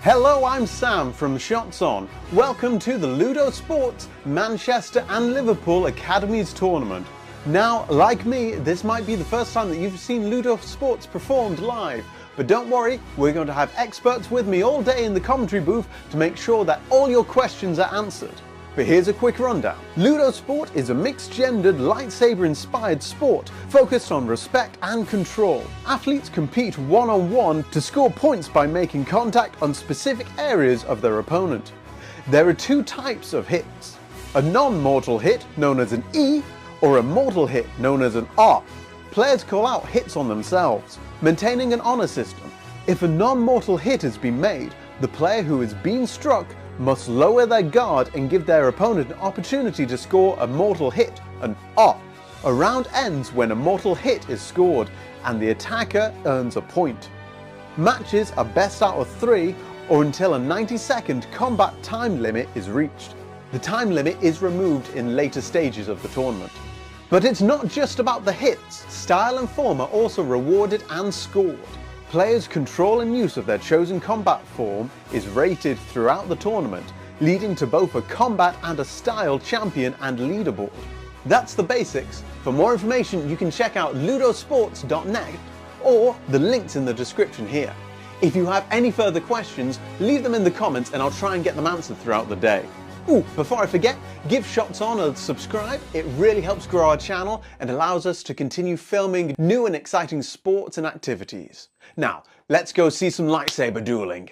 Hello, I'm Sam from Shots On. Welcome to the LudoSport Manchester and Liverpool Academies tournament. Now, like me, this might be the first time that you've seen LudoSport performed live. But don't worry, we're going to have experts with me all day in the commentary booth to make sure that all your questions are answered. But here's a quick rundown. LudoSport is a mixed-gendered, lightsaber-inspired sport focused on respect and control. Athletes compete one-on-one to score points by making contact on specific areas of their opponent. There are two types of hits: a non-mortal hit, known as an E, or a mortal hit, known as an R. Players call out hits on themselves, maintaining an honor system. If a non-mortal hit has been made, the player who has been struck must lower their guard and give their opponent an opportunity to score a mortal hit, an R. A round ends when a mortal hit is scored and the attacker earns a point. Matches are best out of 3 or until a 90-second combat time limit is reached. The time limit is removed in later stages of the tournament. But it's not just about the hits. Style and form are also rewarded and scored. Players' control and use of their chosen combat form is rated throughout the tournament, leading to both a combat and a style champion and leaderboard. That's the basics. For more information, you can check out ludosports.net or the links in the description here. If you have any further questions, leave them in the comments and I'll try and get them answered throughout the day. Before I forget, give Shots On a subscribe. It really helps grow our channel and allows us to continue filming new and exciting sports and activities. Now, let's go see some lightsaber dueling.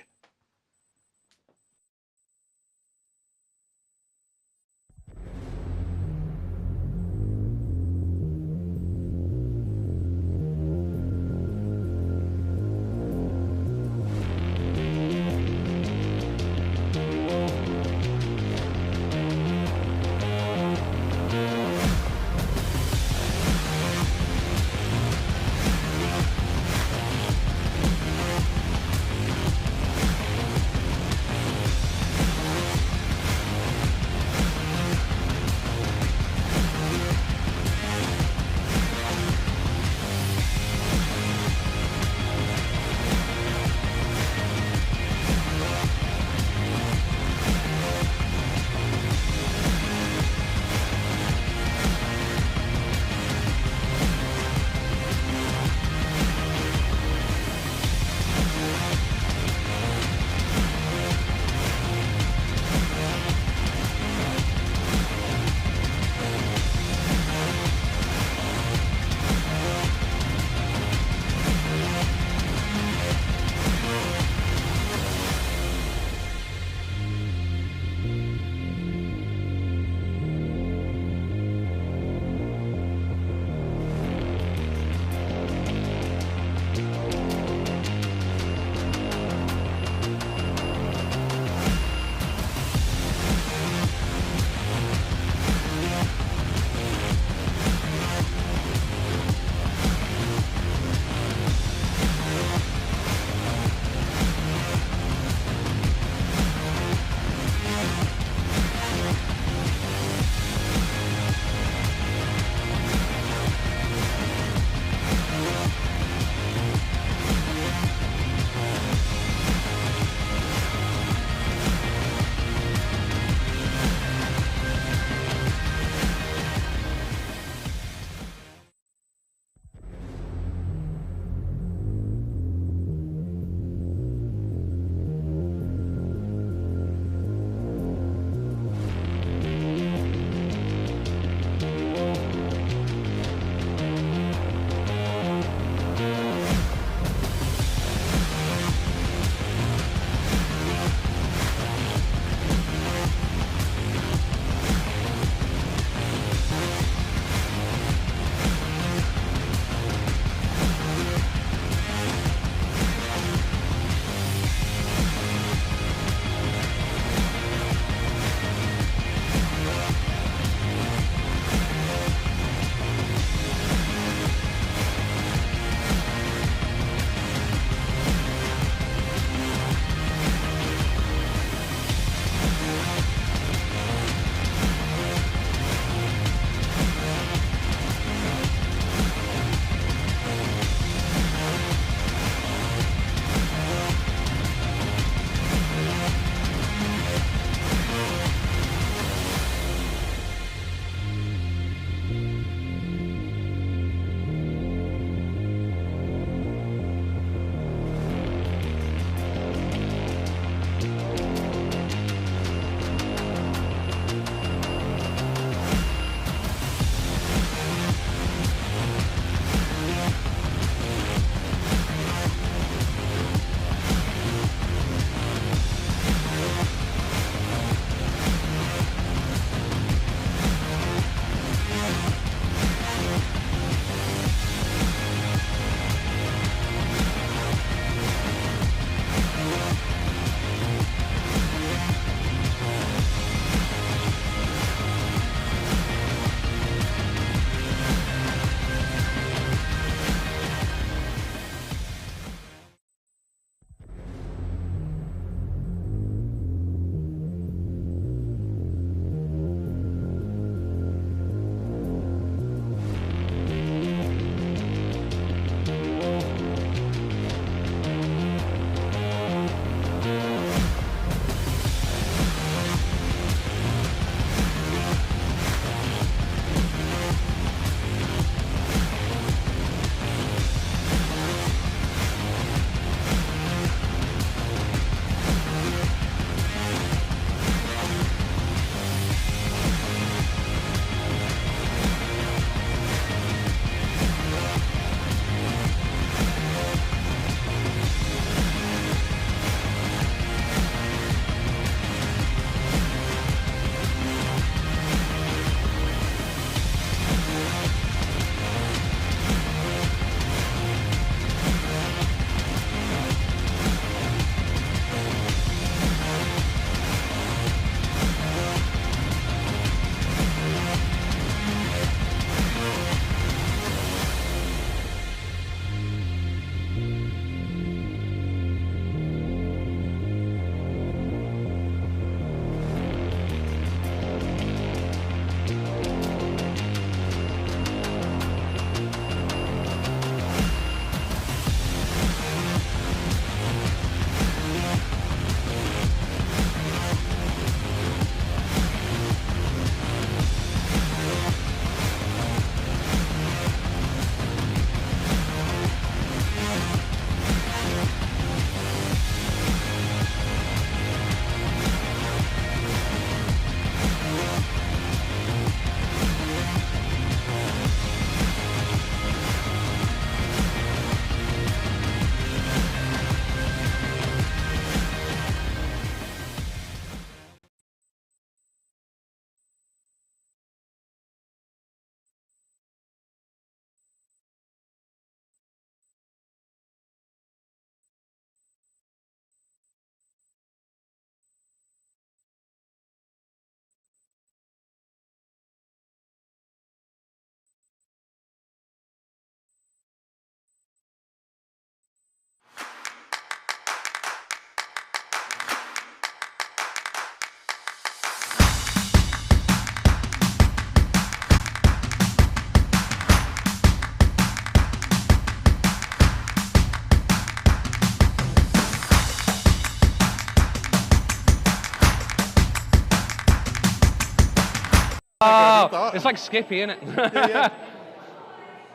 It's like Skippy, isn't it? Yeah.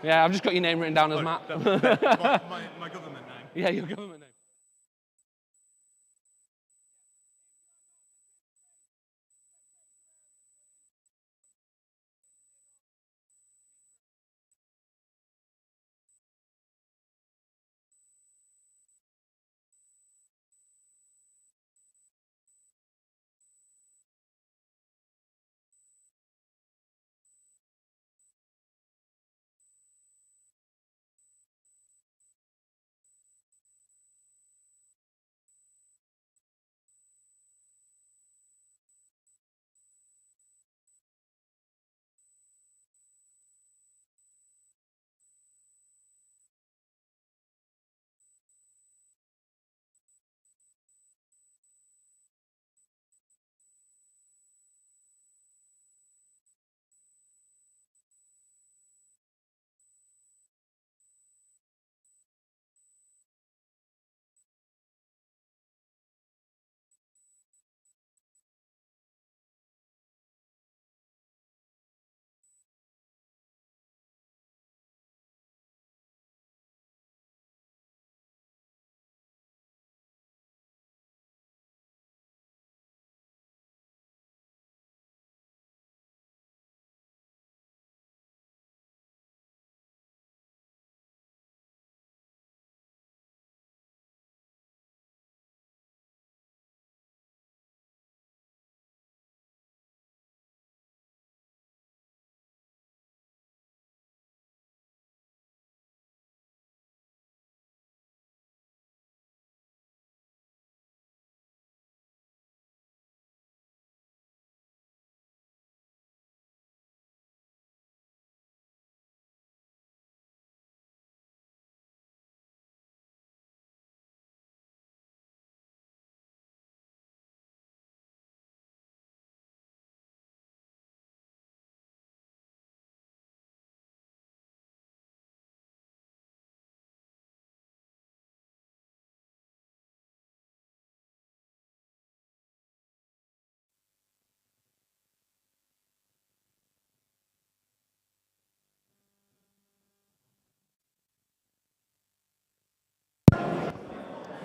Yeah, I've just got your name written down as Matt. My government name. Yeah, your government name.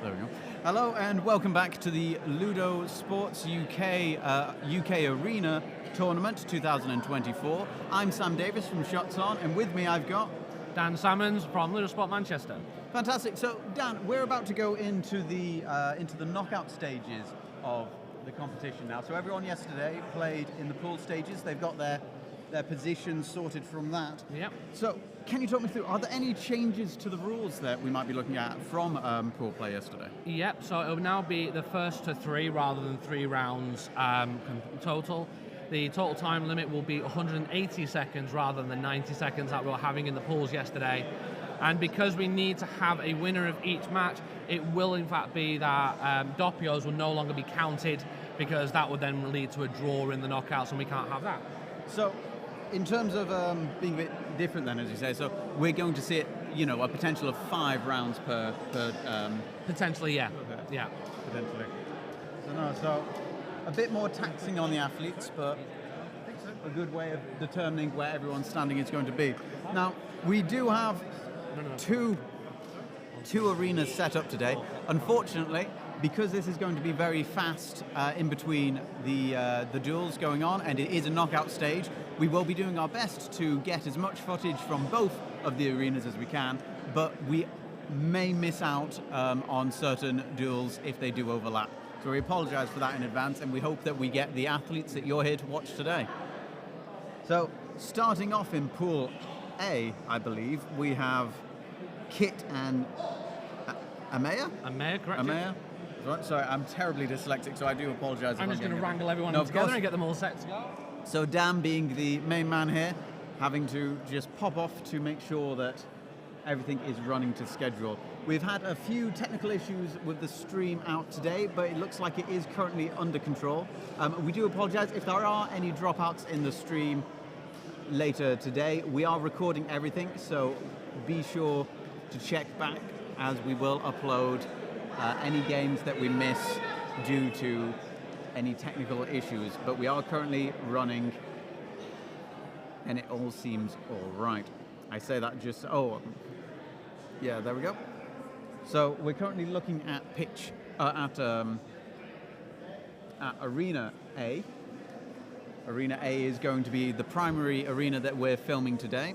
There we go. Hello and welcome back to the LudoSport UKARENA Tournament 2024. I'm Sam Davis from Shots On, and with me I've got Dan Salmons from LudoSport Manchester. Fantastic. So Dan, we're about to go into the knockout stages of the competition now. So everyone yesterday played in the pool stages. They've got their positions sorted from that. Yep. So can you talk me through, are there any changes to the rules that we might be looking at from pool play yesterday? Yep, so it will now be the first to 3 rather than 3 rounds total. The total time limit will be 180 seconds rather than the 90 seconds that we were having in the pools yesterday. And because we need to have a winner of each match, it will in fact be that doppios will no longer be counted, because that would then lead to a draw in the knockouts, and we can't have that. So in terms of being a bit different then, as you say, so we're going to see it, a potential of 5 rounds per Potentially, yeah. Okay. Yeah. Potentially. So a bit more taxing on the athletes, but a good way of determining where everyone's standing is going to be. Now, we do have two arenas set up today. Unfortunately, because this is going to be very fast in between the duels going on, and it is a knockout stage, we will be doing our best to get as much footage from both of the arenas as we can, but we may miss out on certain duels if they do overlap. So we apologise for that in advance, and we hope that we get the athletes that you're here to watch today. So starting off in Pool A, I believe, we have Kit and Amaya? Amaya, correct? Amaya? Right, sorry, I'm terribly dyslexic, so I do apologise. I'm just going to wrangle everyone together and get them all set to go. So Dan, being the main man here, having to just pop off to make sure that everything is running to schedule. We've had a few technical issues with the stream out today, but it looks like it is currently under control. We do apologise if there are any dropouts in the stream later today. We are recording everything, so be sure to check back, as we will upload any games that we miss due to any technical issues. But we are currently running and it all seems all right. I say that just, yeah, there we go. So we're currently looking at at Arena A. Arena A is going to be the primary arena that we're filming today.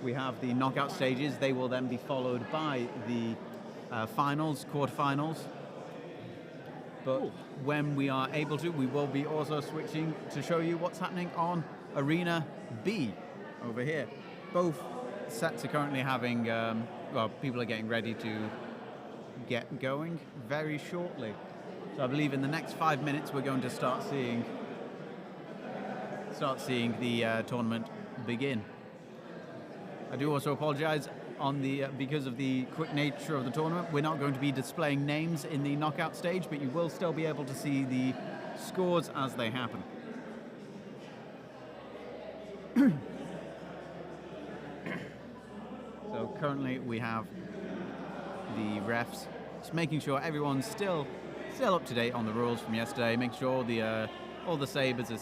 We have the knockout stages. They will then be followed by the finals, quarterfinals. But when we are able to, we will be also switching to show you what's happening on Arena B over here. Both sets are currently having, people are getting ready to get going very shortly. So I believe in the next 5 minutes we're going to start seeing the tournament begin. I do also apologise because of the quick nature of the tournament. We're not going to be displaying names in the knockout stage, but you will still be able to see the scores as they happen. So currently we have the refs just making sure everyone's still up to date on the rules from yesterday, making sure all the sabers are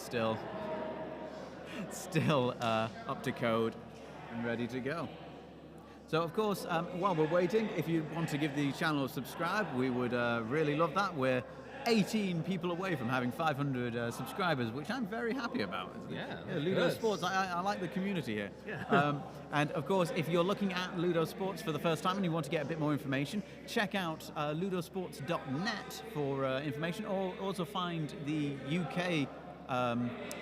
still up to code and ready to go. So of course, while we're waiting, if you want to give the channel a subscribe, we would really love that. We're 18 people away from having 500 subscribers, which I'm very happy about. Yeah, LudoSports, I like the community here. Yeah. And of course, if you're looking at LudoSports for the first time and you want to get a bit more information, check out ludosports.net for information, or also find the UK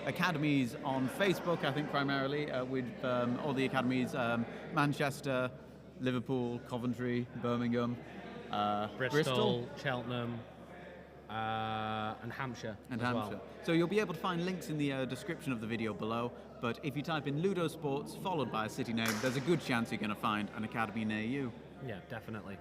academies on Facebook, I think primarily, with all the academies, Manchester, Liverpool, Coventry, Birmingham, Bristol, Cheltenham, and Hampshire. Well. So you'll be able to find links in the description of the video below, but if you type in LudoSports followed by a city name, there's a good chance you're going to find an academy near you. Yeah, definitely.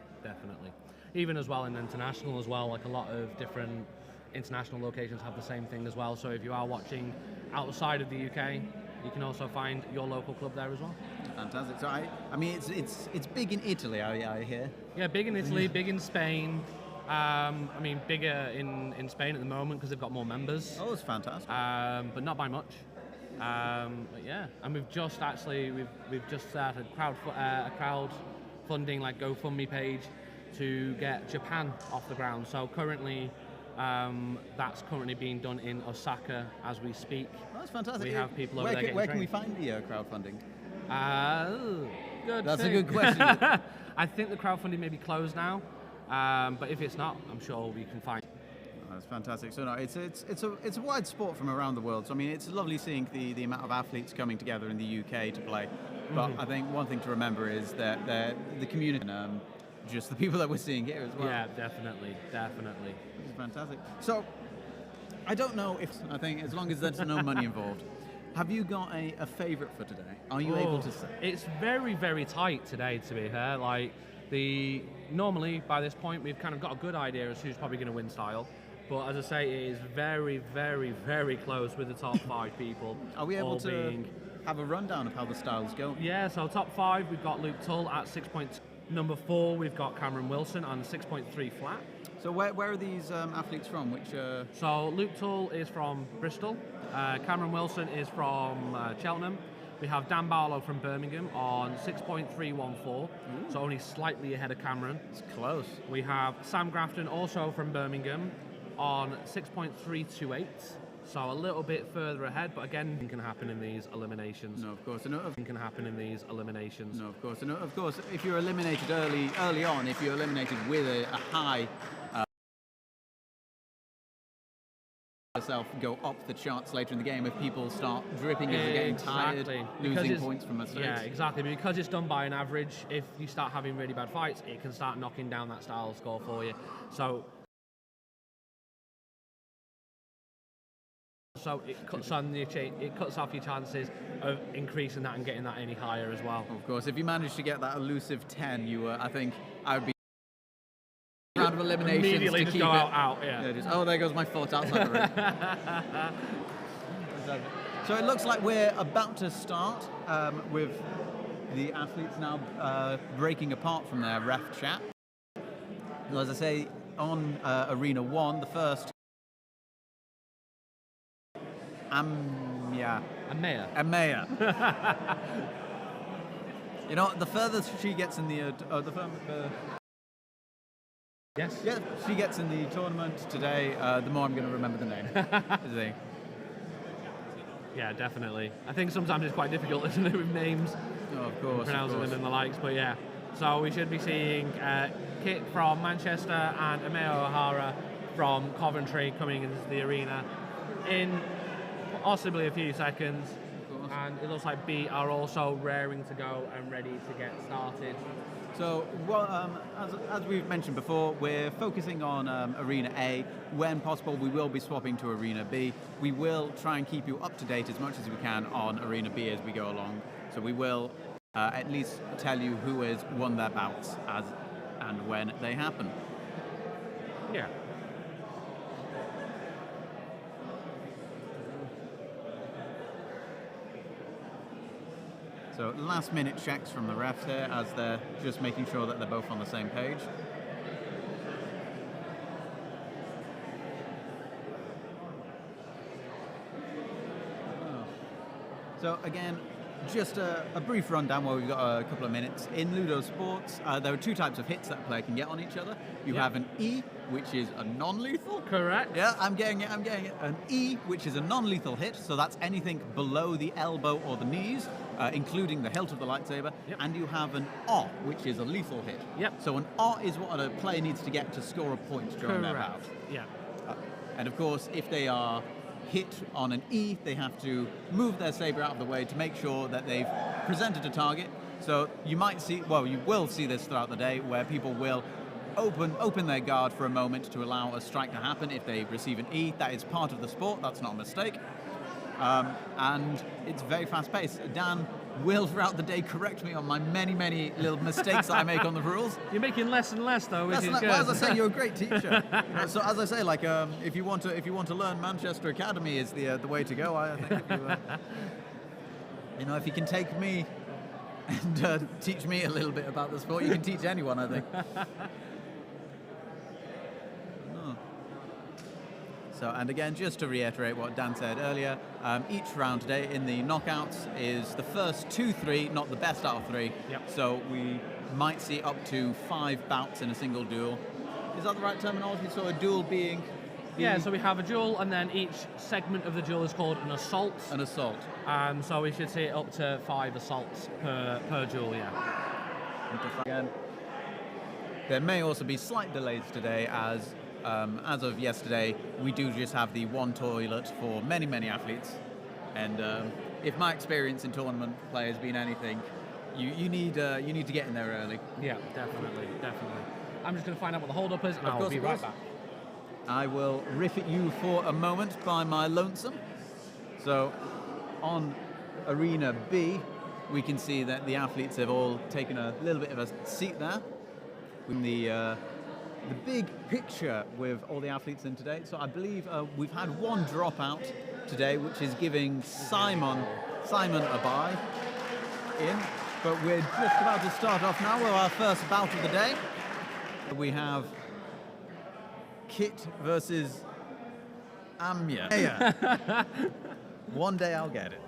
Even as well in international as well, like a lot of different international locations have the same thing as well. So if you are watching outside of the UK, you can also find your local club there as well. Fantastic. So I mean, it's big in Italy, I hear. Yeah, big in Italy, big in Spain. I mean, bigger in Spain at the moment because they've got more members. Oh, it's fantastic. But not by much. But yeah, and we've just started a crowdfunding like GoFundMe page to get Japan off the ground. So currently, that's currently being done in Osaka as we speak. Oh, that's fantastic. We have people over there. Where can we find the crowdfunding? That's a good question. I think the crowdfunding may be closed now, but if it's not, I'm sure we can find. Oh, that's fantastic. So no, it's a wide sport from around the world. So I mean, it's lovely seeing the amount of athletes coming together in the UK to play. But I think one thing to remember is that the community. Just the people that we're seeing here as well. Yeah, definitely. It's fantastic. So, I don't know I think as long as there's no money involved, have you got a favourite for today? Are you able to say? It's very, very tight today, to be fair. Like, normally, by this point, we've kind of got a good idea as who's probably going to win style. But as I say, it is very, very, very close with the top 5 people. Are we able to have a rundown of how the styles go? Yeah, so top 5, we've got Luke Tull at 6.2. Number 4, we've got Cameron Wilson on 6.3 flat. So where are these athletes from? So Luke Tull is from Bristol. Cameron Wilson is from Cheltenham. We have Dan Barlow from Birmingham on 6.314, so only slightly ahead of Cameron. It's close. We have Sam Grafton, also from Birmingham, on 6.328. So a little bit further ahead, but again, anything can happen in these eliminations. No, of course. Anything can happen in these eliminations. No, of course. And of course, if you're eliminated early on, if you're eliminated with a high yourself go up the charts later in the game, if people start dripping as they're getting tired, losing points from mistakes. Yeah, exactly. Because it's done by an average, if you start having really bad fights, it can start knocking down that style score for you. So it cuts off your chances of increasing that and getting that any higher as well. Of course, if you manage to get that elusive 10, I think I would be round of eliminations immediately to just keep go it. out. Yeah. There goes my foot outside the ring. So it looks like we're about to start with the athletes now breaking apart from their ref chat. Well, as I say, on Arena 1, the first Amaya. Amaya. Amaya. You know, the further she gets in the Yes. yeah, she gets in the tournament today, the more I'm going to remember the name. Yeah, definitely. I think sometimes it's quite difficult, isn't it, with names, Oh, of course. pronouncing them and the likes. But yeah, so we should be seeing Kit from Manchester and Amaya O'Hara from Coventry coming into the arena in possibly a few seconds. And it looks like B are also raring to go and ready to get started. So, well, as we've mentioned before, we're focusing on Arena A. When possible, we will be swapping to Arena B. We will try and keep you up to date as much as we can on Arena B as we go along. So we will at least tell you who has won their bouts as and when they happen. Yeah. So last minute checks from the refs here as they're just making sure that they're both on the same page. So again, just a brief rundown while we've got a couple of minutes. In LudoSport, there are two types of hits that a player can get on each other. You have an E, which is a non-lethal. Correct. Yeah, I'm getting it. An E, which is a non-lethal hit, so that's anything below the elbow or the knees, including the hilt of the lightsaber. Yep. And you have an O, which is a lethal hit. Yep. So an O is what a player needs to get to score a point during their bout. Yeah. And of course, if they are hit on an E, they have to move their saber out of the way to make sure that they've presented a target. So you might see, well, you will see this throughout the day, where people will open their guard for a moment to allow a strike to happen if they receive an E. That is part of the sport, that's not a mistake. And it's very fast paced. Dan will throughout the day correct me on my many little mistakes that I make on the rules. You're making less and less though, which is good. Well, as I say, you're a great teacher. So as I say, like if you want to learn, Manchester Academy is the way to go. I think if you can take me and teach me a little bit about the sport, you can teach anyone, I think. So, and again, just to reiterate what Dan said earlier, each round today in the knockouts is the first 2-3, not the best out of 3. Yep. So we might see up to 5 bouts in a single duel. Is that the right terminology? So a duel being... Yeah, so we have a duel, and then each segment of the duel is called an assault. An assault. So we should see up to 5 assaults per duel, yeah. Again, there may also be slight delays today as of yesterday, we do just have the one toilet for many athletes, and if my experience in tournament play has been anything, you need to get in there early. Yeah, definitely. I'm just going to find out what the hold-up is, and I'll be right back. I will riff at you for a moment by my lonesome. So, on Arena B, we can see that the athletes have all taken a little bit of a seat there. In the big picture with all the athletes in today. So I believe we've had one dropout today, which is giving Simon a bye in. But we're just about to start off now with our first bout of the day. We have Kit versus Amaya. One day I'll get it.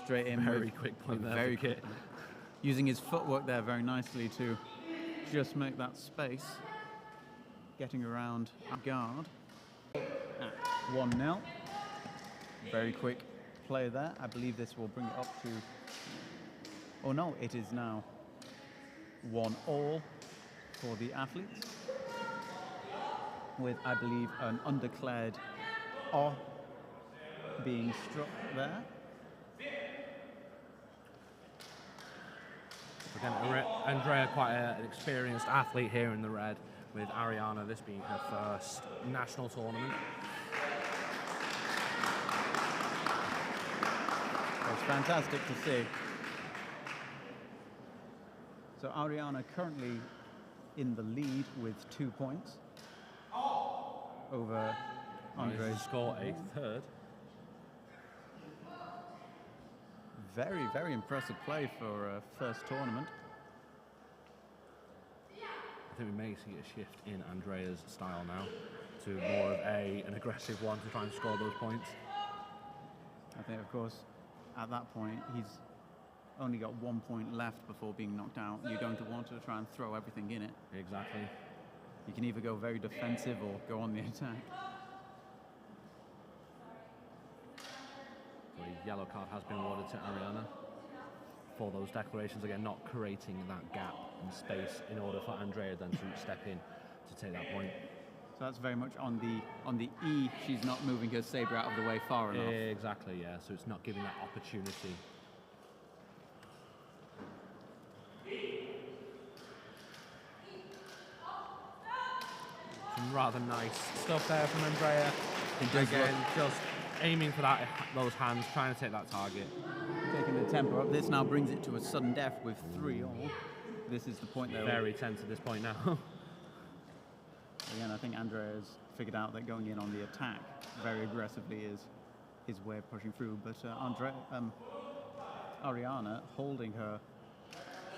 Straight in, Very quick point there. Very quick. Using his footwork there very nicely to just make that space. Getting around guard. At 1-0. Very quick play there. I believe this will bring it up to... Oh no, it is now 1-1 for the athletes. With, I believe, an undeclared O being struck there. Again, Andrea, quite an experienced athlete here in the red, with Ariana, this being her first national tournament. It's fantastic to see. So Ariana currently in the lead with 2 points over Andre's score a third. very, very impressive play for a first tournament. I think we may see a shift in Andrea's style now to more of an aggressive one to try and score those points. I think, of course, at that point, he's only got 1 point left before being knocked out. You're going to want to try and throw everything in it. Exactly. You can either go very defensive or go on the attack. So a yellow card has been awarded to Ariana for those declarations, again, not creating that gap and space in order for Andrea then to step in to take that point. So that's very much on the E. She's not moving her saber out of the way far enough. Exactly, yeah. So it's not giving that opportunity. Some rather nice stuff there from Andrea. Again, just aiming for those hands, trying to take that target. Taking the tempo up. This now brings it to a sudden death with 3-all. This is the point there. Very tense at this point now. Again, I think Andrea has figured out that going in on the attack very aggressively is his way of pushing through. But Ariana holding her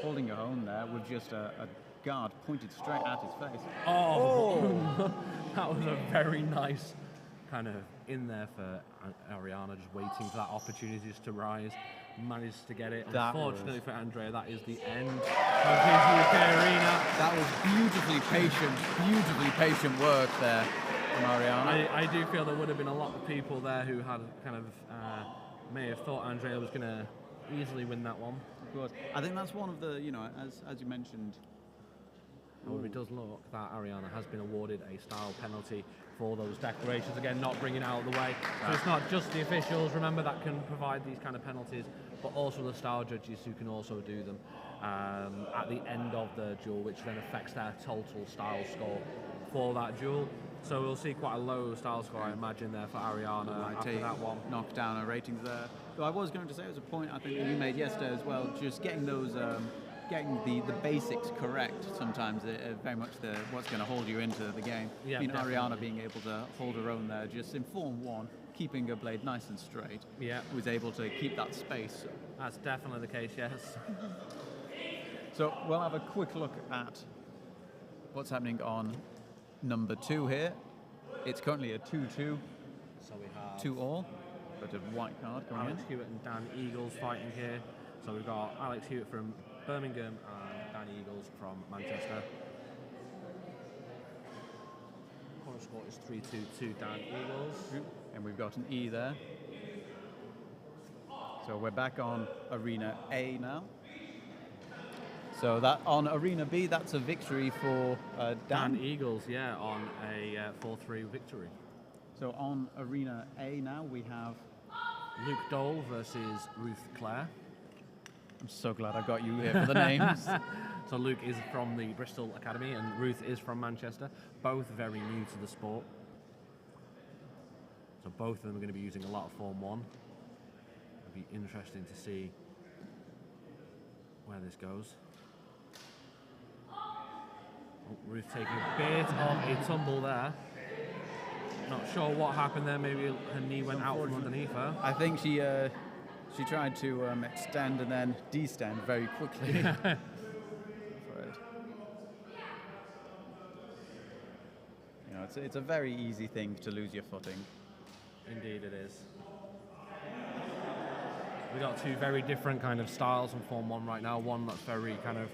own there with just a guard pointed straight at his face. Oh. That was a very nice kind of in there for Ariana, just waiting for that opportunity just to rise. Managed to get it. Unfortunately for Andrea, that is the end of his UK arena. That was beautifully patient work there from Ariana. I do feel there would have been a lot of people there who had kind of may have thought Andrea was going to easily win that one. Of course. I think that's one of the, as you mentioned. However, it does look that Ariana has been awarded a style penalty for those declarations. Again, not bringing it out of the way. So it's not just the officials, remember, that can provide these kind of penalties, but also the style judges who can also do them at the end of the duel, which then affects their total style score for that duel. So we'll see quite a low style score, I imagine, there for Ariana after that one. Knock down her ratings there. So I was going to say, it was a point I think that you made yesterday as well, just getting those... getting the basics correct sometimes very much what's going to hold you into the game. Yeah, Ariana being able to hold her own there, just in Form 1, keeping her blade nice and straight, was able to keep that space. That's definitely the case, yes. So we'll have a quick look at what's happening on number 2 here. It's currently a 2-2. So we have 2-all, but a white card going Alex in. Hewitt and Dan Eagles fighting here. So we've got Alex Hewitt from Birmingham and Dan Eagles from Manchester. Current score is 3-2 to Dan Eagles. And we've got an E there. So we're back on Arena A now. So that on Arena B, that's a victory for Dan. Dan Eagles, yeah, on a 4-3 victory. So on Arena A now, we have Luke Dole versus Ruth Clare. I'm so glad I got you here for the names. So Luke is from the Bristol Academy and Ruth is from Manchester, both very new to the sport. So both of them are going to be using a lot of Form 1. It'll be interesting to see where this goes. Oh, Ruth taking a bit of a tumble there. Not sure what happened there, maybe her knee went out from underneath her. I think she tried to extend and then destend very quickly. Right. It's a very easy thing to lose your footing. Indeed it is. We've got two very different kind of styles in Form 1 right now. One that's very kind of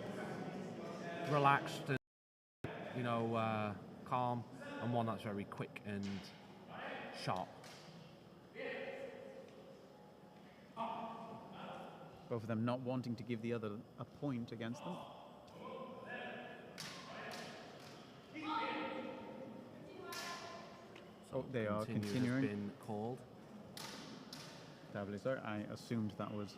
relaxed and, calm, and one that's very quick and sharp. Both of them not wanting to give the other a point against them. So they are continuing. Has been called. Terribly sorry, I assumed that was.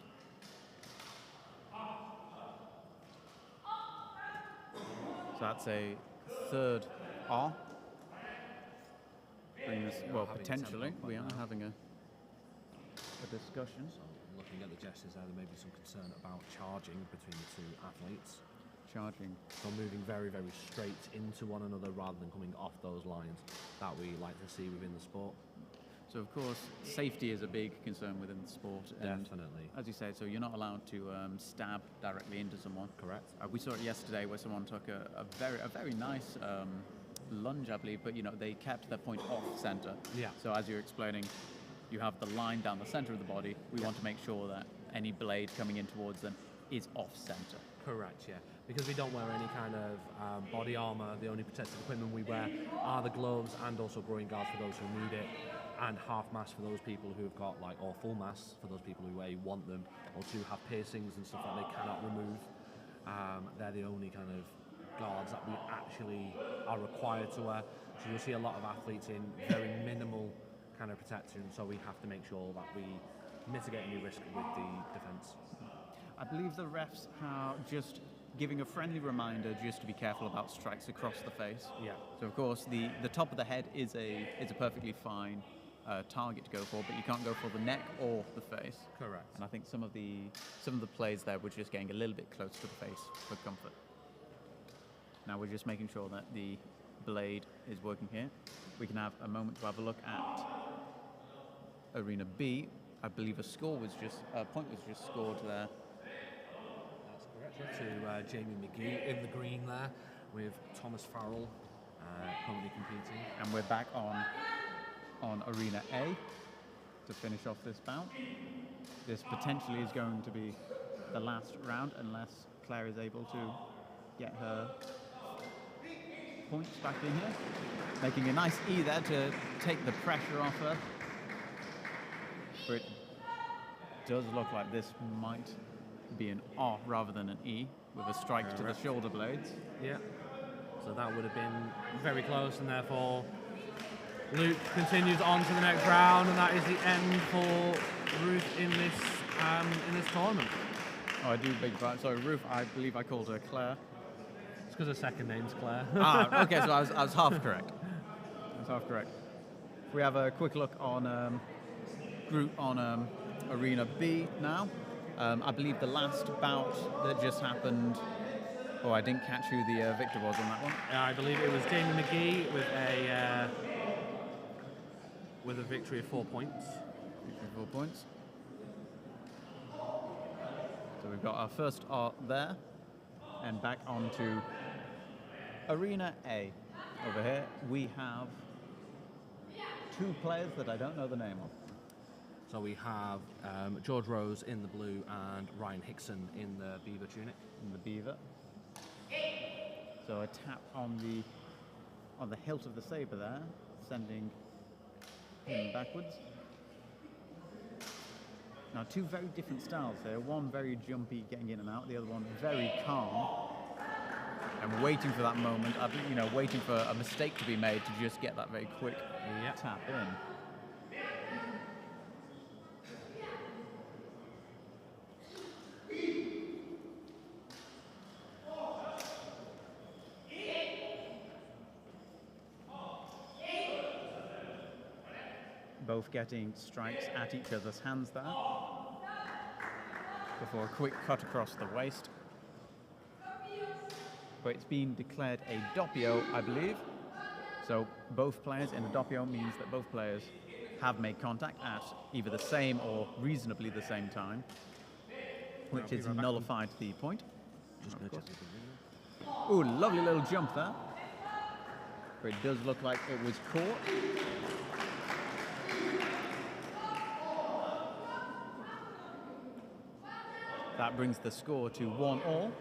So that's a third R. Well, potentially, we are having a discussion. So looking at the gestures there may be some concern about charging between the two athletes. Charging. So moving very, very straight into one another rather than coming off those lines that we like to see within the sport. So of course, safety is a big concern within the sport. And Definitely. as you said, so you're not allowed to stab directly into someone. Correct. We saw it yesterday where someone took a very nice lunge, I believe, but they kept their point off center. Yeah. So as you're explaining, you have the line down the center of the body. We want to make sure that any blade coming in towards them is off center. Correct, yeah. Because we don't wear any kind of body armor, the only protective equipment we wear are the gloves and also groin guards for those who need it, and half mask for those people who've got or full masks for those people who want them, or to have piercings and stuff that they cannot remove. They're the only kind of guards that we actually are required to wear. So you'll see a lot of athletes in very minimal kind of protection, so we have to make sure that we mitigate any risk with the defense. I believe the refs are just giving a friendly reminder just to be careful about strikes across the face. Yeah. So of course the top of the head is a perfectly fine target to go for, but you can't go for the neck or the face. Correct. And I think some of the plays there were just getting a little bit close to the face for comfort. Now we're just making sure that the blade is working here. We can have a moment to have a look at Arena B. I believe a point was just scored there. That's correct. To Jamie McGee in the green there, with Thomas Farrell currently competing. And we're back on Arena A to finish off this bout. This potentially is going to be the last round unless Claire is able to get her points back in here. Making a nice E there to take the pressure off her. But it does look like this might be an R rather than an E, with a strike to the shoulder blades. Yeah. So that would have been very close, and therefore Luke continues on to the next round, and that is the end for Ruth in this tournament. Oh, I do beg your pardon. Sorry, Ruth. I believe I called her Claire. It's because her second name's Claire. Okay. So I was half correct. If we have a quick look on Arena B now. I believe the last bout that just happened. Oh, I didn't catch who the victor was on that one. I believe it was Jamie McGee with a victory of 4 points. 4 points. So we've got our first art there, and back on to Arena A. Over here we have 2 players that I don't know the name of. So we have George Rose in the blue and Ryan Hickson in the beaver tunic. In the beaver. So a tap on the hilt of the saber there, sending him backwards. Now 2 very different styles here. One very jumpy, getting in and out. The other one very calm and waiting for that moment. Waiting for a mistake to be made to just get that very quick tap in. Both getting strikes at each other's hands there before a quick cut across the waist. But it's been declared a doppio, I believe. So both players in a doppio means that both players have made contact at either the same or reasonably the same time, which has nullified the point. Ooh, lovely little jump there. But it does look like it was caught. That brings the score to 1-1.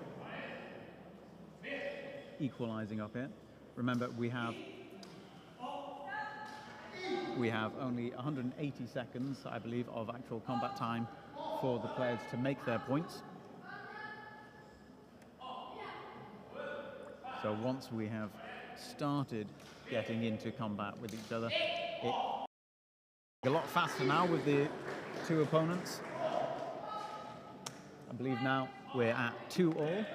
Equalising up here. Remember, we have only 180 seconds, I believe, of actual combat time for the players to make their points. So once we have started getting into combat with each other, it's a lot faster now with the 2 opponents. I believe now we're at 2-2.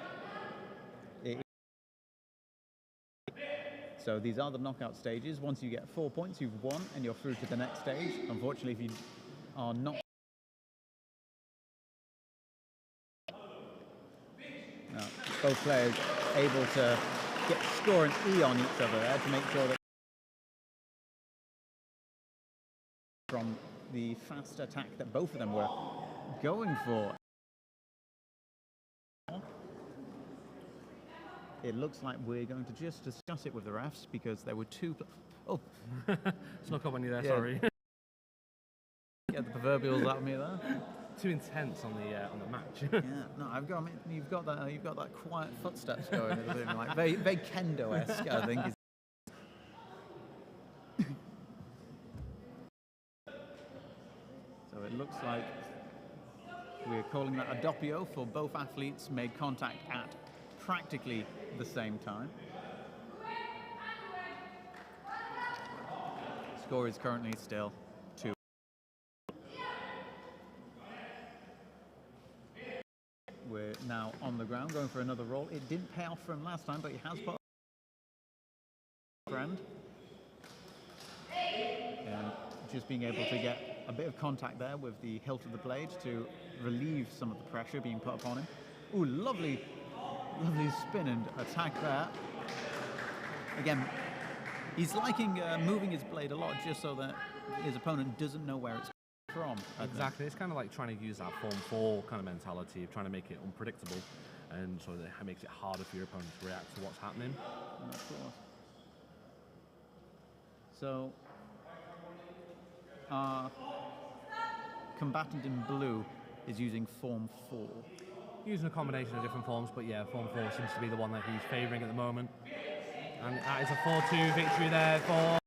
So these are the knockout stages. Once you get 4 points, you've won and you're through to the next stage. Unfortunately, if you are not... Now, both players able to score an E on each other there to make sure that from the fast attack that both of them were going for. It looks like we're going to just discuss it with the refs because there were two... Snuck up on you there, Yeah. sorry. Get the proverbials out of me there. Too intense on the match. Yeah, no, you've got that quiet footsteps going, isn't it? Like very kendo-esque, I think. So it looks like we're calling that a doppio for both athletes made contact at practically the same time. Score is currently still 2. We're now on the ground going for another roll. It didn't pay off for him last time, but he has put a friend. And just being able to get a bit of contact there with the hilt of the blade to relieve some of the pressure being put upon him. Ooh, lovely spin and attack there. Again, he's liking moving his blade a lot just so that his opponent doesn't know where it's from. Exactly. It's kind of like trying to use that Form 4 kind of mentality of trying to make it unpredictable, and so that it makes it harder for your opponent to react to what's happening. Of course. So, our combatant in blue is using Form 4. Using a combination of different forms, but yeah, Form 4 seems to be the one that he's favouring at the moment. And that is a 4-2 victory there for...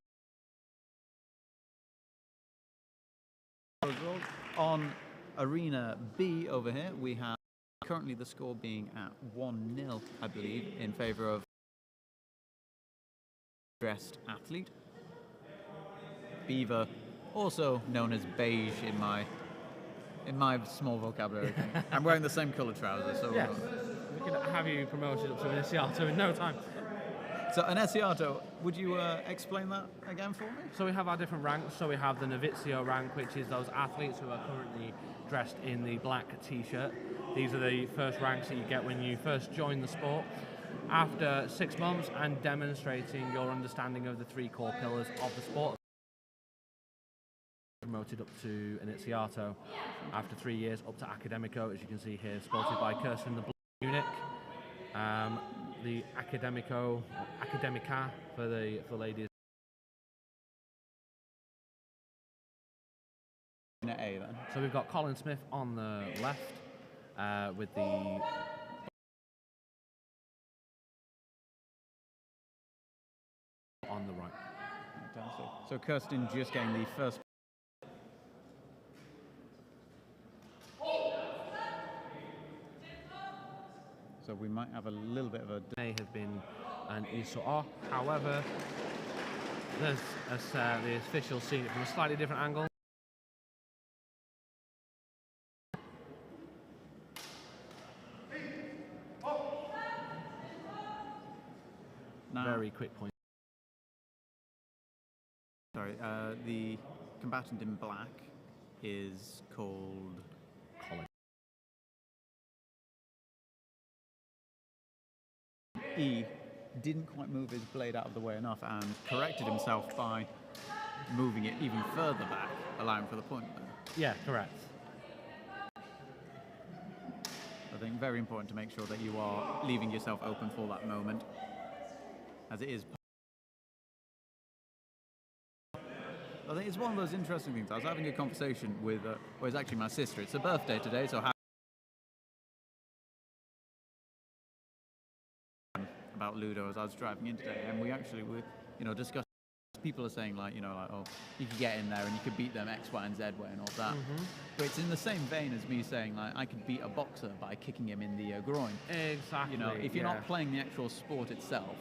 On Arena B over here, we have currently the score being at 1-0, I believe, in favour of dressed athlete. Beaver, also known as beige in my small vocabulary. I'm wearing the same coloured trousers, so Yes, we can have you promoted up to an Esiato in no time. So an Esiato, would you explain that again for me? So we have our different ranks. So we have the Novizio rank, which is those athletes who are currently dressed in the black t-shirt. These are the first ranks that you get when you first join the sport. After 6 months and demonstrating your understanding of the 3 core pillars of the sport, promoted up to an Iniziato. After 3 years, up to Academico, as you can see here, sported by Kirsten the Blue Eunuch. The Academico, Academica for ladies. A then. So we've got Colin Smith on the left with the on the right. Fantastic. So Kirsten just getting the first. So we might have a little bit of a... May have been an Isoa. However, there's the officials seen it from a slightly different angle. Now, Very quick point. sorry, the combatant in black is called... Colin. E didn't quite move his blade out of the way enough and corrected himself by moving it even further back, allowing for the point there. Yeah, correct. I think very important to make sure that you are leaving yourself open for that moment, as it is. I think it's one of those interesting things. I was having a conversation with, well, it's actually my sister. It's her birthday today, so about Ludo as I was driving in today, and we actually were, discussing. People are saying oh, you could get in there and you could beat them X, Y, and Z way and all that. Mm-hmm. But it's in the same vein as me saying I could beat a boxer by kicking him in the groin. Exactly. If you're not playing the actual sport itself,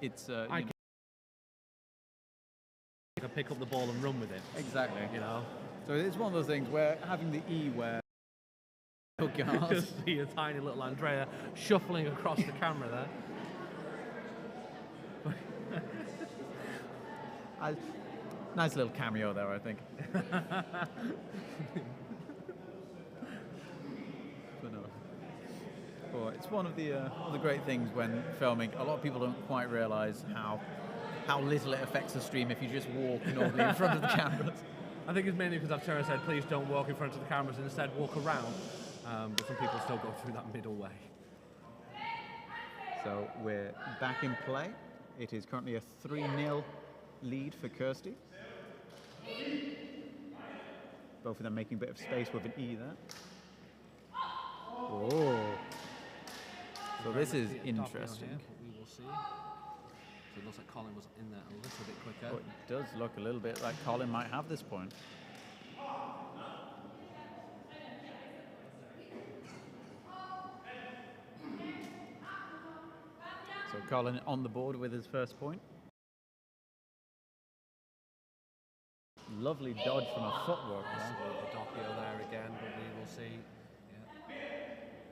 it's I can pick up the ball and run with it. Exactly. So it's one of those things where having the E where Just see a tiny little Andrea shuffling across the camera there. Nice little cameo there, I think. But no. Well, it's one of the great things when filming. A lot of people don't quite realise how little it affects the stream if you just walk normally in front of the cameras. I think it's mainly because I've turned and said, please don't walk in front of the cameras and instead walk around. But some people still go through that middle way. So we're back in play. It is currently a 3-0 lead for Kirsty. Both of them making a bit of space with an E there. Oh. So this is interesting. Here, we will see. So it looks like Colin was in there a little bit quicker. Oh, it does look a little bit like Colin might have this point. So Colin on the board with his first point. Lovely dodge from a footwork there. The doppio there again, but we will see. Yeah.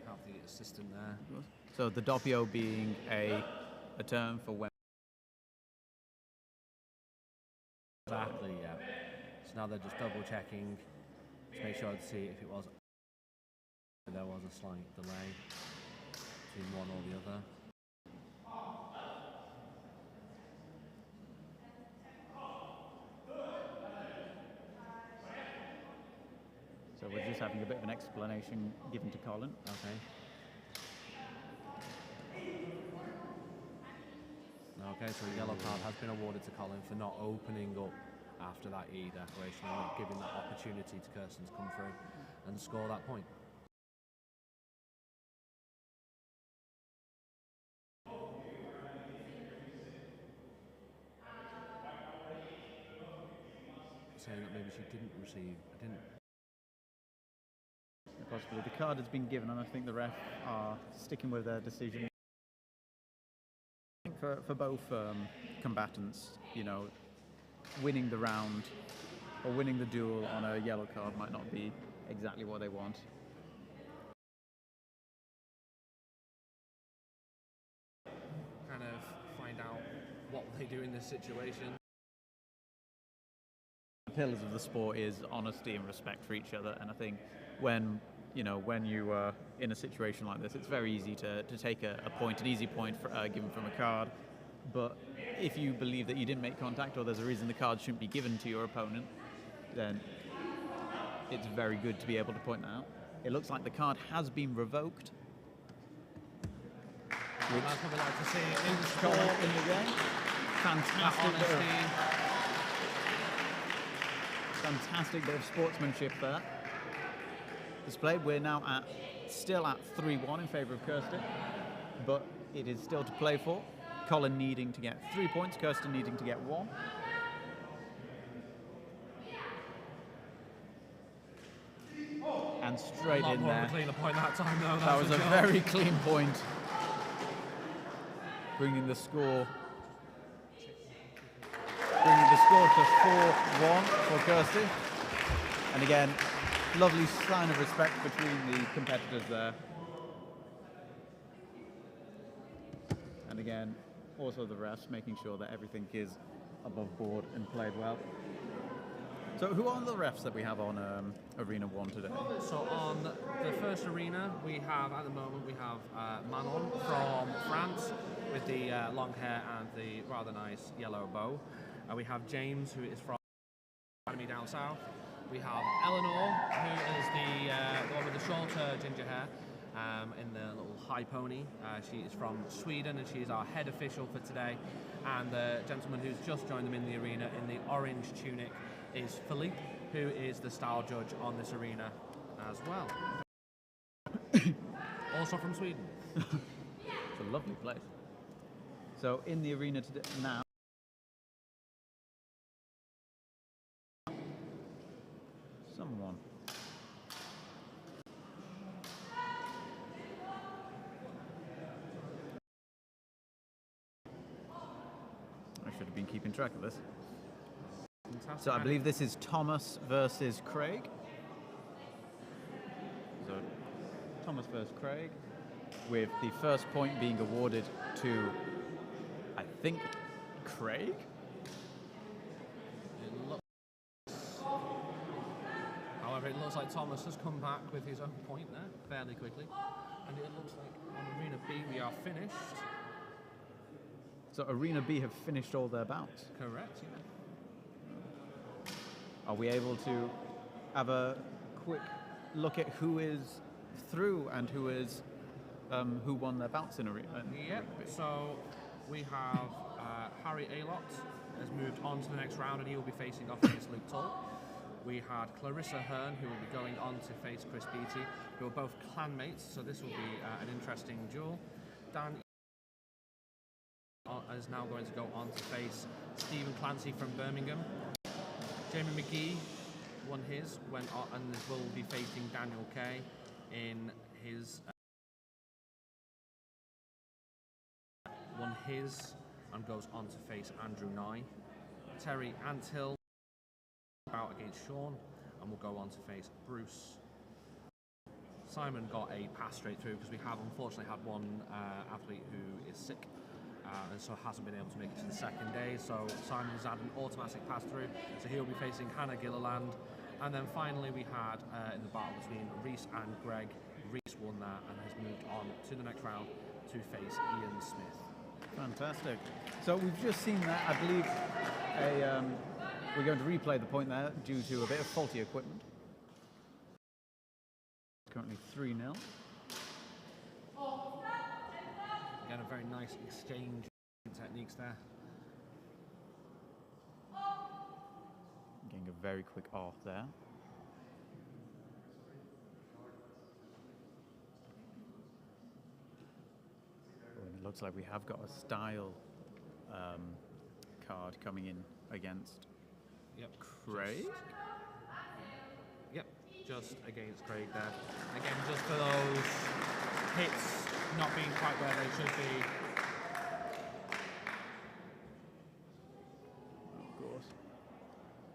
Have the assistant there. So the doppio being a term for when. Exactly, yeah. So now they're just double checking to make sure to see if it was. There was a slight delay between one or the other. So we're just having a bit of an explanation given to Colin. Okay. Okay, so a yellow card has been awarded to Colin for not opening up after that E declaration and not giving that opportunity to Kirsten to come through and score that point. Saying that maybe she didn't receive, Possibly the card has been given, and I think the ref are sticking with their decision. For both combatants, you know, winning the round or winning the duel on a yellow card might not be exactly what they want. kind of find out what they do in this situation. The pillars of the sport is honesty and respect for each other, and I think when you are in a situation like this, it's very easy to take an easy point given from a card. But if you believe that you didn't make contact or there's a reason the card shouldn't be given to your opponent, then it's very good to be able to point that out. It looks like the card has been revoked. That's what we like to see in the sport. In the game. Fantastic bit of sportsmanship there displayed. We're now still at 3-1 in favour of Kirsten, but it is still to play for. Colin needing to get 3 points, Kirsten needing to get 1. And straight in there. Cleaner point that time, though. That was a very clean point, bringing the score to 4-1 for Kirsty. And again, lovely sign of respect between the competitors there. And again, also the refs making sure that everything is above board and played well. So who are the refs that we have on Arena 1 today? So on the first arena, at the moment, we have Manon from France with the long hair and the rather nice yellow bow. We have James, who is from Academy down south. We have Eleanor, who is the one with the shorter ginger hair in the little high pony. She is from Sweden and she is our head official for today. And the gentleman who's just joined them in the arena in the orange tunic is Philippe, who is the style judge on this arena as well. Also from Sweden. It's a lovely place. So in the arena today now, someone. I should have been keeping track of this. Fantastic. So I believe this is Thomas versus Craig. So Thomas versus Craig, with the first point being awarded to, I think, Craig? However, it looks like Thomas has come back with his own point there fairly quickly. And it looks like on Arena B we are finished. So Arena B have finished all their bouts. Correct, yeah. Are we able to have a quick look at who is through and who won their bouts in arena? Yep. So we have Harry Alott has moved on to the next round, and he will be facing off against Luke Tull. We had Clarissa Hearn, who will be going on to face Chris Beattie, who are both clanmates, so this will be an interesting duel. Dan is now going to go on to face Stephen Clancy from Birmingham. Jamie McGee won his, went on, and will be facing Daniel Kay in his. Won his and goes on to face Andrew Nye. Terry Anthill out against Sean and will go on to face Bruce. Simon got a pass straight through because we have unfortunately had one athlete who is sick and so hasn't been able to make it to the second day. So Simon has had an automatic pass through, so he'll be facing Hannah Gilliland. And then finally we had in the battle between Reese and Greg. Reese won that and has moved on to the next round to face Ian Smith. Fantastic. So we've just seen that. I believe we're going to replay the point there due to a bit of faulty equipment. It's currently 3-0. Again, a very nice exchange techniques there. Getting a very quick off there. It looks like we have got a style card coming in against Craig. Just against Craig there. Again, just for those hits not being quite where they should be. Of course.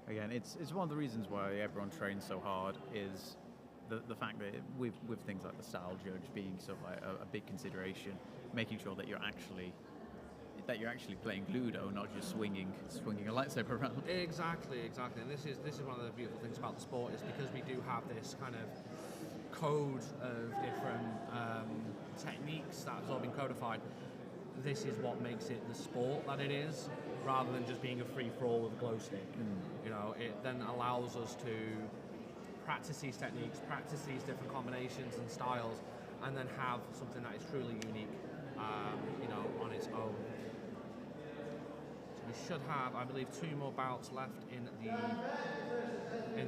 Again, it's one of the reasons why everyone trains so hard is the fact that with things like the style judge being sort of like a big consideration, making sure that you're actually playing Ludo, not just swinging a lightsaber around. Exactly. And this is one of the beautiful things about the sport, is because we do have this kind of code of different techniques that has all been codified. This is what makes it the sport that it is, rather than just being a free-for-all with a glow stick. You know, it then allows us to practice these techniques, practice these different combinations and styles, and then have something that is truly unique, on its own. So we should have, I believe, 2 more bouts left in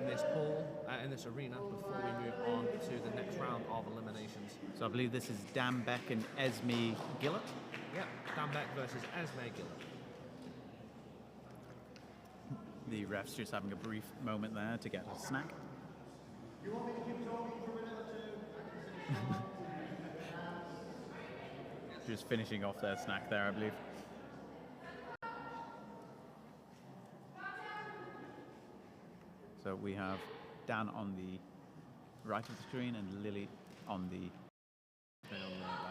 this pool, in this arena, before we move on to the next round of eliminations. So I believe this is Dan Beck and Esme Gillett. Yep, Dan Beck versus Esme Gillett. The ref's just having a brief moment there to get a snack. You want me to keep talking for a minute or two? Just finishing off their snack there, I believe. So we have Dan on the right of the screen and Lily on the...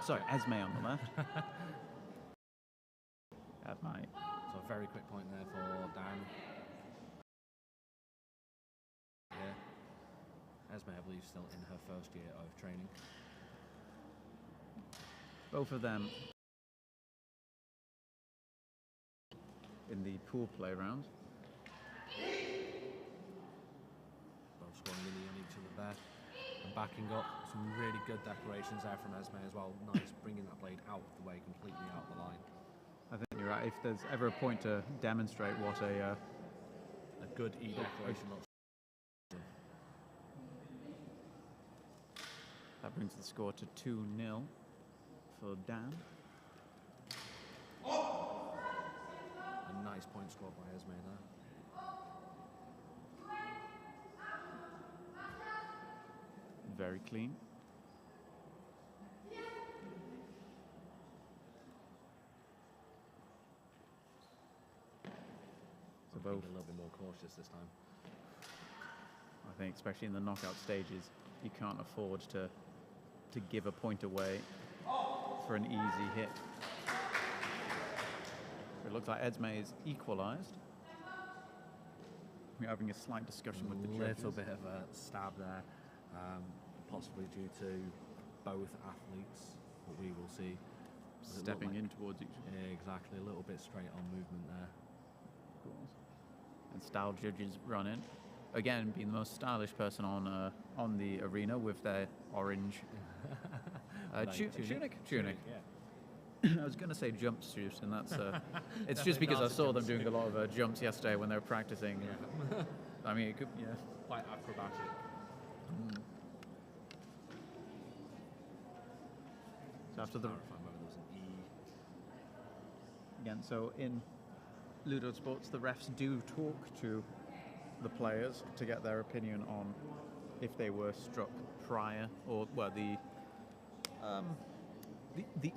Sorry, Esme on the left. At my... So a very quick point there for Dan. Yeah. Esme, I believe, still in her first year of training. Both of them in the pool play round. Both scoring Lily on each other there. And backing up, some really good decorations there from Esme as well. Nice, bringing that blade out of the way, completely out of the line. I think you're right. If there's ever a point to demonstrate what a good E-decoration looks. That brings the score to 2-0 for Dan. A nice point scored by Esme there. Very clean. So both, a little bit more cautious this time. I think, especially in the knockout stages, you can't afford to give a point away for an easy hit. It looks like Esme is equalised. We're having a slight discussion with the judges. A little bit of a stab there, possibly due to both athletes, but we will see. Stepping in towards each other. Yeah, exactly, a little bit straight on movement there. Of course. And style judges run in. again, being the most stylish person on the arena with their orange tunic. Yeah. I was going to say jumpsuit, and that's it's just because I saw them doing a lot of jumps yesterday when they were practicing. Yeah. I mean, it could, yeah. Quite acrobatic. So after the Clarifying whether there was an E. again, so in LudoSports, the refs do talk to the players to get their opinion on if they were struck prior, or well, the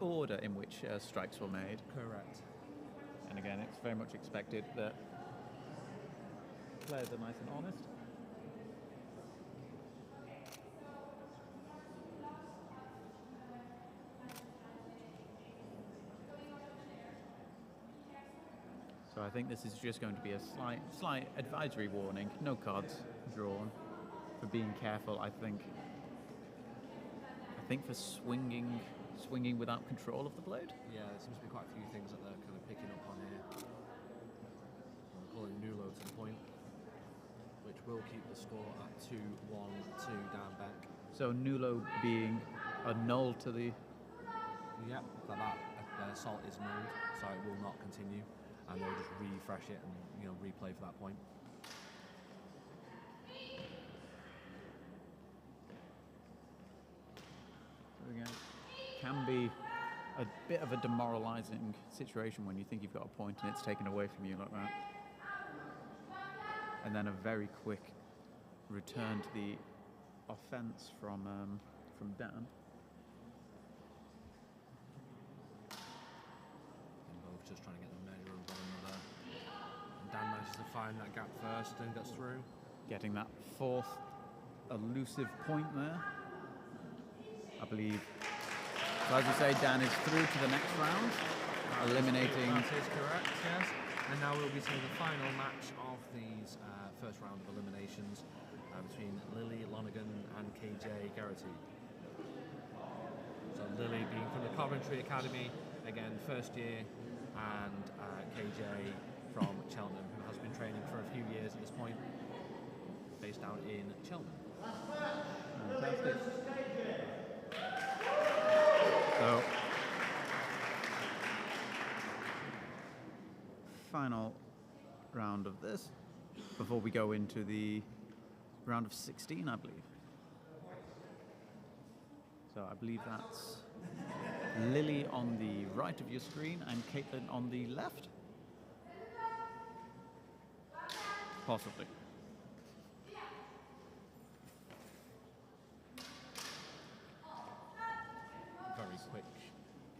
order in which strikes were made. Correct. And again, it's very much expected that players are nice and honest. So I think this is just going to be a slight advisory warning. No cards drawn for being careful. I think for swinging without control of the blade. Yeah, there seems to be quite a few things that they're kind of picking up on here. We'll call it nulo to the point, which will keep the score at 2-1, 2 down back. So nulo being a null to the... Yep, that assault is nulled, so it will not continue, and they'll just refresh it and replay for that point. So again, can be a bit of a demoralising situation when you think you've got a point and it's taken away from you like that. And then a very quick return to the offence from Dan. And both just trying to get the measure of one another. And Dan manages to find that gap first and gets through. Getting that fourth elusive point there. I believe, so as you say, Dan is through to the next round, eliminating... That is correct, yes. And now we'll be seeing the final match of these first round of eliminations between Lily Lonergan and KJ Garrity. So Lily being from the Coventry Academy, again first year, and KJ from Cheltenham, who has been training for a few years at this point, based down in Cheltenham. Fantastic. So, final round of this before we go into the round of 16, I believe. So I believe that's Lily on the right of your screen and Caitlin on the left? Possibly. Very quick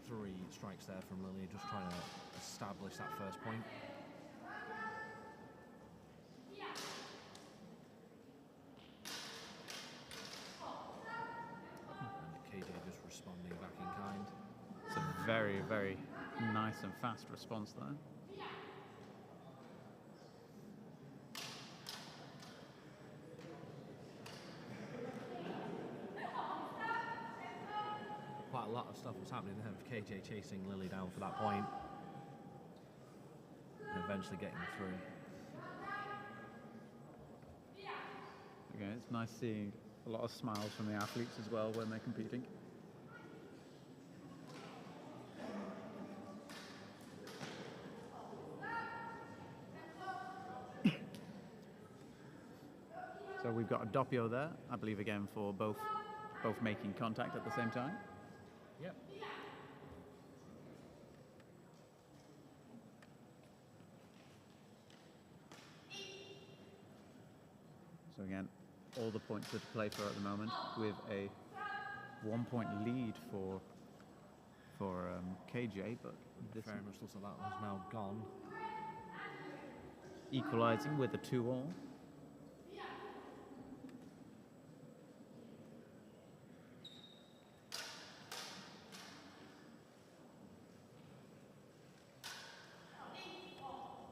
3 strikes there from Lily, just trying to establish that first point. And KJ just responding back in kind. It's a very, very nice and fast response there. Quite a lot of stuff was happening there with KJ chasing Lily down for that point and eventually getting through. Again, it's nice seeing a lot of smiles from the athletes as well when they're competing. So we've got a doppio there, I believe, again for both making contact at the same time. Yep. So again, all the points are to play for at the moment, with a 1-point lead for KJ, but this Very much looks like that one's now gone. equalising with a 2-all.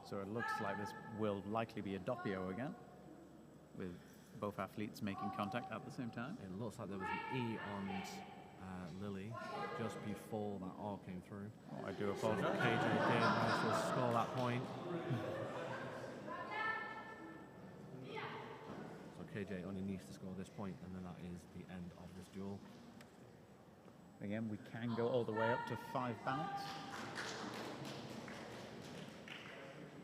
So it looks like this will likely be a doppio again, with both athletes making contact at the same time. It looks like there was an E on Lily just before that R came through. Oh, I do So apologise. KJ did manage to score that point. KJ only needs to score this point, and then that is the end of this duel. Again, we can go all the way up to 5 bouts,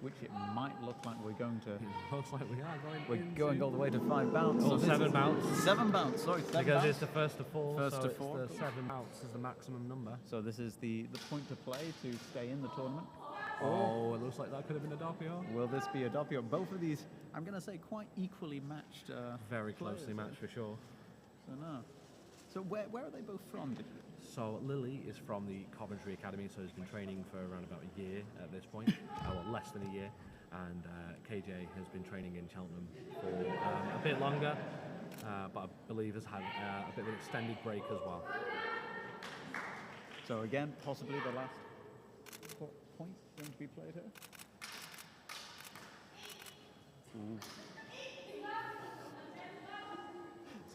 which it might look like we're going to. It looks like we are going. We're going all the way to 5 bouts. Oh, So 7 bouts. 7 bouts. Sorry, 7 Because bouts. it's the first to 4. First so to it's 4. The 7 bouts is the maximum number. So this is the point to play to stay in the tournament. Oh, it looks like that could have been a doppio. Will this be a doppio? Both of these, I'm going to say, quite equally matched. Very players, closely matched for sure. So no. So where are they both from? So Lily is from the Coventry Academy, so he's been training for around about a year at this point, or less than a year. And KJ has been training in Cheltenham for a bit longer, but I believe has had a bit of an extended break as well. So again, possibly the last point going to be played here. Ooh.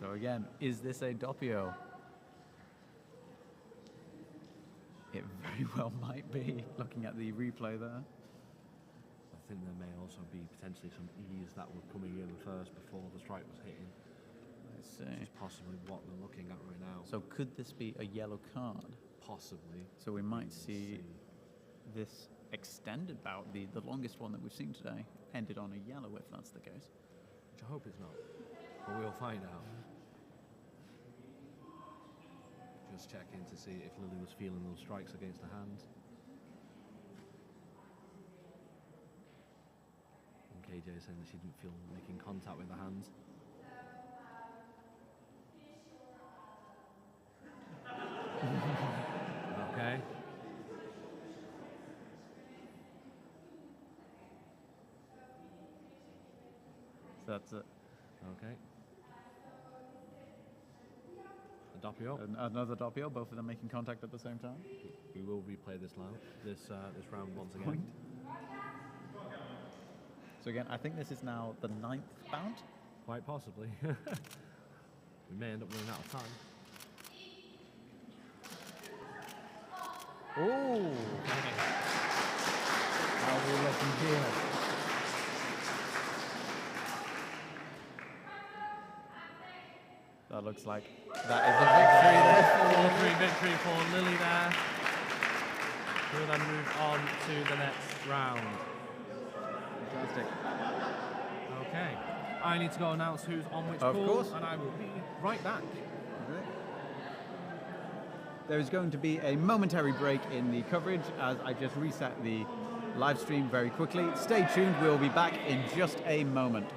So again, is this a doppio? It very well might be, looking at the replay there. I think there may also be potentially some ease that were coming in first before the strike was hitting. Let's see. Which is possibly what they're looking at right now. So could this be a yellow card? Possibly. So we might see this extended bout, the longest one that we've seen today, ended on a yellow if that's the case. Which I hope it's not, but we'll find out. Just checking to see if Lily was feeling those strikes against the hand. And KJ is saying that she didn't feel making contact with the hands. Okay. So that's it. Okay. A doppio. Another doppio, both of them making contact at the same time. We will replay this round once again. So again, I think this is now the 9th bout. Quite possibly. We may end up running out of time. Oh! How are we looking here? That looks like that is a victory there. 4-3 victory for Lily there. We will then move on to the next round. Fantastic. Okay. I need to go announce who's on which Of pool, course. and I will be right back. There is going to be a momentary break in the coverage as I just reset the live stream very quickly. Stay tuned, we'll be back in just a moment.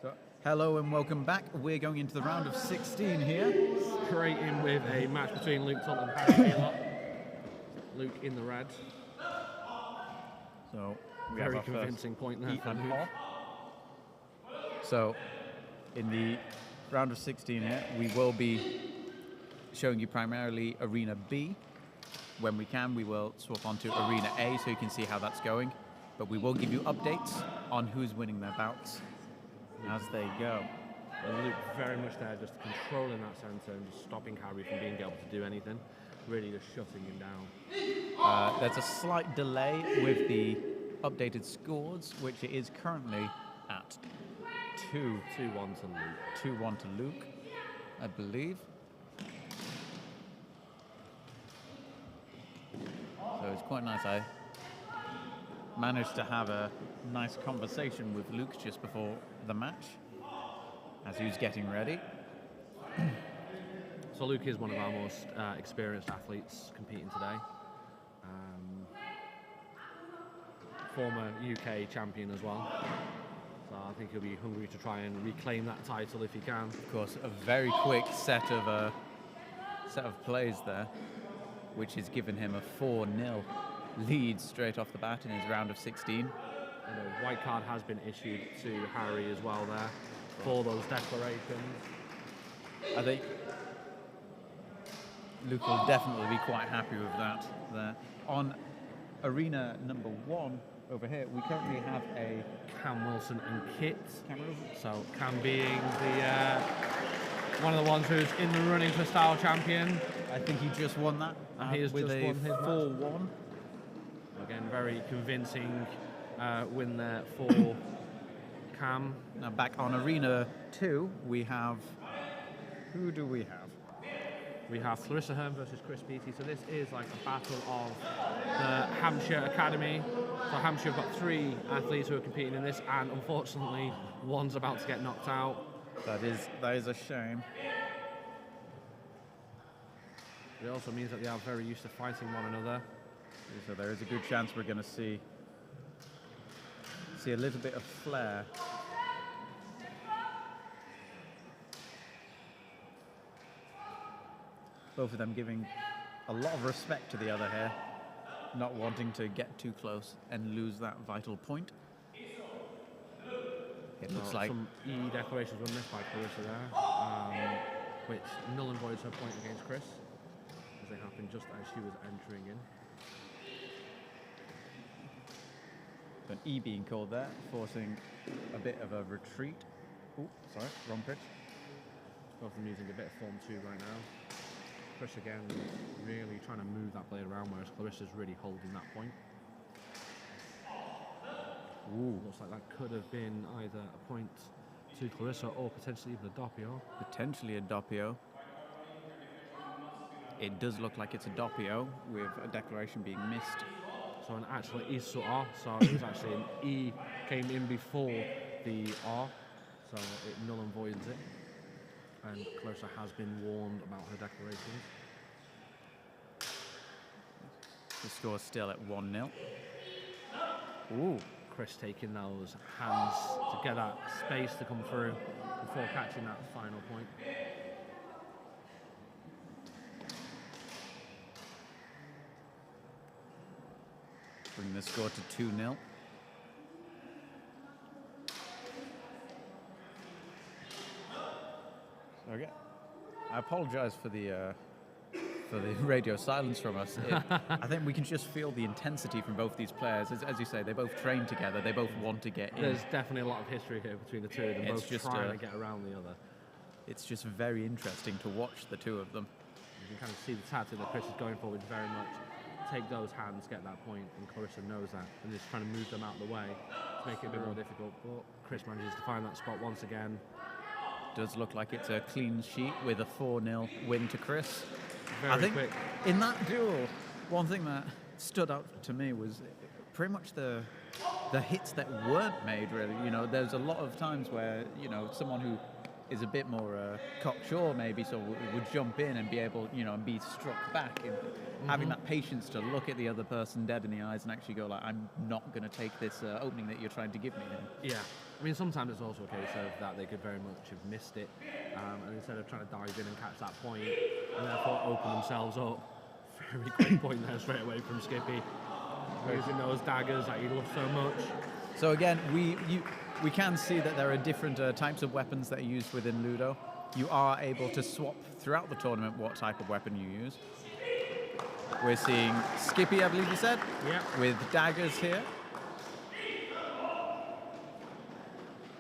So, hello and welcome back. We're going into the round of 16 here. Straight in with a match between Luke Tull and Harry Wheeler. Luke in the red. So we Very have our convincing first point there heat for and Luke. all. So in the round of 16 here, we will be showing you primarily Arena B. When we can, we will swap onto Arena A so you can see how that's going. But we will give you updates on who's winning their bouts as they go. And Luke very much there, just controlling that centre and just stopping Harry from being able to do anything. Really just shutting him down. There's a slight delay with the updated scores, which it is currently at 2-1 to Luke. 2-1 to Luke, I believe. So it's quite nice. I managed to have a nice conversation with Luke just before the match as he was getting ready. So Luke is one of our most experienced athletes competing today. Former UK champion as well. So I think he'll be hungry to try and reclaim that title if he can. Of course, a very quick set of plays there, which has given him a 4-0 lead straight off the bat in his round of 16. And a white card has been issued to Harry as well there for those declarations. I think Luke will definitely be quite happy with that there. On arena number 1 over here, we currently have a Cam Wilson and Kit. Cam Wilson. So Cam being the one of the ones who's in the running for style champion. I think he just won that He has with just a won his 4-1. Again, very convincing win there for Cam. Now back on arena 2, we have, who do we have? We have Clarissa Hearn versus Chris Beattie. So this is like a battle of the Hampshire Academy. So Hampshire have got 3 athletes who are competing in this, and unfortunately, one's about to get knocked out. That is a shame. It also means that they are very used to fighting one another. So there is a good chance we're going to see a little bit of flair. Both of them giving a lot of respect to the other here, not wanting to get too close and lose that vital point. It looks like some E declarations were missed by Clarissa there, which null and voids her point against Chris, as they happened just as she was entering in. an E being called there, forcing a bit of a retreat. Oh, sorry, wrong pitch. Both of them using a bit of form 2 right now. Chris again really trying to move that blade around, whereas Clarissa's really holding that point. Ooh, looks like that could have been either a point to Clarissa or potentially even a doppio. Potentially a doppio. It does look like it's a doppio with a declaration being missed. So an actual E sort R, so it was actually an E came in before the R, so it null and voids it. And Clarissa has been warned about her declarations. The score's still at 1-0. Ooh, Chris taking those hands to get that space to come through before catching that final point. Bringing the score to 2-0. Okay. I apologise for the radio silence from us. I think we can just feel the intensity from both these players. As you say, they both train together. They both want to get in. There's definitely a lot of history here between the two of them, It's both just, trying to get around the other. It's just very interesting to watch the two of them. You can kind of see the tactic that Chris is going for, which is very much take those hands, get that point, and Clarissa knows that, and just trying to move them out of the way to make it a bit more difficult. But Chris manages to find that spot once again. Does look like it's a clean sheet with a 4-0 win to Chris. Very I think quick. in that duel, one thing that stood out to me was pretty much the hits that weren't made, really. You know, there's a lot of times where, you know, someone who is a bit more cocksure maybe, so would jump in and be able, you know, and be struck back. And having that patience to look at the other person dead in the eyes and actually go like, I'm not going to take this opening that you're trying to give me. Yeah, I mean, sometimes it's also a case of that they could very much have missed it, and instead of trying to dive in and catch that point, and therefore open themselves up. Very quick point there straight away from Skippy, using those daggers that he loves so much. So again, we can see that there are different types of weapons that are used within Ludo. You are able to swap throughout the tournament what type of weapon you use. We're seeing Skippy, I believe you said, with daggers here.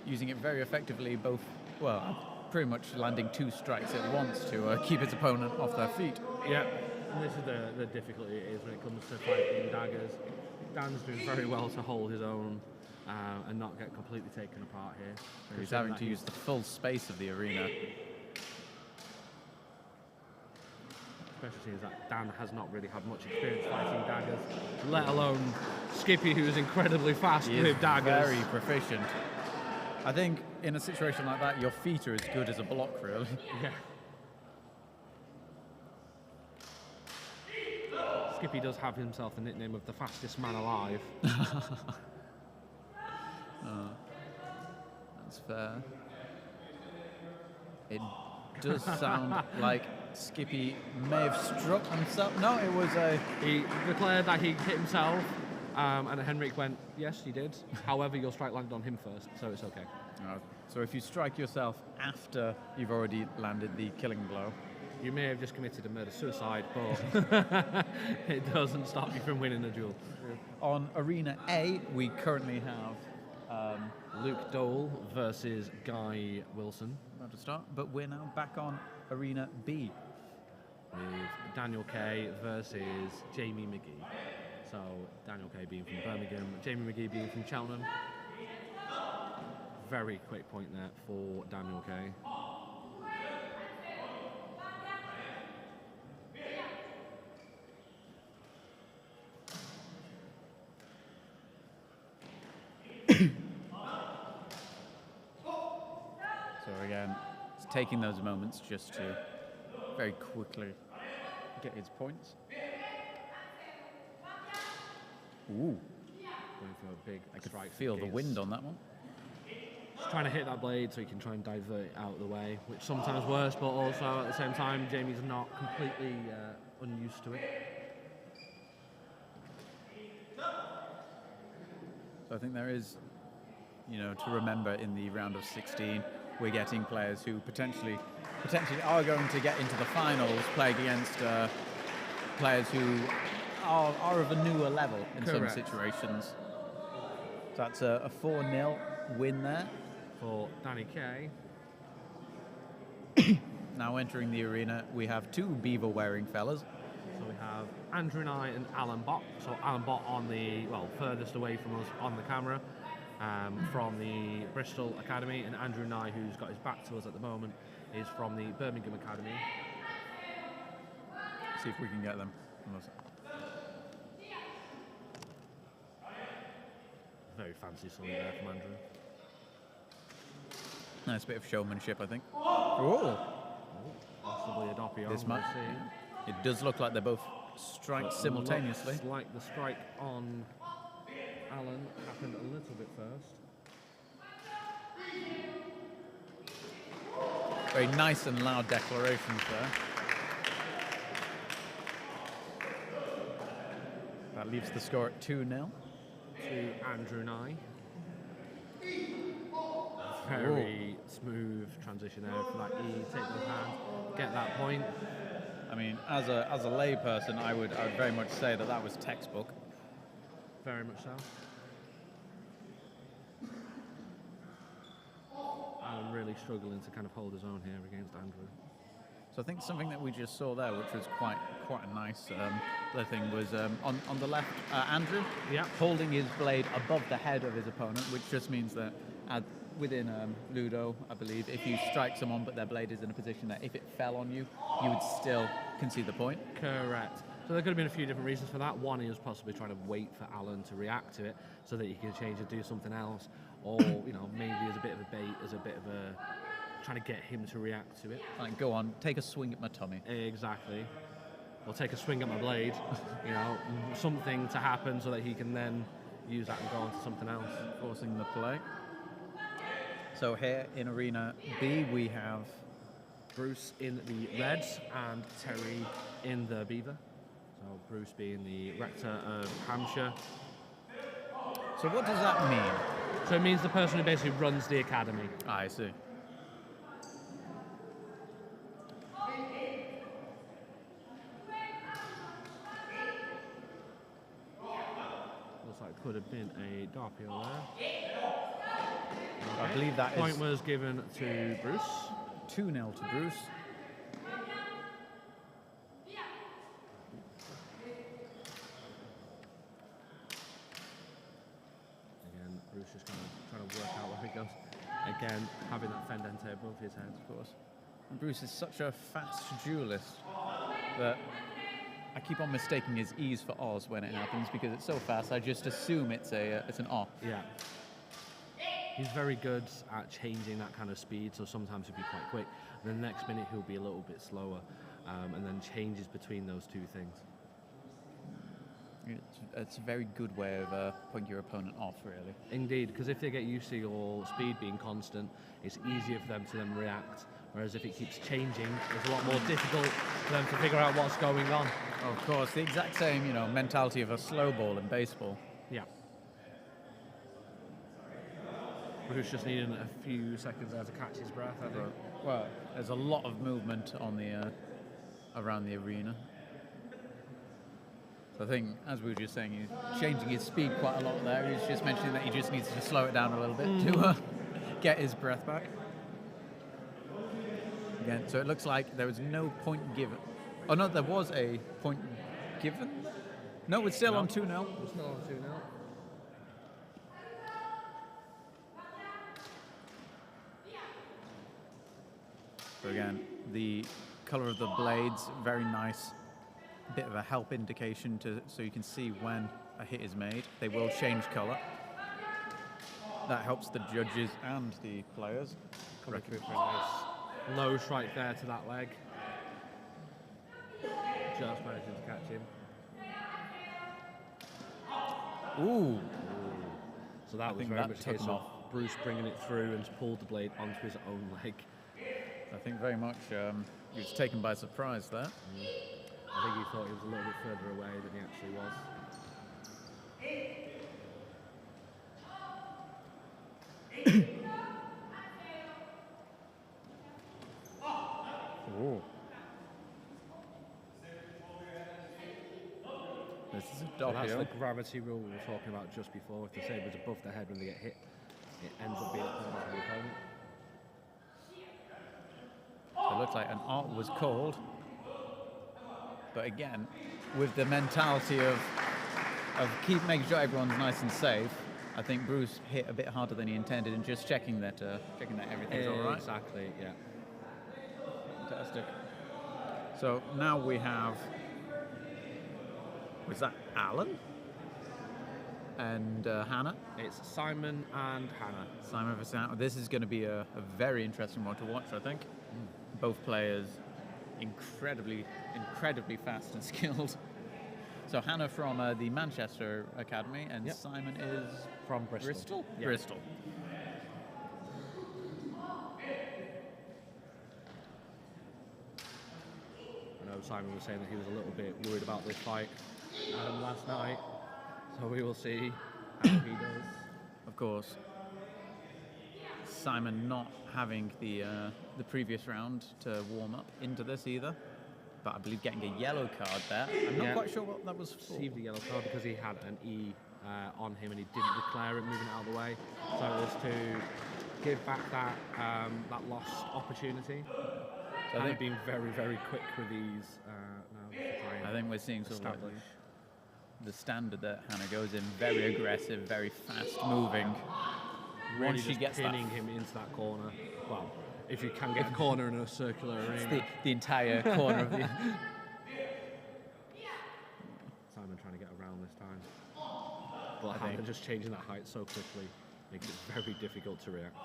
Using it very effectively, both, well, pretty much landing 2 strikes at once to keep his opponent off their feet. Yeah, and this is the difficulty it is when it comes to fighting daggers. Dan's doing very well to hold his own and not get completely taken apart here. So he's having to use the full space of the arena. Especially seeing that Dan has not really had much experience fighting daggers, let alone Skippy, who is incredibly fast with daggers. Very proficient. I think in a situation like that, your feet are as good as a block, really. Yeah. Skippy does have himself the nickname of the fastest man alive. That's fair. It does sound like Skippy may have struck himself. No, it was a... He declared that he hit himself, and Henrik went, yes, he did. However, your strike landed on him first, so it's okay. So if you strike yourself after you've already landed the killing blow... You may have just committed a murder-suicide, but it doesn't stop you from winning the duel. On Arena A, we currently have... Luke Dole versus Guy Wilson. About to start, but we're now back on Arena B. With Daniel Kay versus Jamie McGee. So Daniel Kay being from Birmingham, Jamie McGee being from Cheltenham. Very quick point there for Daniel Kay. So again, it's taking those moments just to very quickly get his points. Ooh, Going for a big I could strike. feel the wind on that one. Just trying to hit that blade so he can try and divert it out of the way, which sometimes works, but also at the same time, Jamie's not completely unused to it. So I think there is, to remember in the round of 16, we're getting players who potentially are going to get into the finals, playing against players who are of a newer level in Correct. some situations. So that's a 4-0 win there. For Danny Kay. Now entering the arena, we have 2 beaver-wearing fellas. So we have Andrew Nye and Alan Bott. So Alan Bott on the, furthest away from us on the camera, from the Bristol Academy, and Andrew Nye, who's got his back to us at the moment, is from the Birmingham Academy. See if we can get them. Very fancy salute there from Andrew. Nice bit of showmanship, I think. Oh! Possibly a doppy This on, might. we'll see. It does look like they both strike simultaneously. Looks like the strike on Alan happened a little bit first. Very nice and loud declarations there. That leaves the score at 2-0. To Andrew Nye. Very smooth transition there for that E, take the hand, get that point. I mean, as a lay person, I would very much say that was textbook. Very much so. Alan really struggling to kind of hold his own here against Andrew. So I think something that we just saw there, which was quite a nice thing, was on the left, Andrew holding his blade above the head of his opponent, which just means that within Ludo, I believe, if you strike someone but their blade is in a position that if it fell on you, you would still concede the point. Correct. So there could have been a few different reasons for that. One is possibly trying to wait for Alan to react to it so that he can change and do something else, or maybe as a bit of a bait, as a bit of a trying to get him to react to it. Like, go on, take a swing at my tummy. Exactly. Or take a swing at my blade. something to happen so that he can then use that and go on to something else. Forcing the play. So here in Arena B, we have Bruce in the Reds and Terry in the Beaver. So Bruce being the rector of Hampshire. So what does that mean? So it means the person who basically runs the academy. I see. Looks like it could have been a Darpio there. I believe that Point is was given to Bruce. 2-0 to Bruce. Again, Bruce just kind of trying to work out where he goes. Again, having that fendente above his head, of course. And Bruce is such a fast duelist that I keep on mistaking his E's for O's when it happens because it's so fast. I just assume it's an O. Yeah. He's very good at changing that kind of speed, so sometimes he'll be quite quick. And then the next minute he'll be a little bit slower, and then changes between those two things. It's a very good way of putting your opponent off, really. Indeed, because if they get used to your speed being constant, it's easier for them to then react. Whereas if it keeps changing, it's a lot more difficult for them to figure out what's going on. Of course, the exact same, mentality of a slow ball in baseball. Yeah. Bruce just needing a few seconds there to catch his breath, I think. Well, there's a lot of movement on the around the arena. So I think, as we were just saying, he's changing his speed quite a lot there. He's just mentioning that he just needs to slow it down a little bit to get his breath back. Again, so it looks like there was no point given. Oh no, there was a point given? No, it's still on 2-0. It's still on 2-0. So again, the colour of the blades, very nice. Bit of a help indication so you can see when a hit is made. They will change colour. That helps the judges and the players. Coming through for a nice low strike there to that leg. Just managing to catch him. Ooh. So that was think very that much a took case him of off. Bruce bringing it through and pulled the blade onto his own leg. I think very much he was taken by surprise there. I think he thought he was a little bit further away than he actually was. Ooh. This is a So that's doppio. the gravity rule we were talking about just before. If the saber's above the head when they get hit, it ends up being a penalty for the opponent. So it looks like an art was called. But again, with the mentality of keep making sure everyone's nice and safe, I think Bruce hit a bit harder than he intended and just checking that everything's all right. Exactly, yeah. Fantastic. So now we have, was that Alan? And Hannah? It's Simon and Hannah. Simon versus Hannah. This is going to be a very interesting one to watch, I think. Both players incredibly fast and skilled. So Hannah from the Manchester Academy, and Yep. Simon is From Bristol. Bristol? Yeah. Bristol. I know Simon was saying that he was a little bit worried about this fight last night, so we will see how he does. Of course. Simon not having the previous round to warm up into this either, but I believe getting a yellow card there. I'm not Yeah. quite sure what that was for. Received a yellow card because he had an E on him and he didn't declare it, moving it out of the way. So it was to give back that that lost opportunity. So I I think think, being very, very quick with these now. To try and I think we're seeing sort of like establish. the standard that Hannah goes in, very aggressive, very fast moving. Really Once she just gets that, pinning him into that corner. Well, if you can get a corner in a circular it's arena. the entire corner of the. Simon trying to get around this time. But I Hannah think- just changing that height so quickly makes it very difficult to react.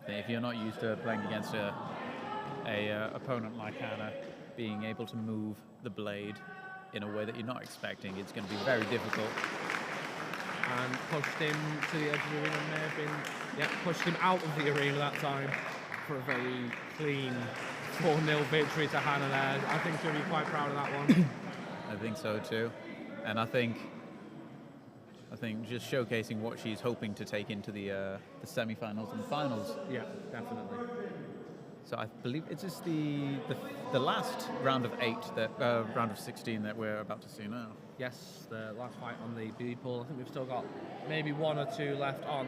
If you're not used to playing against a opponent like Hannah, being able to move the blade in a way that you're not expecting, it's going to be very difficult. and pushed him to the edge of the arena. May have been, pushed him out of the arena that time for a very clean 4-0 victory to Hannah there. I think she'll be quite proud of that one. I think so too, and I think just showcasing what she's hoping to take into the semi-finals and finals. Yeah, definitely. So I believe it's just the last round of 8 that round of 16 that we're about to see now. Yes, the last fight on the B pool. I think we've still got maybe 1 or 2 left on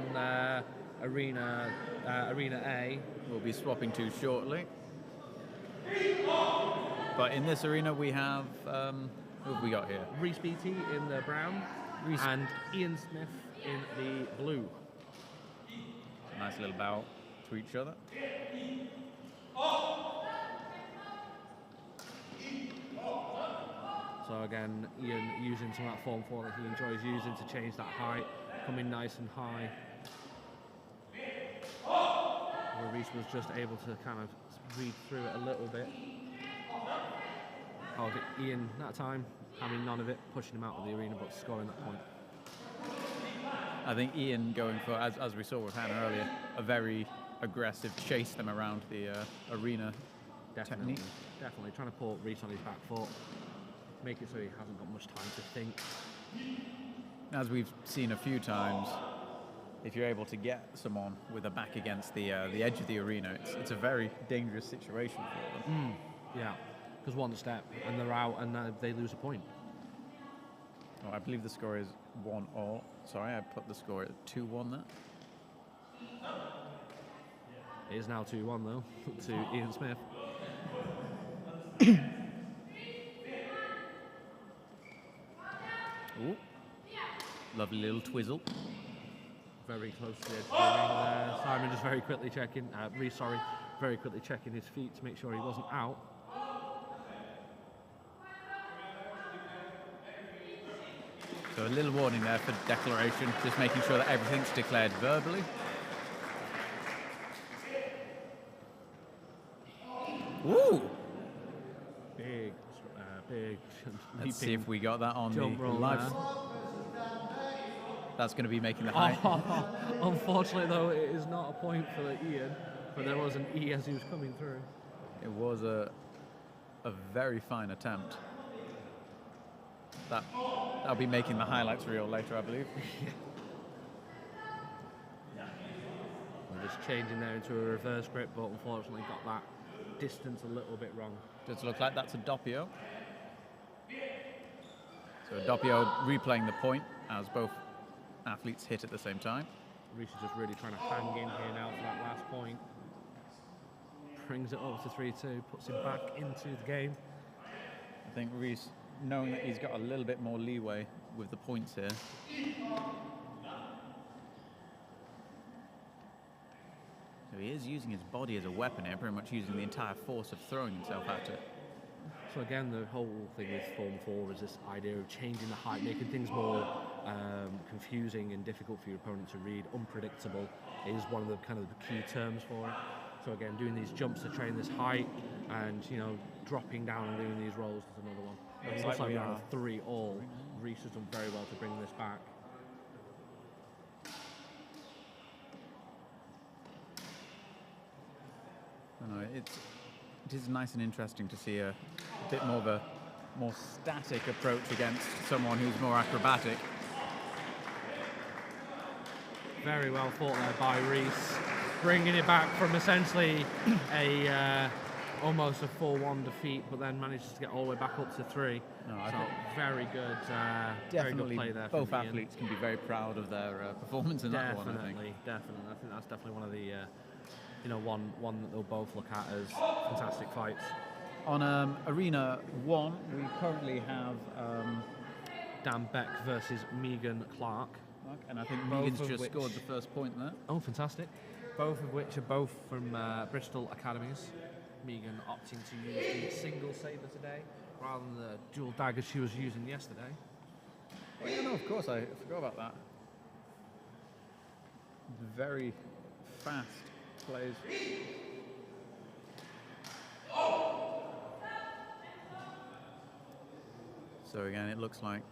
Arena A. We'll be swapping to shortly. But in this arena we have who have we got here? Reese Beatty in the brown and Ian Smith in the blue. Nice little bow to each other. So again, Ian using some of that form 4 that he enjoys using to change that height, coming nice and high. Where Reese was just able to kind of read through it a little bit. Oh, Ian that time having none of it, pushing him out of the arena but scoring that point. I think Ian going for, as we saw with Hannah earlier, a very aggressive chase them around the arena technique. Definitely trying to put Reese on his back foot, make it so he hasn't got much time to think. As we've seen a few times, if you're able to get someone with a back against the edge of the arena, it's a very dangerous situation for them. Yeah, because one step and they're out and they lose a point. Oh, I believe the score is 1-1. Sorry, I put the score at 2-1 there. It is now 2-1 though, to Ian Smith. Ooh. Lovely little twizzle. Very close to the edge of the arena there. Simon just very quickly checking, Reese, sorry, very quickly checking his feet to make sure he wasn't out. So a little warning there for declaration, just making sure that everything's declared verbally. Woo! Big. Let's see if we got that on jump the roll live. there. That's going to be making the height. Unfortunately, though, it is not a point for the Ian, but there was an E as he was coming through. It was a very fine attempt. That'll be making the highlights reel later, I believe. I'm just changing there into a reverse grip, but unfortunately got that distance a little bit wrong. Does look like that's a doppio. So a doppio replaying the point as both athletes hit at the same time. Reese is just really trying to hang in here now for that last point. Brings it up to 3-2, puts him back into the game. I think Reese, knowing that he's got a little bit more leeway with the points here. So he is using his body as a weapon here, pretty much using the entire force of throwing himself at it. So again, the whole thing with Form 4 is this idea of changing the height, making things more confusing and difficult for your opponent to read. Unpredictable is one of the kind of the key terms for it. So again, doing these jumps to train this height and, you know, dropping down and doing these rolls is another one. It's also around 3-all. Reese has done very well to bring this back. It is nice and interesting to see a bit more of a more static approach against someone who's more acrobatic. Very well fought there by Reese, bringing it back from essentially a almost a 4-1 defeat, but then manages to get all the way back up to 3. No, so very good, definitely very good play there. Both athletes can be very proud of their performance in that one. I think. Definitely. I think that's definitely one of the, one that they'll both look at as fantastic fights. On Arena 1, we currently have Dan Beck versus Megan Clark. And I think Megan's just scored the first point there. Oh, fantastic. Both of which are both from Bristol Academies. Megan opting to use the single saber today rather than the dual dagger she was using yesterday. Oh, yeah, no, of course, I forgot about that. Very fast plays. So again, it looks like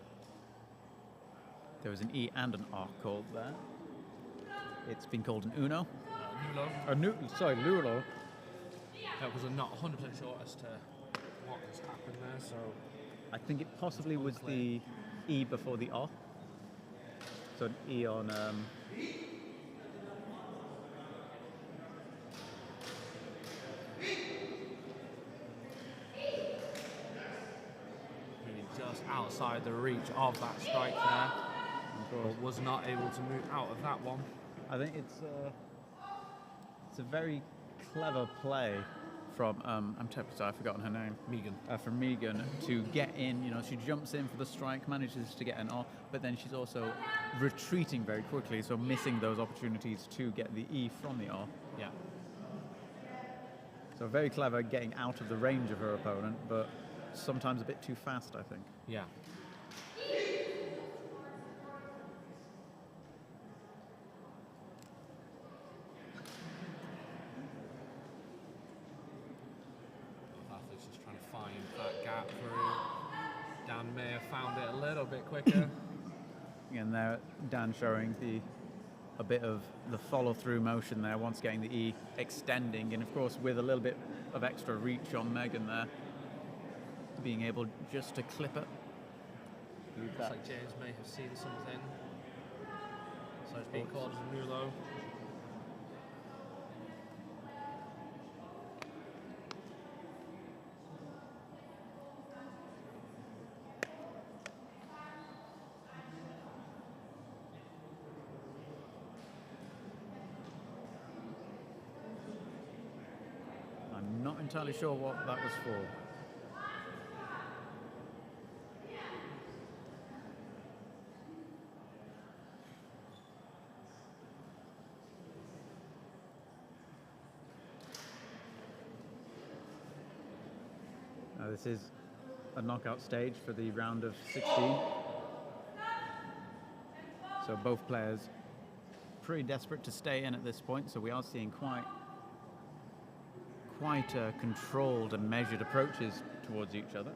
There was an E and an R called there. It's been called an Uno. Nulo. Sorry, Lulo. Because I'm not 100% sure as to what has happened there, so... I think it possibly was the E before the R. So an E on... Really just outside the reach of that strike there. But was not able to move out of that one. I think it's a very clever play from I'm sorry, I've forgotten her name. Megan. From Megan to get in. You know, she jumps in for the strike, manages to get an R, but then she's also retreating very quickly, so missing those opportunities to get the E from the R. Yeah. So very clever getting out of the range of her opponent, but sometimes a bit too fast, I think. Yeah. Athlete's just trying to find that gap through. Dan may have found it a little bit quicker. And there, Dan showing a bit of the follow-through motion there, once getting the E extending, and of course with a little bit of extra reach on Megan there, being able just to clip it. Looks like James may have seen something. So it's being called as a Mulo. I'm not entirely sure what that was for. Now this is a knockout stage for the round of 16. So both players pretty desperate to stay in at this point, so we are seeing quite controlled and measured approaches towards each other.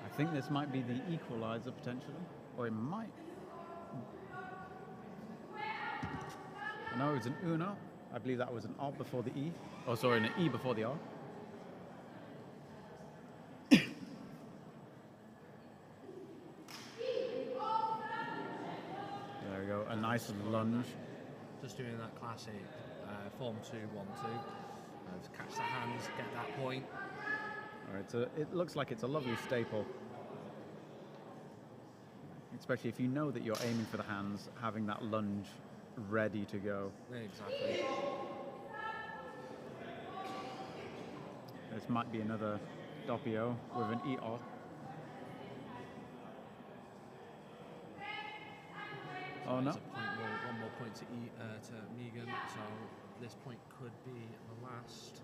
I think this might be the equalizer potentially, or it might. No, it was an Uno. I believe that was an R before the E. Oh, sorry, an E before the R. There we go, a nice lunge. Just doing that classic form 2-1-2. Just catch the hands, get that point. All right, so it looks like it's a lovely staple. Especially if you know that you're aiming for the hands, having that lunge ready to go. Exactly. This might be another doppio with an ER. Oh no. One more point to Megan, so this point could be the last.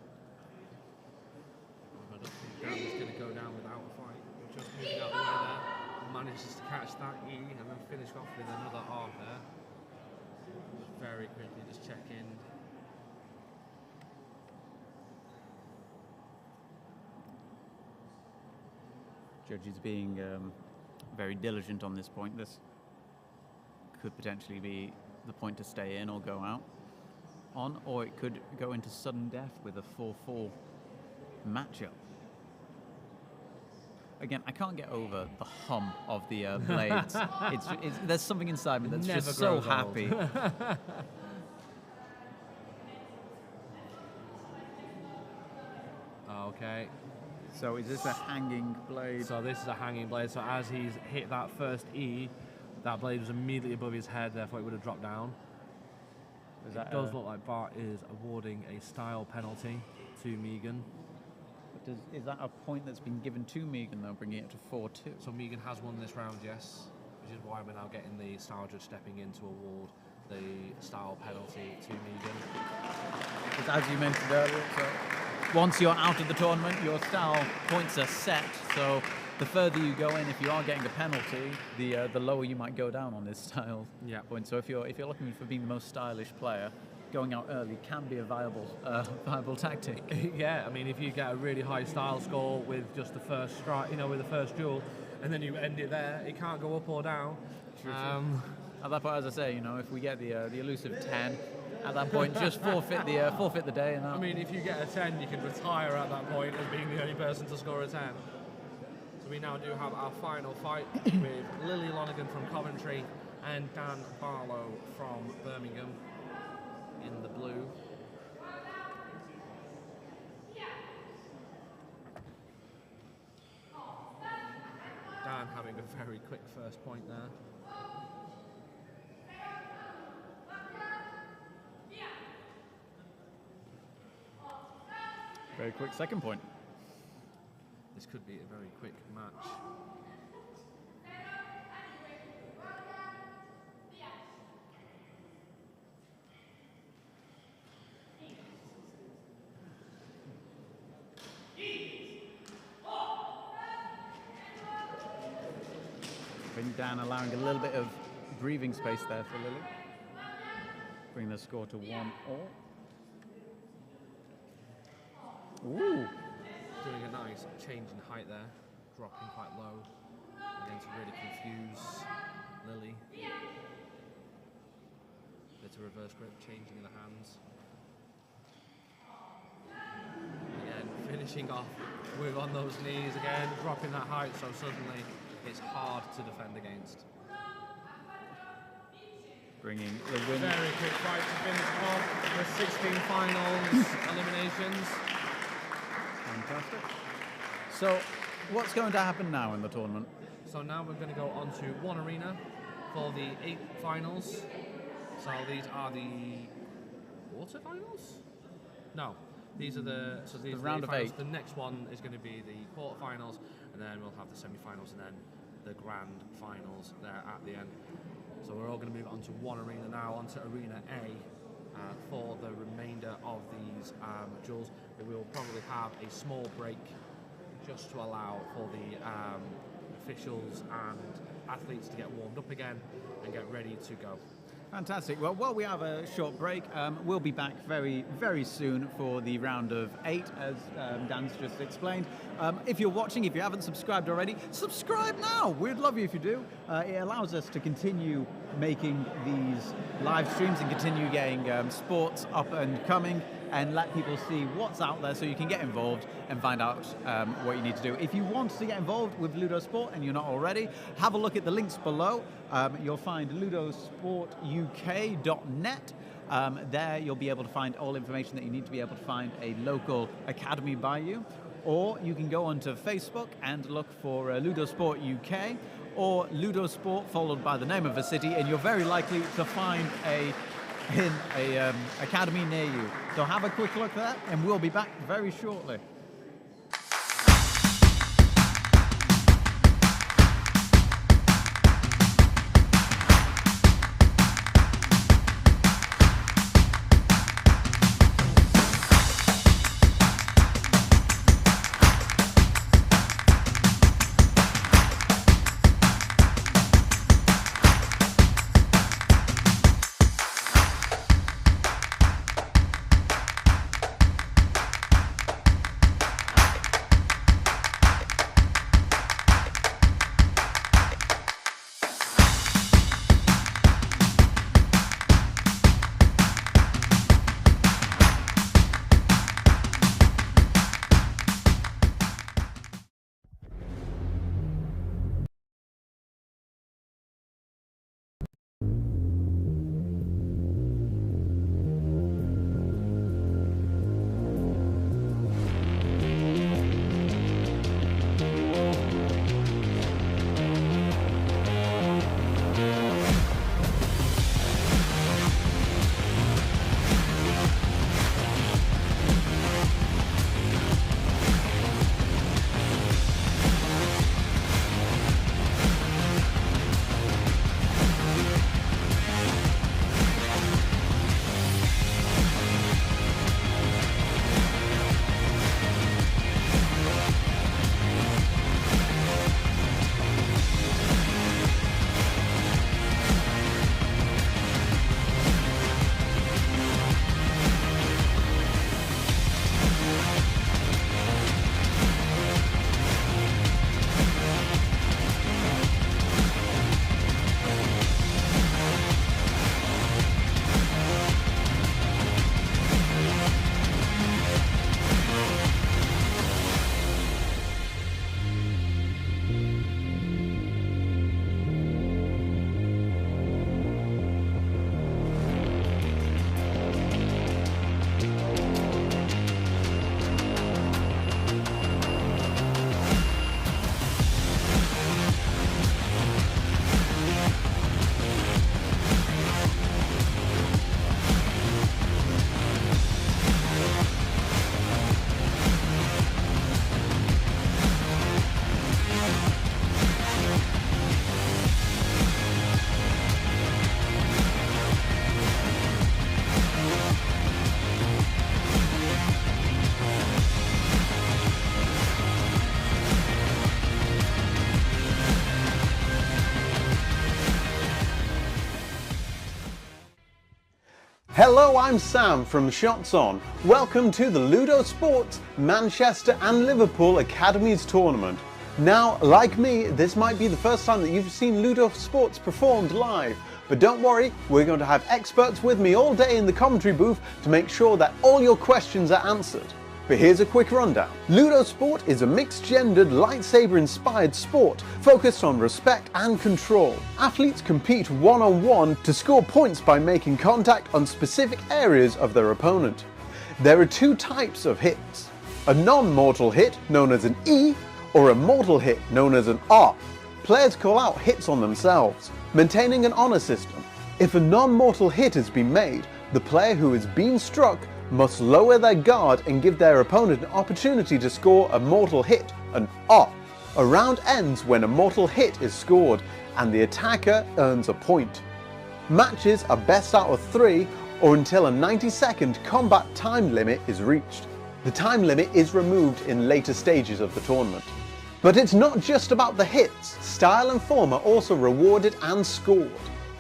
I don't think Dan is going to go down without a fight. Just moving out the way there, manages to catch that E and then finish off with another R there. Very quickly, just check in. Judges being very diligent on this point. This could potentially be the point to stay in or go out on, or it could go into sudden death with a 4-4 matchup. Again, I can't get over the hum of the blades. There's something inside me that's Never just so grows happy. Okay. So is this a hanging blade? So this is a hanging blade. So as he's hit that first E, that blade was immediately above his head, therefore it would have dropped down. It does look like Bart is awarding a style penalty to Megan. Is that a point that's been given to Megan, though, bringing it to 4-2? So Megan has won this round, yes, which is why we're now getting the style judge stepping in to award the style penalty to Megan. Because as you mentioned earlier, so once you're out of the tournament, your style points are set. So the further you go in, if you are getting a penalty, the lower you might go down on this style point. So if you're looking for being the most stylish player, going out early can be a viable tactic. Yeah, I mean, if you get a really high style score with just the first strike, with the first duel, and then you end it there, it can't go up or down. True. At that point, as I say, if we get the elusive 10, at that point, just forfeit the day. And I mean, if you get a 10, you can retire at that point as being the only person to score a 10. So we now do have our final fight with Lily Lonergan from Coventry and Dan Barlow from Birmingham in the blue. Dan having a very quick first point there. Very quick second point. This could be a very quick match. I think Dan allowing a little bit of breathing space there for Lily. Bring the score to 1-all. Ooh. Doing a nice change in height there, dropping quite low, again to really confuse Lily. Bit of reverse grip, changing the hands. Again, finishing off with on those knees again, dropping that height so suddenly it's hard to defend against. Bringing the win. Very quick fight to finish off the 16 finals eliminations. Fantastic. So, what's going to happen now in the tournament? So now we're going to go on to one arena for the 8 finals. So these are the quarterfinals? No, these are the round of 8. The next one is going to be the quarterfinals, and then we'll have the semi-finals, and then the grand finals there at the end. So we're all going to move on to one arena now, onto Arena A. For the remainder of these duels, we will probably have a small break just to allow for the officials and athletes to get warmed up again and get ready to go. Fantastic. Well, while we have a short break, we'll be back very, very soon for the round of 8, as Dan's just explained. If you're watching, if you haven't subscribed already, subscribe now. We'd love you if you do. It allows us to continue making these live streams and continue getting sports up and coming and let people see what's out there so you can get involved and find out what you need to do. If you want to get involved with LudoSport and you're not already, have a look at the links below. You'll find LudoSportUK.net. There you'll be able to find all information that you need to be able to find a local academy by you. Or you can go onto Facebook and look for LudoSport UK or LudoSport followed by the name of a city, and you're very likely to find a academy near you. So have a quick look at that, and we'll be back very shortly. Hello, I'm Sam from Shots On. Welcome to the LudoSport Manchester and Liverpool Academies tournament. Now, like me, this might be the first time that you've seen LudoSport performed live. But don't worry, we're going to have experts with me all day in the commentary booth to make sure that all your questions are answered. But here's a quick rundown. LudoSport is a mixed-gendered, lightsaber-inspired sport focused on respect and control. Athletes compete one-on-one to score points by making contact on specific areas of their opponent. There are two types of hits: a non-mortal hit, known as an E, or a mortal hit, known as an R. Players call out hits on themselves, maintaining an honor system. If a non-mortal hit has been made, the player who has been struck must lower their guard and give their opponent an opportunity to score a mortal hit, an R. A round ends when a mortal hit is scored and the attacker earns a point. Matches are best out of 3 or until a 90-second combat time limit is reached. The time limit is removed in later stages of the tournament. But it's not just about the hits. Style and form are also rewarded and scored.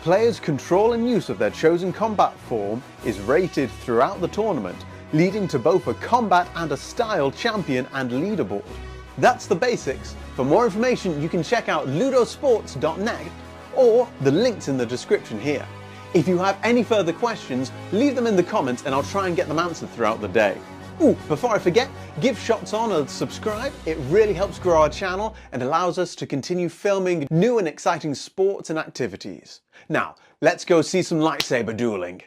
Players' control and use of their chosen combat form is rated throughout the tournament, leading to both a combat and a style champion and leaderboard. That's the basics. For more information, you can check out ludosports.net or the links in the description here. If you have any further questions, leave them in the comments and I'll try and get them answered throughout the day. Before I forget, give Shots On a subscribe. It really helps grow our channel and allows us to continue filming new and exciting sports and activities. Now, let's go see some lightsaber dueling.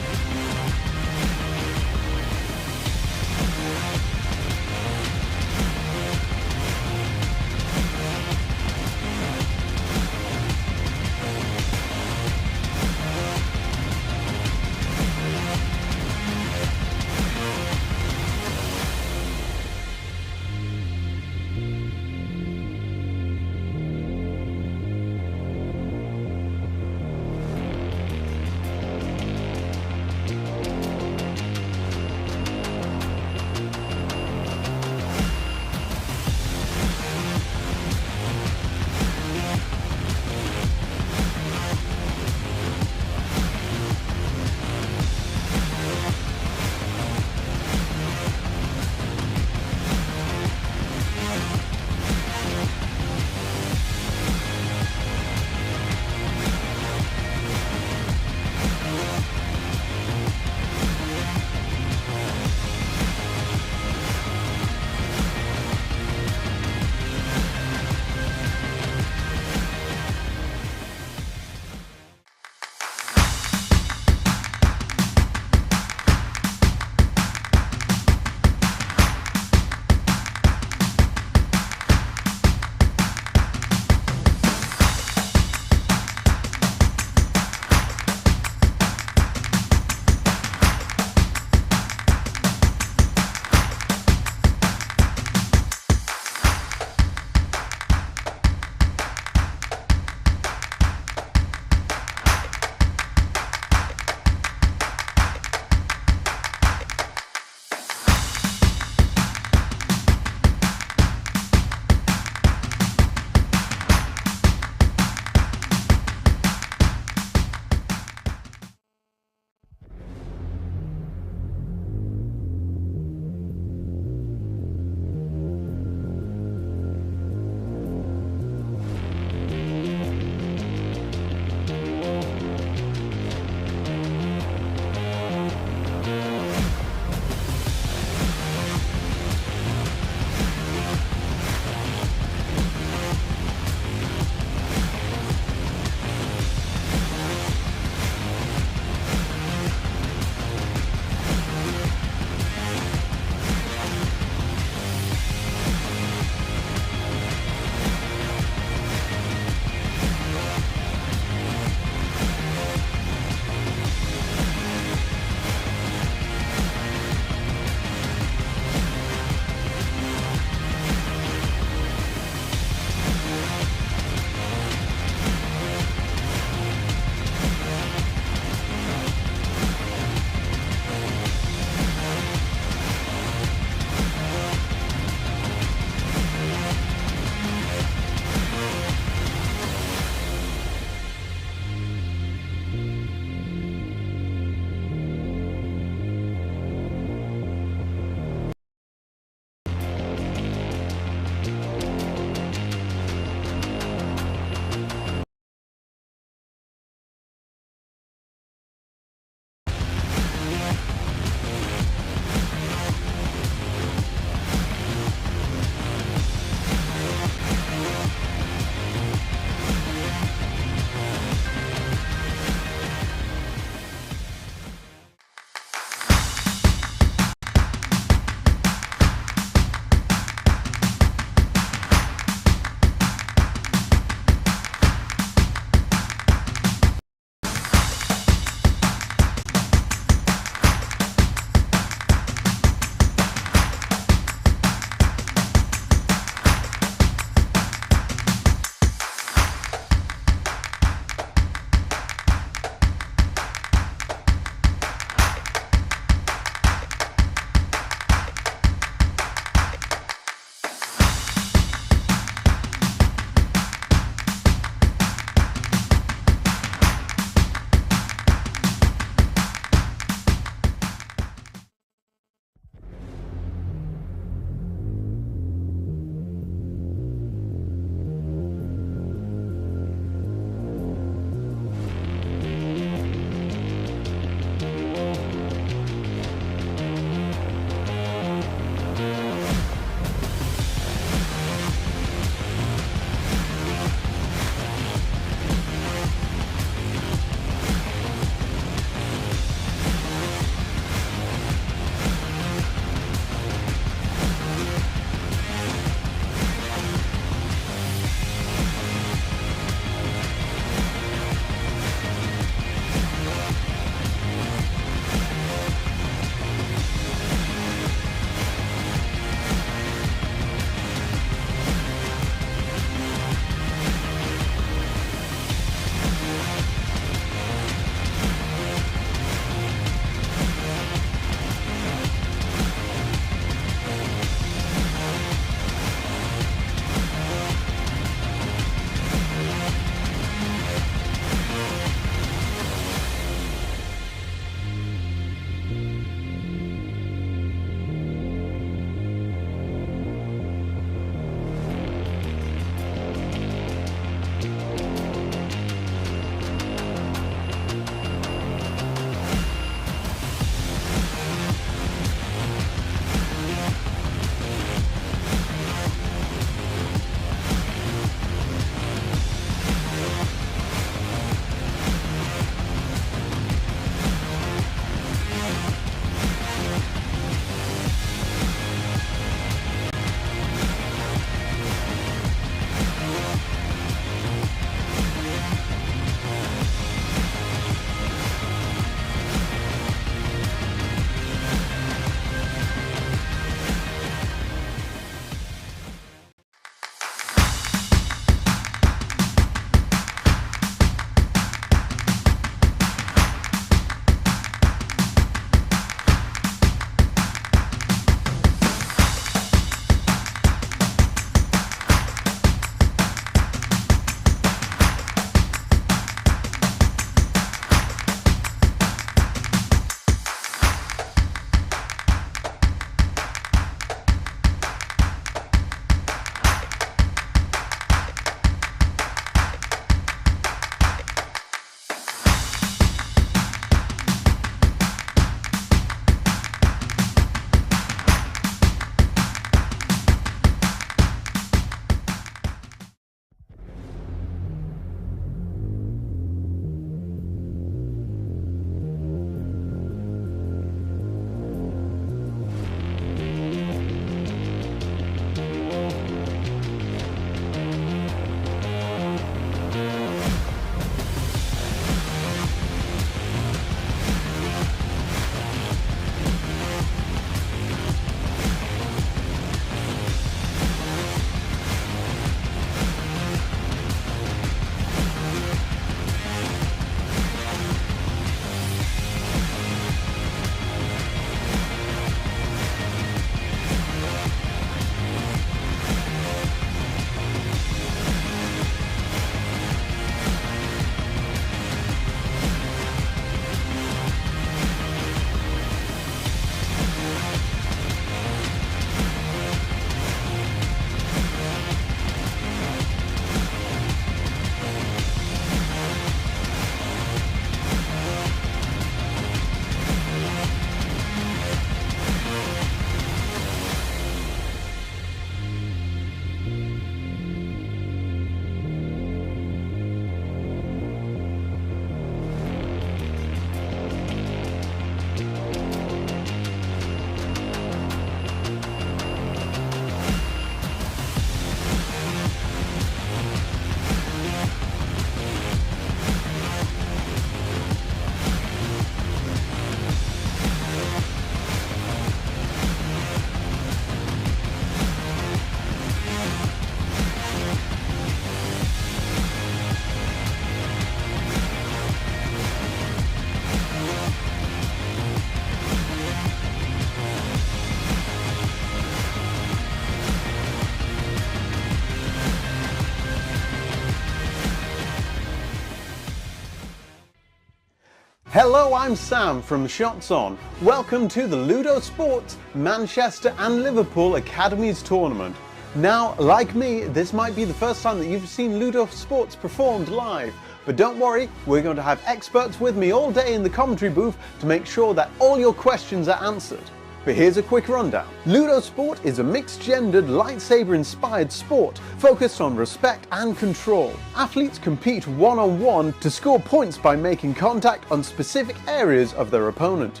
Hello, I'm Sam from Shots On. Welcome to the LudoSport Manchester and Liverpool Academies tournament. Now, like me, this might be the first time that you've seen LudoSport performed live. But don't worry, we're going to have experts with me all day in the commentary booth to make sure that all your questions are answered. But here's a quick rundown. LudoSport is a mixed-gendered, lightsaber-inspired sport focused on respect and control. Athletes compete one-on-one to score points by making contact on specific areas of their opponent.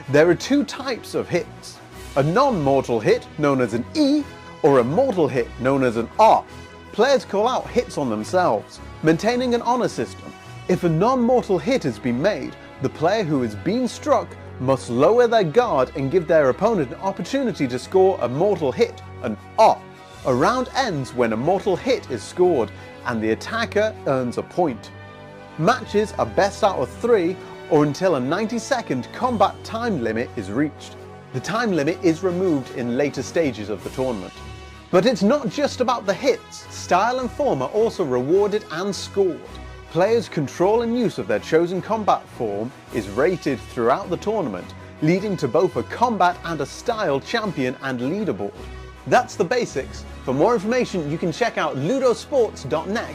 There are two types of hits: a non-mortal hit, known as an E, or a mortal hit, known as an R. Players call out hits on themselves, maintaining an honor system. If a non-mortal hit has been made, the player who has been struck must lower their guard and give their opponent an opportunity to score a mortal hit, an R. A round ends when a mortal hit is scored and the attacker earns a point. Matches are best out of 3 or until a 90-second combat time limit is reached. The time limit is removed in later stages of the tournament. But it's not just about the hits. Style and form are also rewarded and scored. Players' control and use of their chosen combat form is rated throughout the tournament, leading to both a combat and a style champion and leaderboard. That's the basics. For more information, you can check out ludosports.net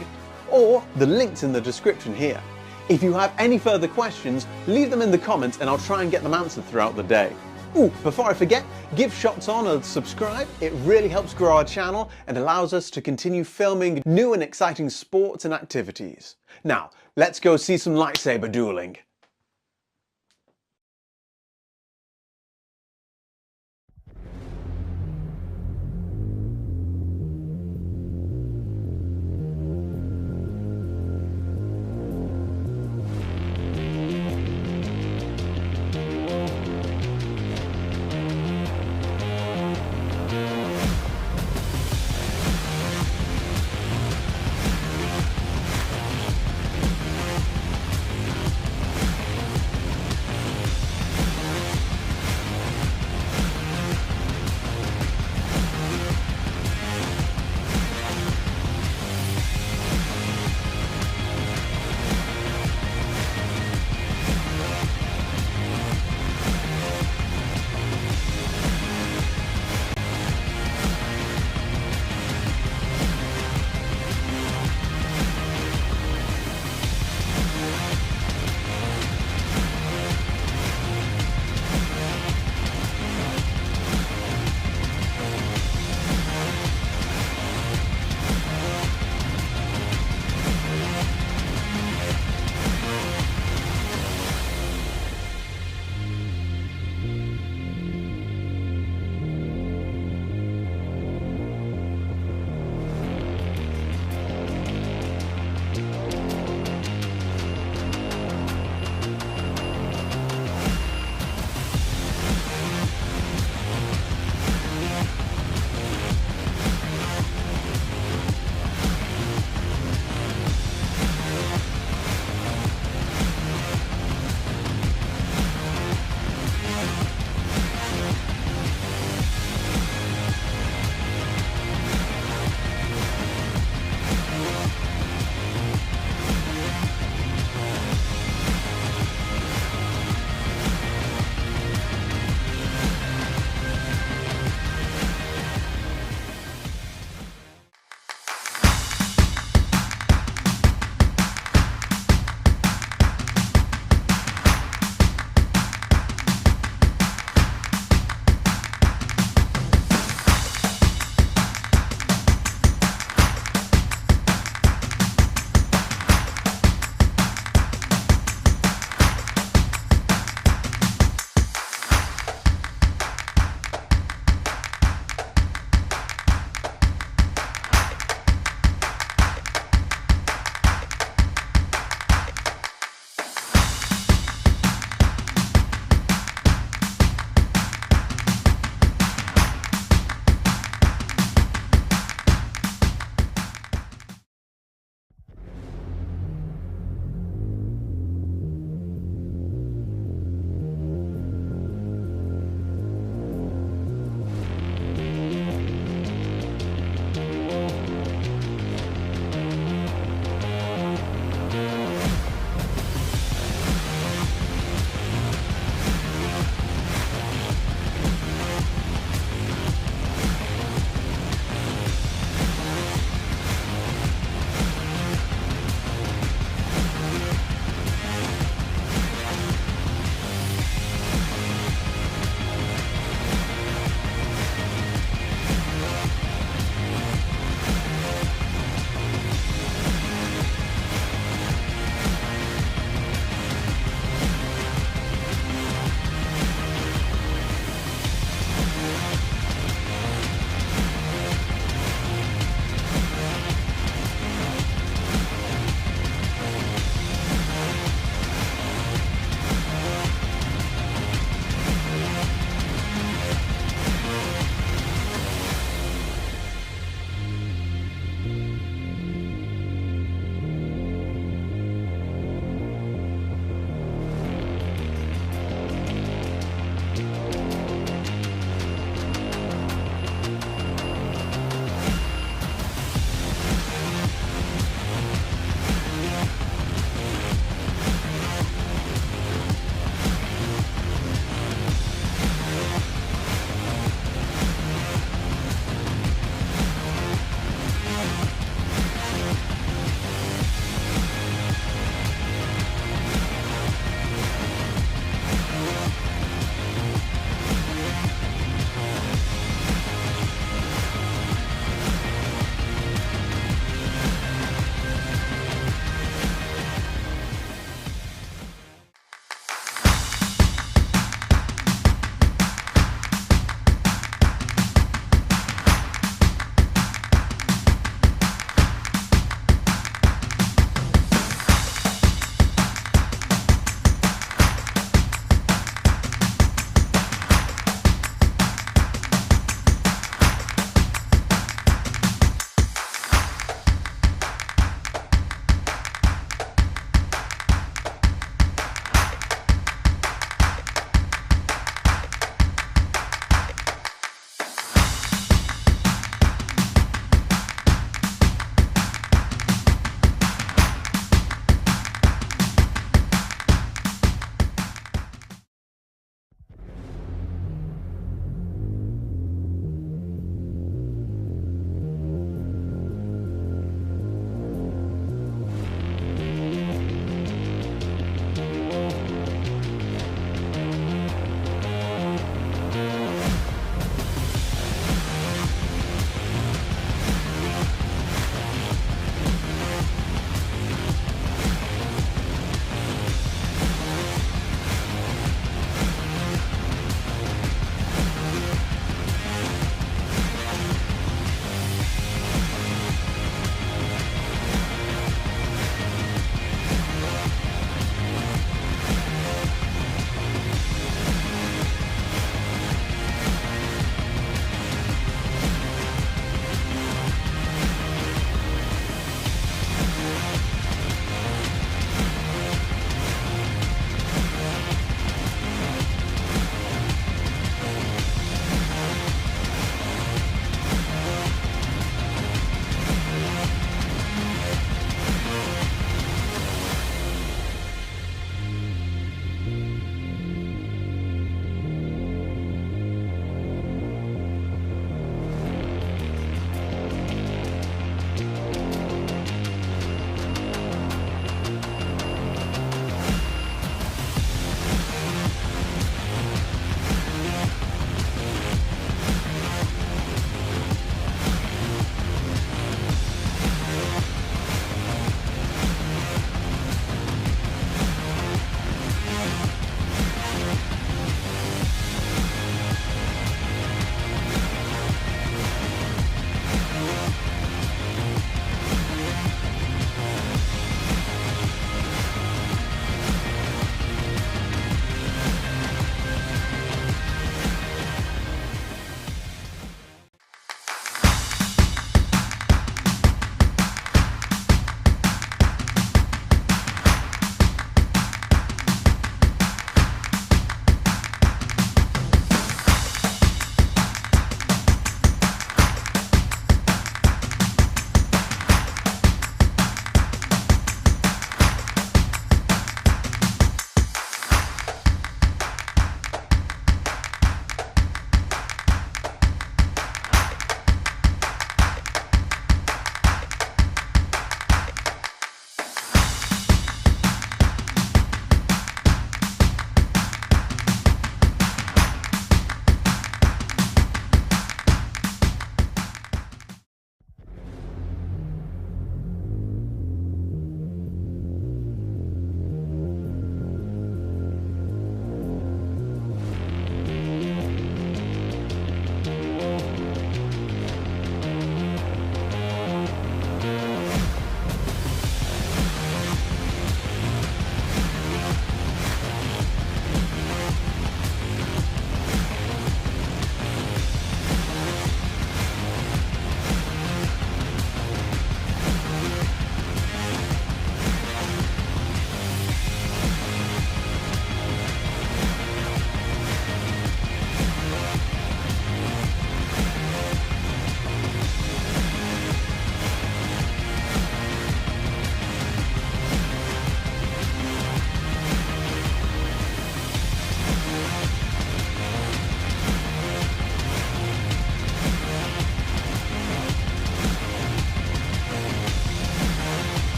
or the links in the description here. If you have any further questions, leave them in the comments and I'll try and get them answered throughout the day. Before I forget, give Shots On a subscribe. It really helps grow our channel and allows us to continue filming new and exciting sports and activities. Now, let's go see some lightsaber dueling.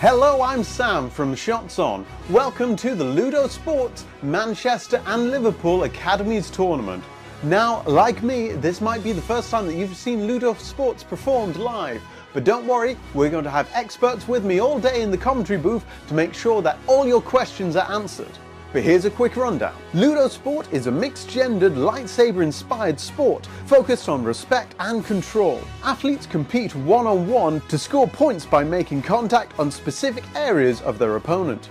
Hello, I'm Sam from Shots On. Welcome to the LudoSport Manchester and Liverpool Academies tournament. Now, like me, this might be the first time that you've seen LudoSport performed live. But don't worry, we're going to have experts with me all day in the commentary booth to make sure that all your questions are answered. But here's a quick rundown. LudoSport is a mixed-gendered, lightsaber-inspired sport focused on respect and control. Athletes compete one-on-one to score points by making contact on specific areas of their opponent.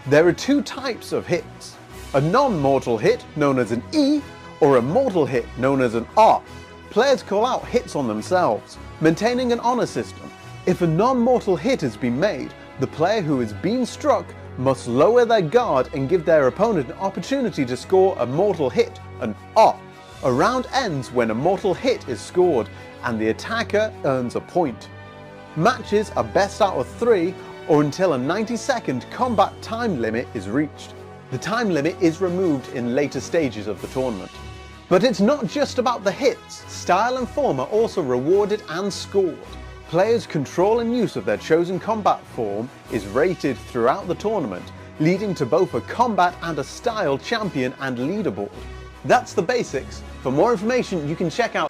There are two types of hits: a non-mortal hit, known as an E, or a mortal hit, known as an R. Players call out hits on themselves, maintaining an honor system. If a non-mortal hit has been made, the player who has been struck must lower their guard and give their opponent an opportunity to score a mortal hit, an R. A round ends when a mortal hit is scored and the attacker earns a point. Matches are best out of 3 or until a 90-second combat time limit is reached. The time limit is removed in later stages of the tournament. But it's not just about the hits. Style and form are also rewarded and scored. Players' control and use of their chosen combat form is rated throughout the tournament, leading to both a combat and a style champion and leaderboard. That's the basics. For more information, you can check out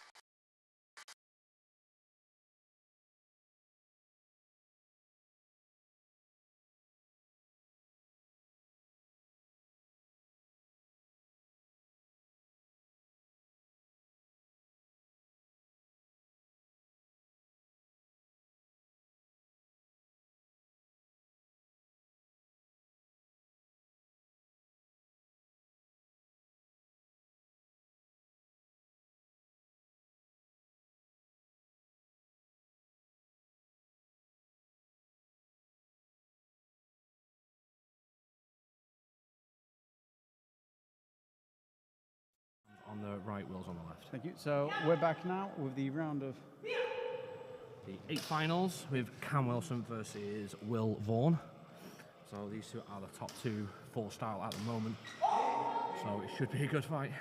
On the right, Will's on the left. Thank you. So we're back now with the round of The 8 finals with Cam Wilson versus Will Vaughan. So these two are the top 2 for style at the moment. So it should be a good fight.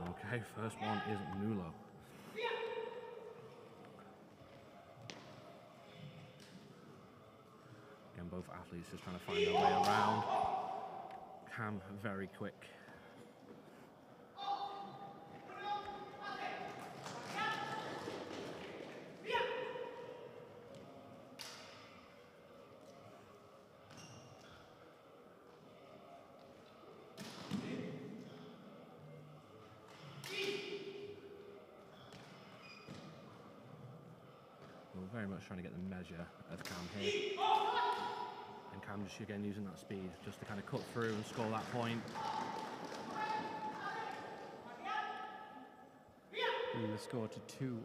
Okay, first one is Nulo. Again, both athletes just trying to find their way around. Cam very quick. We're very much trying to get the measure of Cam here. And Cam just again using that speed just to kind of cut through and score that point. bringing the score to 2-0.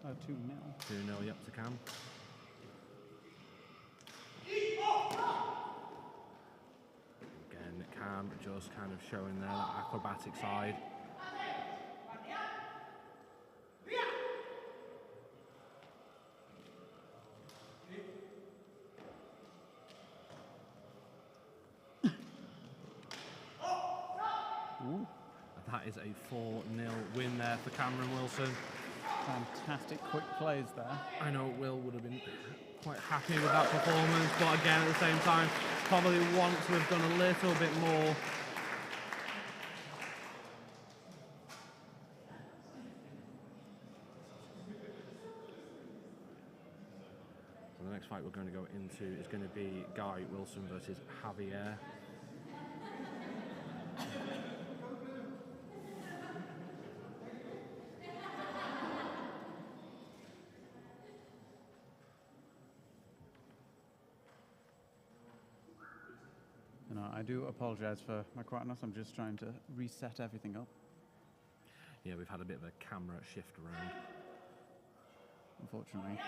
2-0, yep, to Cam. Again, Cam just kind of showing there that acrobatic side. That is a 4-0 win there for Cameron Wilson. Fantastic quick plays there. I know Will would have been quite happy with that performance, but again, at the same time, probably wants to have done a little bit more. So the next fight we're going to go into is going to be Guy Wilson versus Javier. I do apologise for my quietness. I'm just trying to reset everything up. Yeah, we've had a bit of a camera shift around. Unfortunately.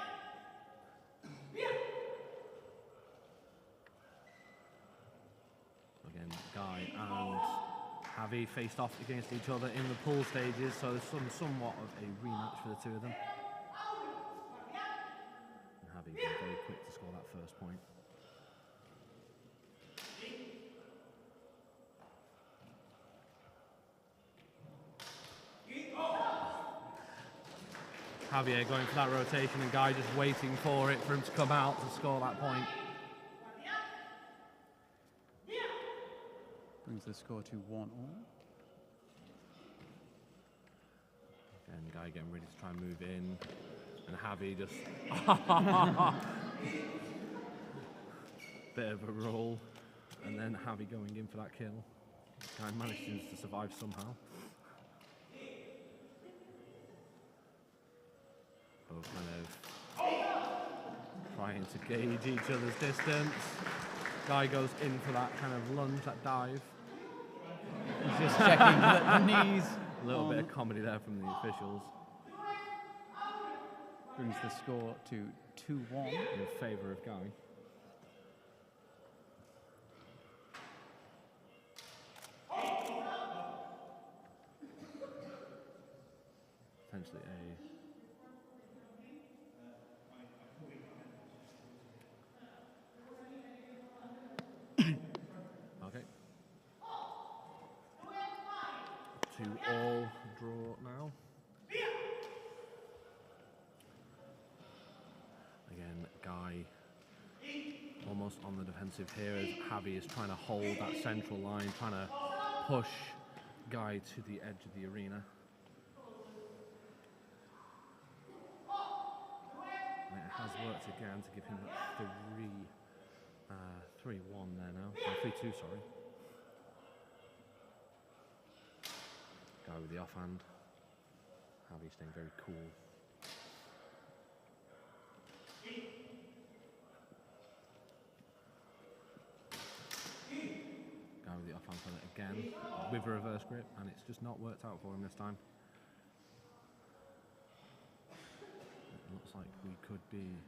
Again, Guy and Javi faced off against each other in the pool stages, so there's somewhat of a rematch for the two of them. And Javi been very quick to score that first point. Javier going for that rotation and Guy just waiting for it for him to come out to score that point. Brings the score to 1-all. And Guy getting ready to try and move in. And Javi just... bit of a roll. And then Javi going in for that kill. Guy manages to survive somehow. Both kind of trying to gauge each other's distance. Guy goes in for that kind of lunge, that dive. He's just checking the knees. A little bit of comedy there from the officials. Brings the score to 2-1. In favour of Guy. Potentially okay. 2-all draw now. Again, Guy almost on the defensive here as Javi is trying to hold that central line, trying to push Guy to the edge of the arena. And it has worked again to give him that 3-1 there now. 3-2, sorry. Guy with the offhand. Javi staying very cool. Guy with the offhand on it again with a reverse grip, and it's just not worked out for him this time. It looks like we could be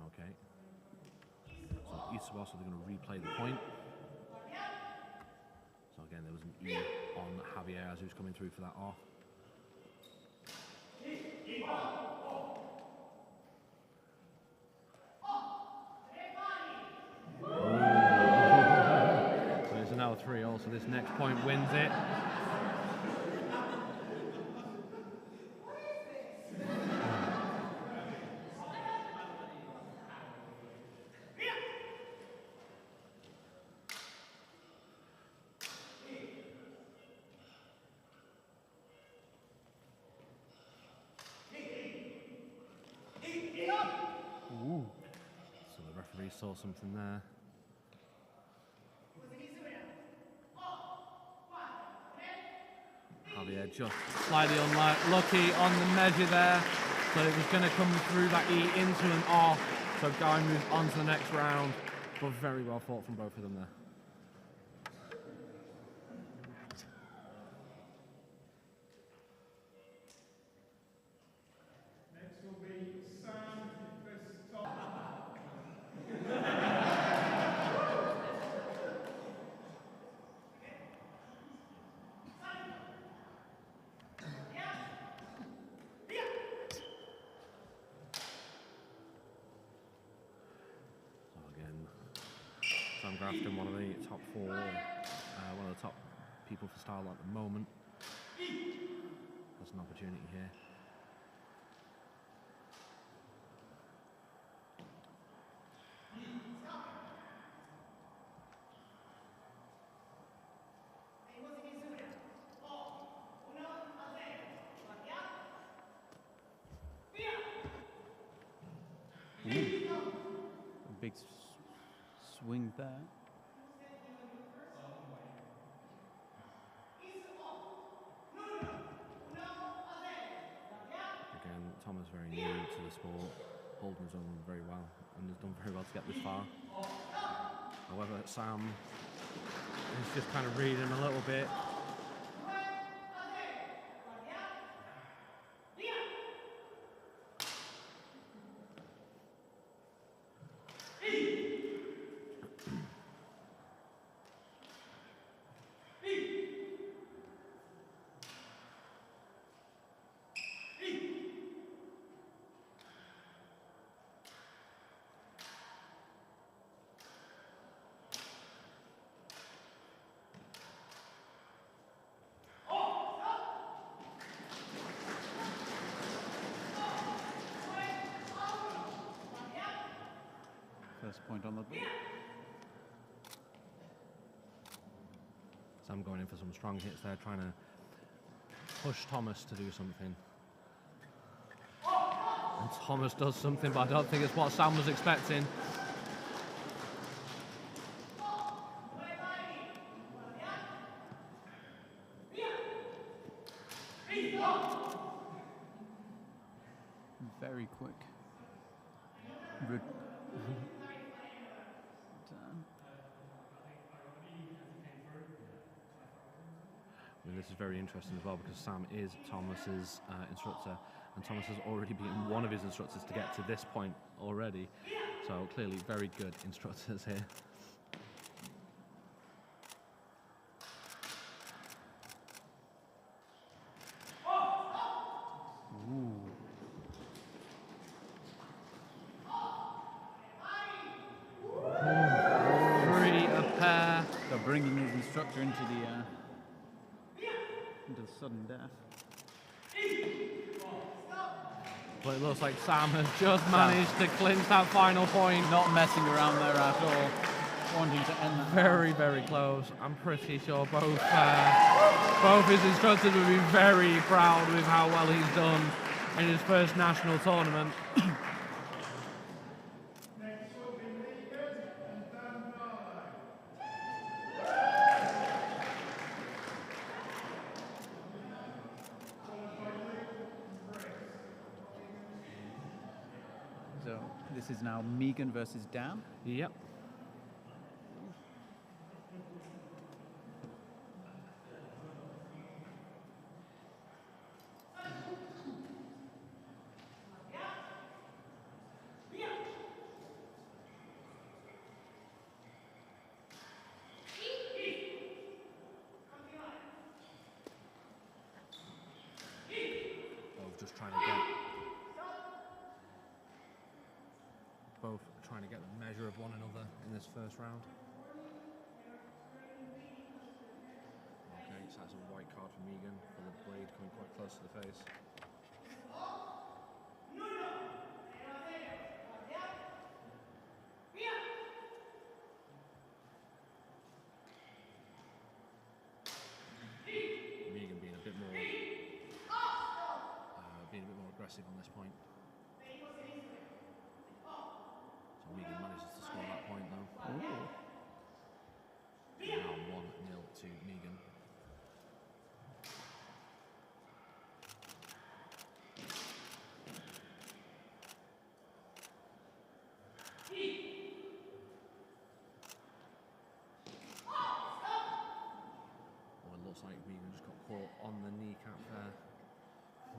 okay. So each of us are going to replay the point. So again, there was an E on Javier as he was coming through for that off. So it's an L3 so this next point wins it. So the referee saw something there. Javier just slightly unlucky on the measure there. So it was going to come through that E into an off. So Guy moves on to the next round. But very well fought from both of them there. Next will be Sam Christoph. So again, Sam Grafton, one of the top four, one of the top people for style at the moment. There's an opportunity here. A big swing there. Again, Thomas very new to the sport, holding his own very well, and has done very well to get this far. However, Sam is just kind of reading him a little bit. Point on the board. Sam going in for some strong hits there, trying to push Thomas to do something. And Thomas does something, but I don't think it's what Sam was expecting. Very quick. This is very interesting as well because Sam is Thomas's instructor, and Thomas has already beaten one of his instructors to get to this point already. So clearly very good instructors here. So bringing his instructor into the sudden death. But it looks like Sam has just managed to clinch that final point. Not messing around there at all. Wanting to end that. Very, very close. I'm pretty sure both his instructors would be very proud with how well he's done in his first national tournament. So this is now Megan versus Dan. Yep. Both trying to get the measure of one another in this first round. Okay, so that's a white card for Megan for the blade coming quite close to the face. Megan being a bit more aggressive on this point. Megan manages to score that point though. Ooh. Now 1-0 to Megan. Well, it looks like Megan just got caught on the kneecap there.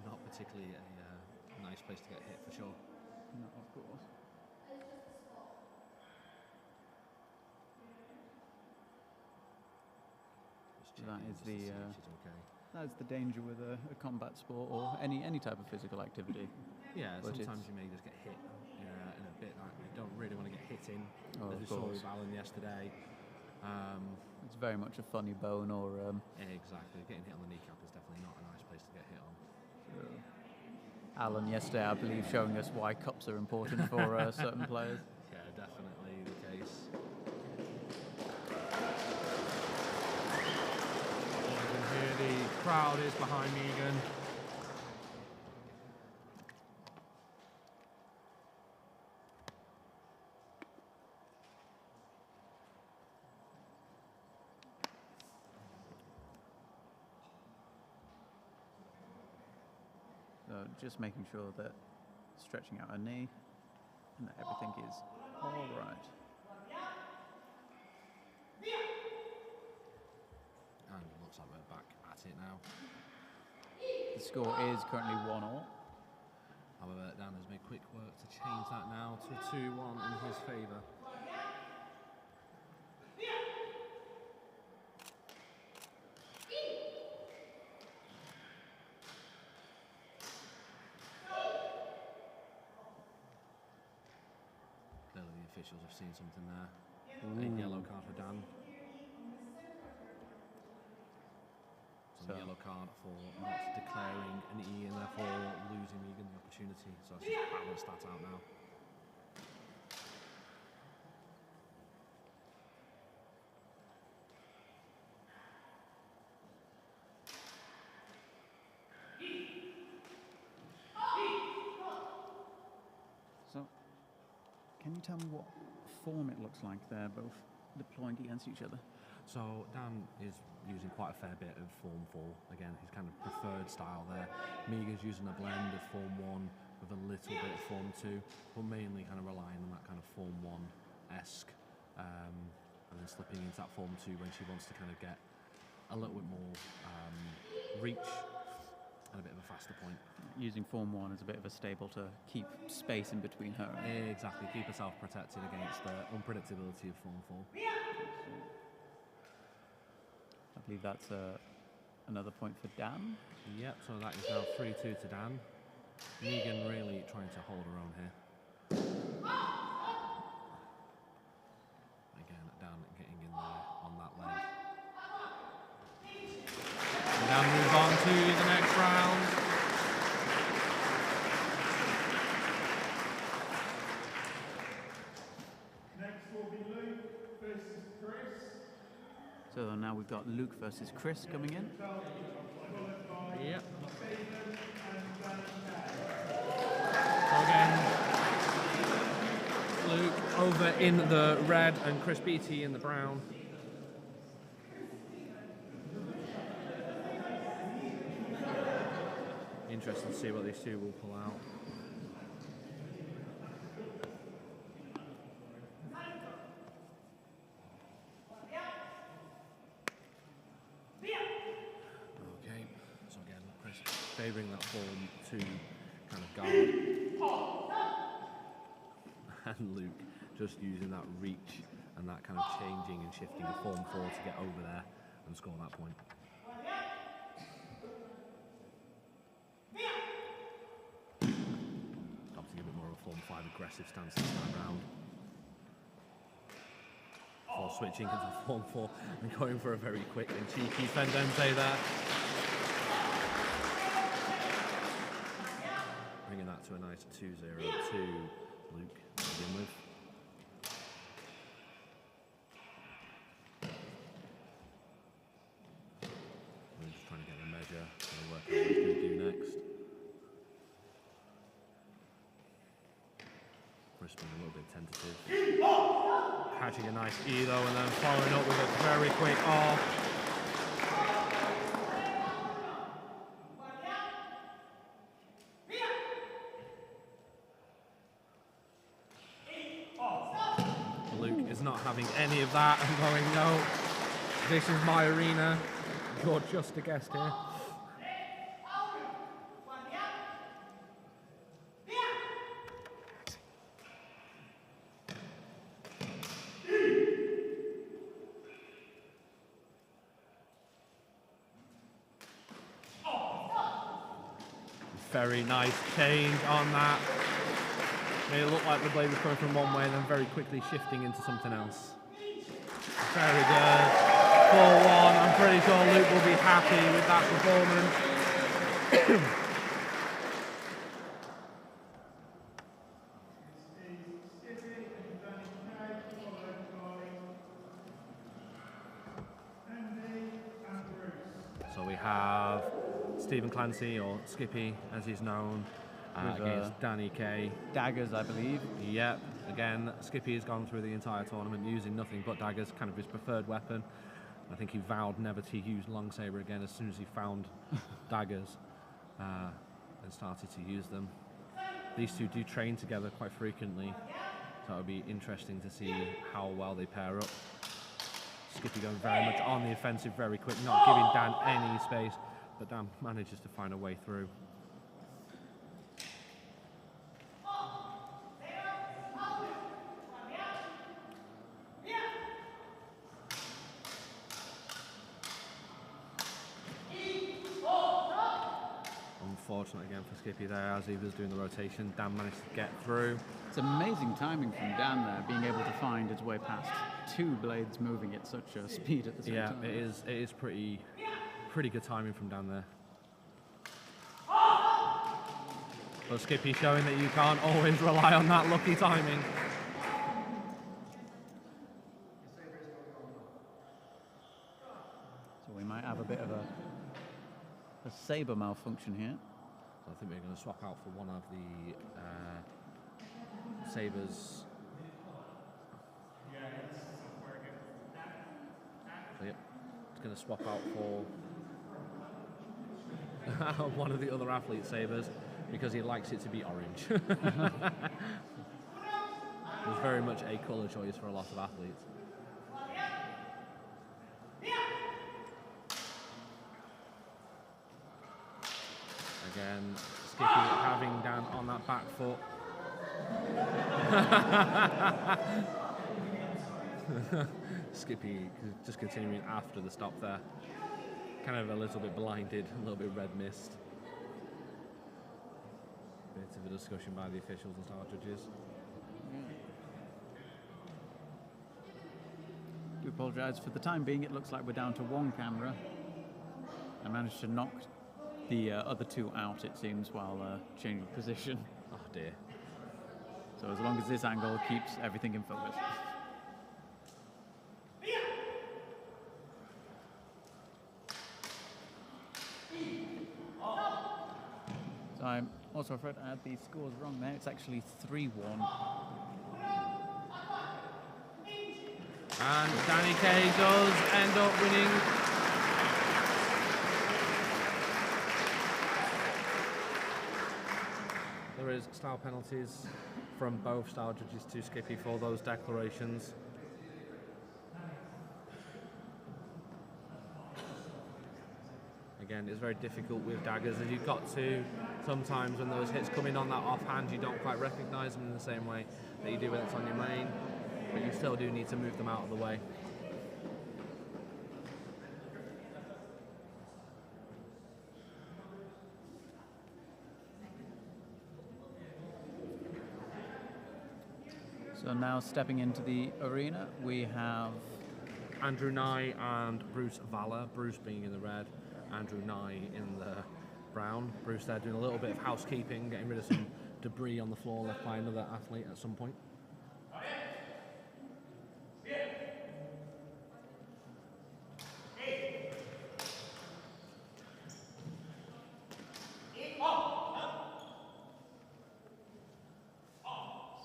Not particularly a nice place to get hit for sure. No, of course. That is the that's the danger with a combat sport or any type of physical activity. Yeah, sometimes you may just get hit in a bit that you don't really want to get hit in. Oh, as we saw with Alan yesterday. It's very much a funny bone or exactly. Getting hit on the kneecap is definitely not a nice place to get hit on. Sure. Alan yesterday, I believe, showing us why cups are important for certain players. Yeah, definitely the case. Here the crowd is behind Megan. So just making sure that stretching out her knee and that everything is all right. And it looks like we're back at it now. The score is currently 1-1. However, Dan has made quick work to change that now to 2-1 in his favour. Clearly the officials have seen something there. A yellow card for Dan. So a yellow card for not declaring an E and therefore losing Megan the opportunity. So let's just balance that out now. Can you tell me what form it looks like they're both deploying against each other? So Dan is using quite a fair bit of Form 4. Again, his kind of preferred style there. Meaghan's using a blend of Form 1 with a little bit of Form 2, but mainly kind of relying on that kind of Form 1-esque, and then slipping into that Form 2 when she wants to kind of get a little bit more reach and a bit of a faster point. Using Form 1 as a bit of a stable to keep space in between her. Exactly, keep herself protected against the unpredictability of Form 4. I believe that's another point for Dan. Yep, so that is now 3-2 to Dan. Meaghan really trying to hold her own here. Again, Dan getting in there on that leg. And Dan moves on to the next round. Next will be Luke versus Chris. So now we've got Luke versus Chris coming in. Yep. So again, Luke over in the red and Chris Beattie in the brown. Interesting to see what these two will pull out. Okay, so again, Chris favouring that Form 2 kind of guard. And Luke just using that reach and that kind of changing and shifting of Form 4 to get over there and score that point. Obviously a bit more of a Form 5 aggressive stance this time round. Before switching into Form 4 and going for a very quick and cheeky fendente there. Bringing that to a nice 2-0 to Luke to begin with. We're just trying to get a measure and work out what he's going to do next. Chris being a little bit tentative. Catching a nice E though, and then following up with a very quick R. Luke is not having any of that and going, no, this is my arena. You're just a guest here. Very nice change on that. Made it look like the blade was coming from one way and then very quickly shifting into something else. Very good. 4-1. I'm pretty sure Luke will be happy with that performance. So we have Stephen Clancy, or Skippy as he's known, against Danny Kay. Daggers, I believe. Yep, again, Skippy has gone through the entire tournament using nothing but daggers, kind of his preferred weapon. I think he vowed never to use long saber again as soon as he found daggers and started to use them. These two do train together quite frequently, so it'll be interesting to see how well they pair up. Skippy going very much on the offensive very quick, not giving Dan any space, but Dan manages to find a way through. Unfortunate again for Skippy there as he was doing the rotation. Dan managed to get through. It's amazing timing from Dan there, being able to find his way past two blades moving at such a speed at the same time. Yeah, it is pretty good timing from Dan there. But Skippy showing that you can't always rely on that lucky timing. So we might have a bit of a saber malfunction here. So I think we're going to swap out for one of the sabers He's going to swap out for one of the other athletes, Sabers, because he likes it to be orange. It's very much a colour choice for a lot of athletes. Again, Skippy having Dan on that back foot. Skippy just continuing after the stop there. Kind of a little bit blinded, a little bit red mist. Bit of a discussion by the officials and star judges. Do apologise. For the time being, it looks like we're down to one camera. I managed to knock the other two out, it seems, while changing position. Oh dear. So as long as this angle keeps everything in focus. So I'm also afraid I had the scores wrong there. It's actually 3-1. And Danny Kaye does end up winning. There is style penalties from both style judges to Skippy for those declarations. Again, it's very difficult with daggers, as you've got to, sometimes when those hits come in on that offhand, you don't quite recognise them in the same way that you do when it's on your main, but you still do need to move them out of the way. So now stepping into the arena, we have Andrew Nye and Bruce Valler, Bruce being in the red, Andrew Nye in the brown. Bruce there doing a little bit of housekeeping, getting rid of some debris on the floor left by another athlete at some point.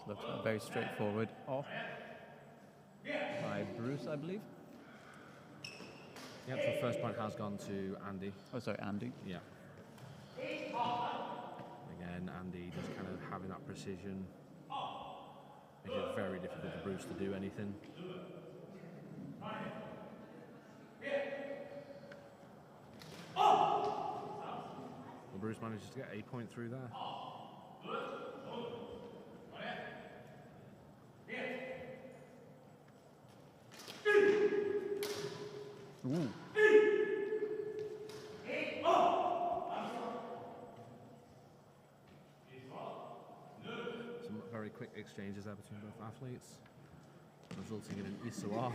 looks very straightforward off by Bruce, I believe. Yep, so first point has gone to Andy. Oh, sorry, Andy. Yeah. Again, Andy just kind of having that precision. Making it very difficult for Bruce to do anything. Well, Bruce manages to get a point through there. Ooh. Some very quick exchanges there between both athletes, resulting in an Issawa.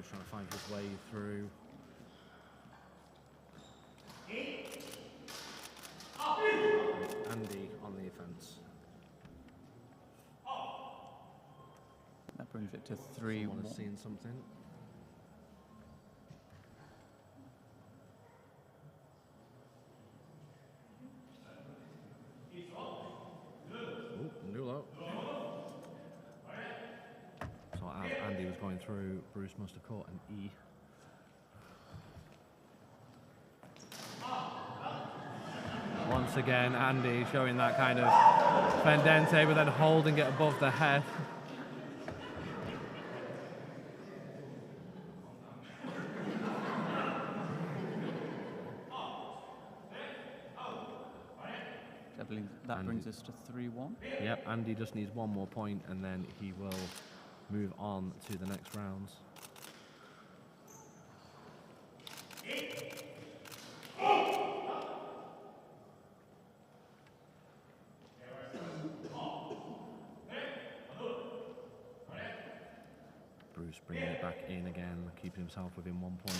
Trying to find his way through. Andy on the offence. That brings it to 3-1. Someone has seen something. Ooh, Nulo. So as Andy was going through, Bruce must have caught an E. Once again, Andy showing that kind of pendente, but then holding it above the head. I believe that brings us to 3-1. Yep, Andy just needs one more point and then he will move on to the next rounds. Bruce bringing it back in again, keeping himself within 1 point.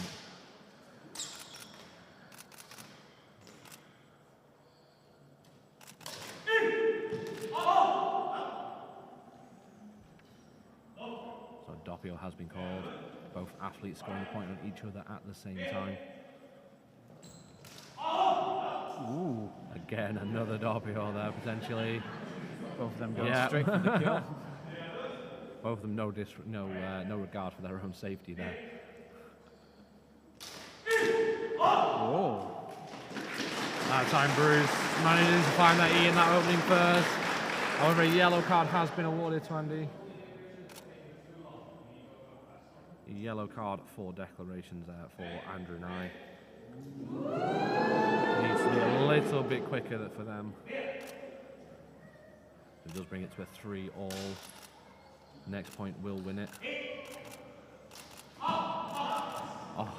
So doppio has been called. Both athletes scoring a point on each other at the same time. Ooh. Again, another doppio there potentially. Both of them going straight for the kill. Both of them no regard for their own safety there. Whoa. That time Bruce managing to find that E in that opening first. However, a yellow card has been awarded to Andy. A yellow card for declarations there for Andrew Nye. Needs to be a little bit quicker for them. It does bring it to a 3-all. Next point will win it. Oh,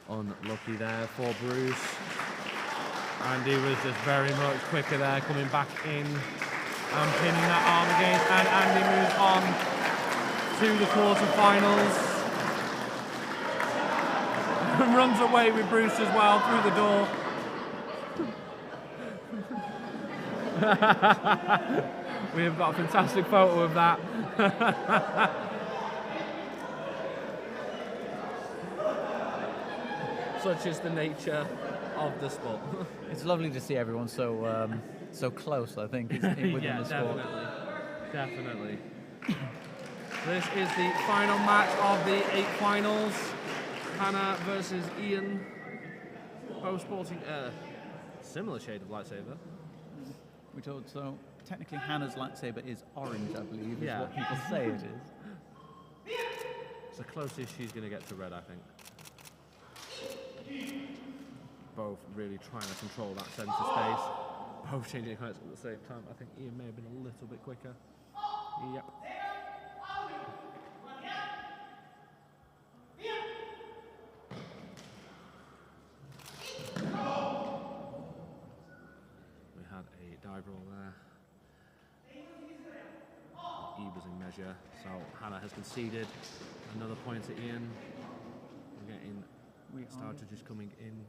unlucky there for Bruce. Andy was just very much quicker there, coming back in and pinning that arm against, and Andy moves on to the quarterfinals. Runs away with Bruce as well through the door. We have got a fantastic photo of that. Such is the nature of the sport. It's lovely to see everyone so so close, I think, within Yeah, the sport. definitely. This is the final match of the 8 finals. Hannah versus Ian. Both sporting a similar shade of lightsaber. We're told so. Technically, Hannah's lightsaber is orange, I believe, Yeah. is what people say it is. It's the closest she's going to get to red, I think. Both really trying to control that centre space. Both changing heights at the same time. I think Ian may have been a little bit quicker. Yep. We had a dive roll there. E was in measure, so Hannah has conceded. Another point to Ian. We're getting star judges coming in.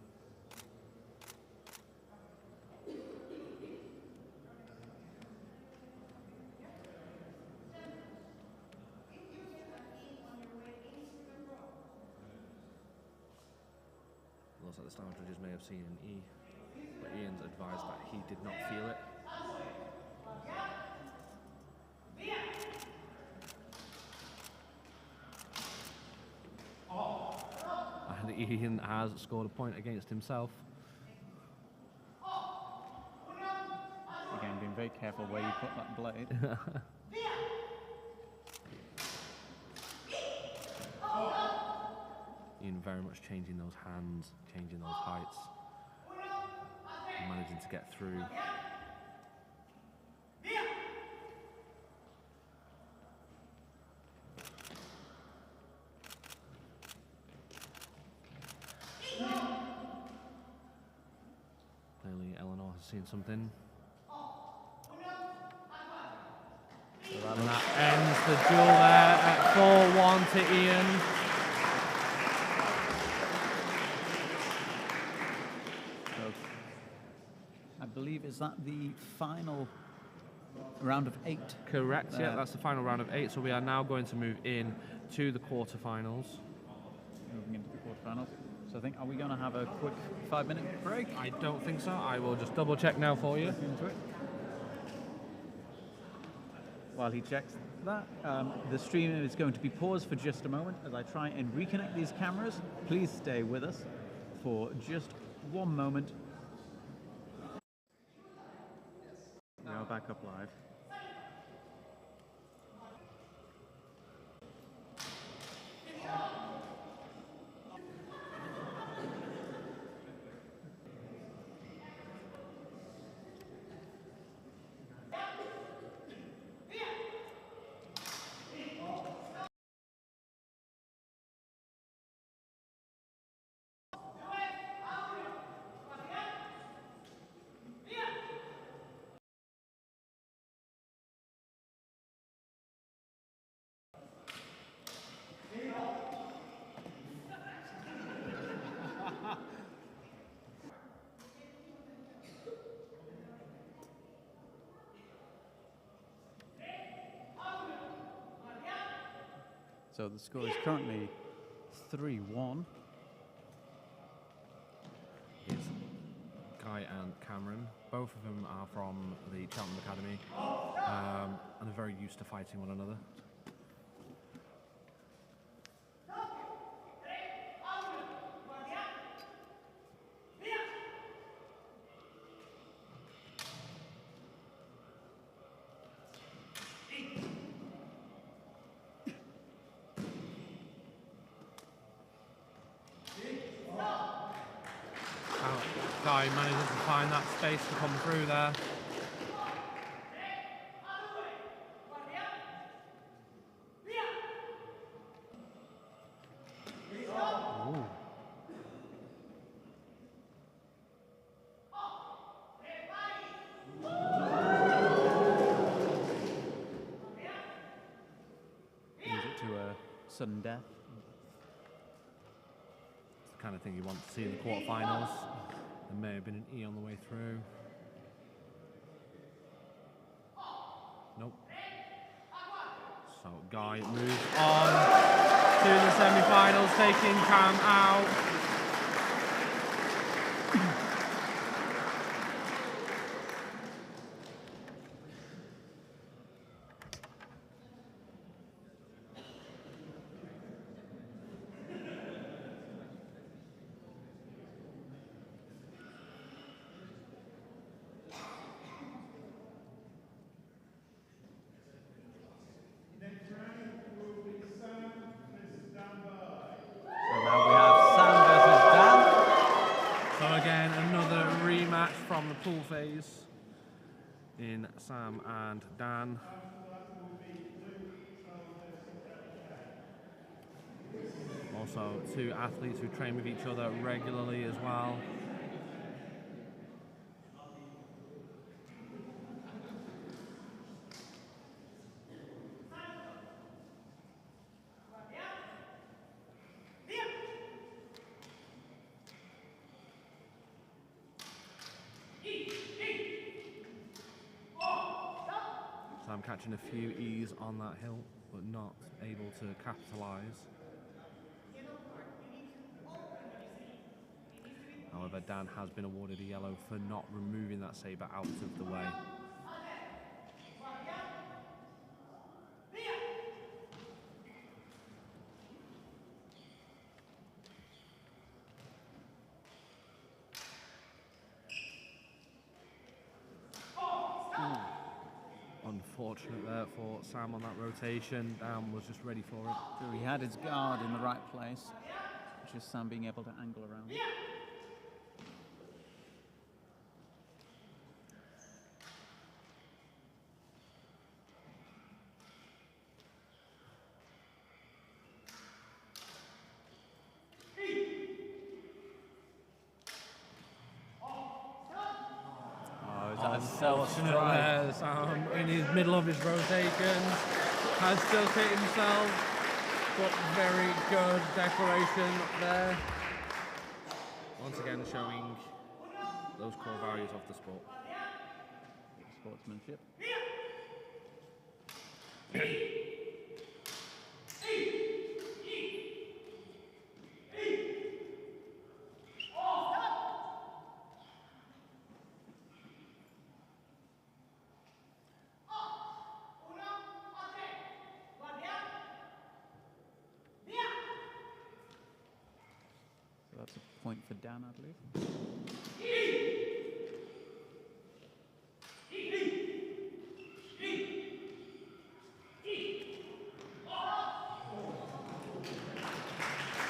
Looks like the star judges may have seen an E, but Ian's advised that he did not feel it. And Ian has scored a point against himself. Again, being very careful where you put that blade. Ian very much changing those hands, changing those heights, managing to get through. Clearly Eleanor has seen something. And that ends the duel there at 4-1 to Ian. I believe, is that the final round of 8? Correct, yeah, that's the final round of 8. So we are now going to move in to the quarterfinals. Moving into the quarterfinals. So I think, are we going to have a quick 5-minute break? I don't think so. I will just double check now for you. Into it. While he checks that, the stream is going to be paused for just a moment as I try and reconnect these cameras. Please stay with us for just one moment. We are back up live. So the score is currently 3-1. It's Guy and Cameron. Both of them are from the Cheltenham Academy, and are very used to fighting one another. Guy manages to find that space to come through there. Ooh. Leads it to a sudden death. It's the kind of thing you want to see in the quarterfinals. There may have been an E on the way through. Nope. So Guy moves on to the semi-finals, taking Cam out. From the pool phase in Sam and Dan. Also, two athletes who train with each other regularly as well. Sam catching a few E's on that hill, but not able to capitalise. However, Dan has been awarded a yellow for not removing that sabre out of the way. Unfortunate there for Sam on that rotation. Dan was just ready for it. So he had his guard in the right place. Just Sam being able to angle around. Unfortunate there, Sam in his middle of his rotation has still hit himself, but very good declaration there. Once again showing those core values of the sport. Sportsmanship. That's a point for Dan, I believe.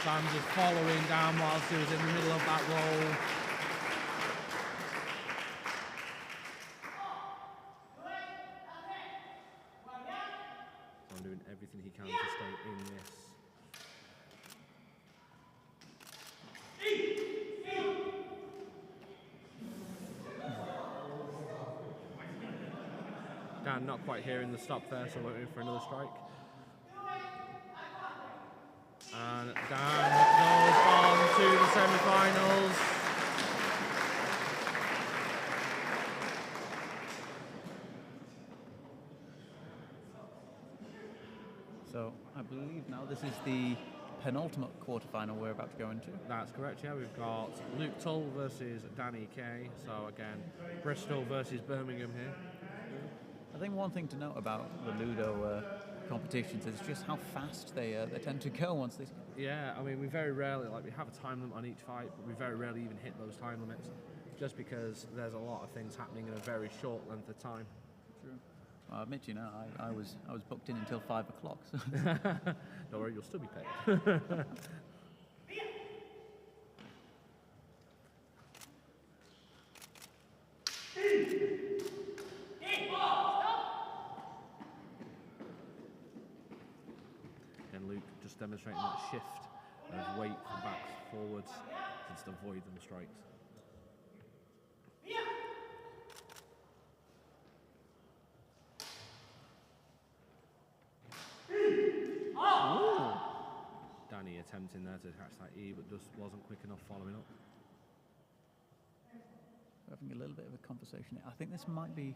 Sam just following Dan whilst he was in the middle of that roll. Sam doing everything he can to stay in this. Dan not quite hearing the stop there, so waiting for another strike. And Dan goes on to the semi-finals. So I believe now this is the penultimate quarterfinal we're about to go into. That's correct, yeah. We've got Luke Tull versus Danny Kay. So again, Bristol versus Birmingham here. I think one thing to note about the Ludo competitions is just how fast they tend to go once they... Yeah, I mean, we very rarely, like, we have a time limit on each fight, but we very rarely even hit those time limits, just because there's a lot of things happening in a very short length of time. True. Well, I admit, you know, I was booked in until 5 o'clock. So. Don't worry, you'll still be paid. And Luke just demonstrating that shift of weight from back forwards to just avoid them strikes. Danny attempting there to catch that E, but just wasn't quick enough following up. We're having a little bit of a conversation here. I think this might be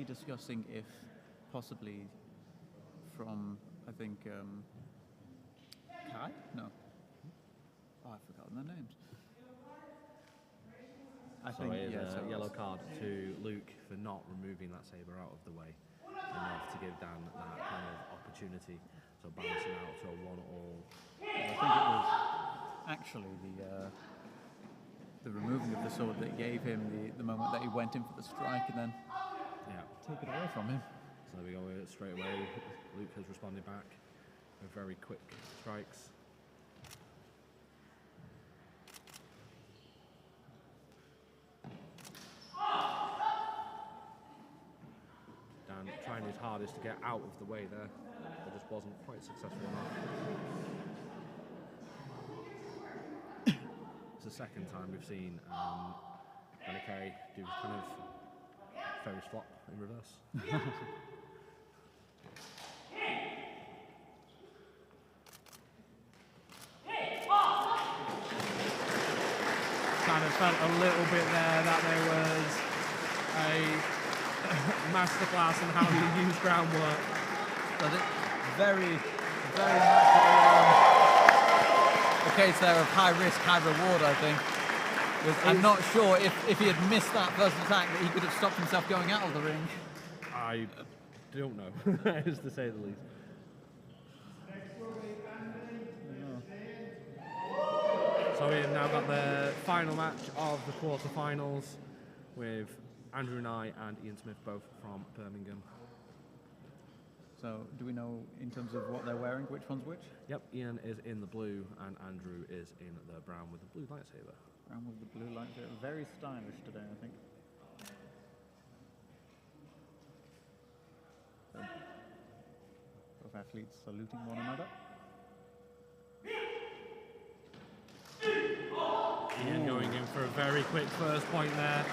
discussing if possibly from, I think, Kai? No. Oh, I've forgotten their names. I think, yeah, so a yellow card to Luke for not removing that saber out of the way enough to give Dan that kind of opportunity. So balancing out to a 1-all. I think it was actually the removing of the sword that gave him the moment that he went in for the strike and then take it away from him. So there we go, straight away. Luke has responded back with very quick strikes. Dan trying his hardest to get out of the way there, but just wasn't quite successful enough. It's the second time we've seen Danny Kay do kind of Ferris flop in reverse. Kind of felt a little bit there that there was a masterclass in how you use groundwork. So very much a case there of high risk, high reward, I think. I'm not sure if he had missed that first attack that he could have stopped himself going out of the ring. I don't know, is to say the least. So we've now got the final match of the quarterfinals with Andrew Nye and Ian Smith, both from Birmingham. So do we know in terms of what they're wearing, which one's which? Yep, Ian is in the blue and Andrew is in the brown with the blue lightsaber. Brown with the blue lightsaber. Very stylish today, I think. So, both athletes saluting one another. Ian going in for a very quick first point there,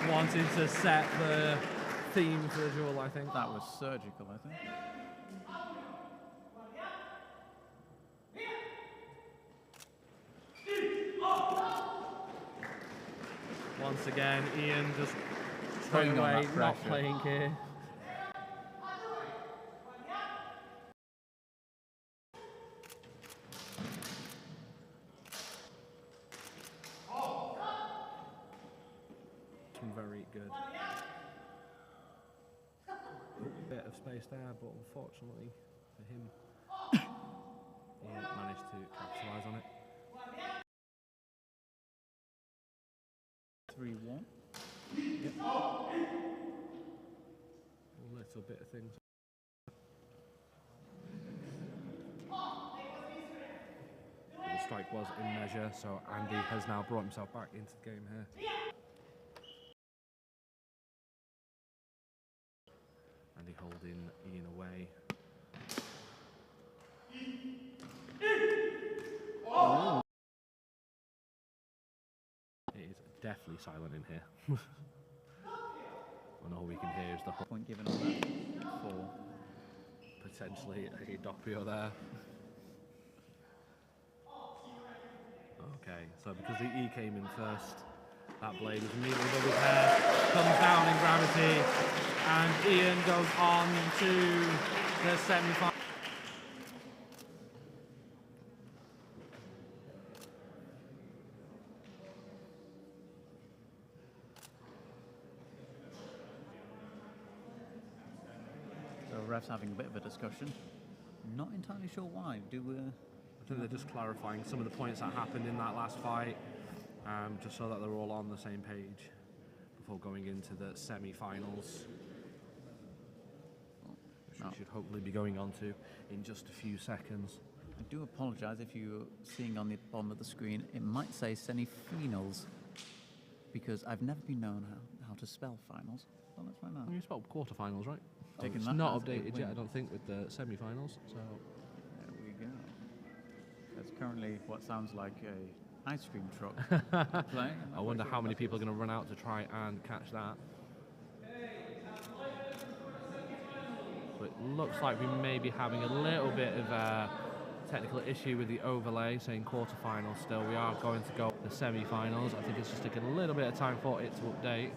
wanting to set the theme for the duel, I think. That was surgical, I think. Once again, Ian just straight away not playing here. Very good. Bit of space there, but unfortunately for him, Ian managed to capitalise on it. 3-1. Yep. A little bit of things. The strike was in measure, so Andy has now brought himself back into the game here. Andy holding Ian away. Oh. It is definitely silent in here. And all we can hear is the whole Point given on that for potentially a doppio there. Okay, so because the E came in first, that blade was immediately above his head, comes down in gravity, and Ian goes on to the semi-final. So refs having a bit of a discussion. Not entirely sure why. I think they're just clarifying some of the points that happened in that last fight, just so that they're all on the same page before going into the semi-finals, which we should hopefully be going on to in just a few seconds. I do apologise if you're seeing on the bottom of the screen, it might say semi-finals, because I've never been known how to spell finals. Well, let's find out. You spelled quarterfinals, right? Taking It's that not as a updated win. yet, I don't think, with the semi-finals. So There we go. That's currently what sounds like a ice cream truck playing. I wonder how many people are going to run out to try and catch that. So it looks like we may be having a little bit of a technical issue with the overlay, saying quarterfinals still. We are going to go the semi-finals. I think it's just taking a little bit of time for it to update.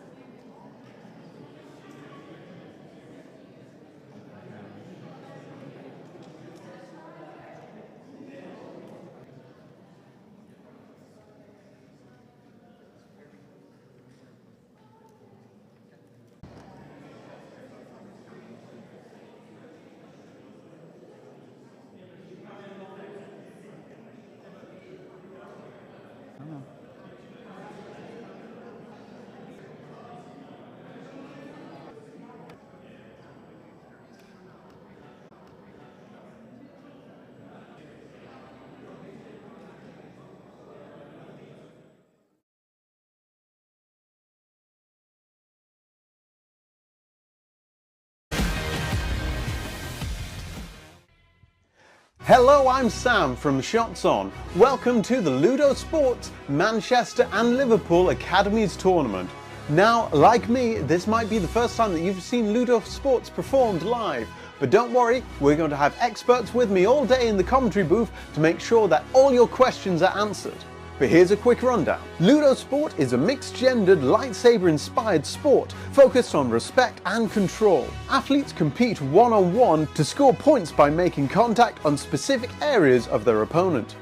Hello, I'm Sam from Shots On. Welcome to the LudoSport Manchester and Liverpool Academies tournament. Now, like me, this might be the first time that you've seen LudoSports performed live, but don't worry, we're going to have experts with me all day in the commentary booth to make sure that all your questions are answered. But here's a quick rundown. LudoSport is a mixed-gendered, lightsaber-inspired sport focused on respect and control. Athletes compete one-on-one to score points by making contact on specific areas of their opponent.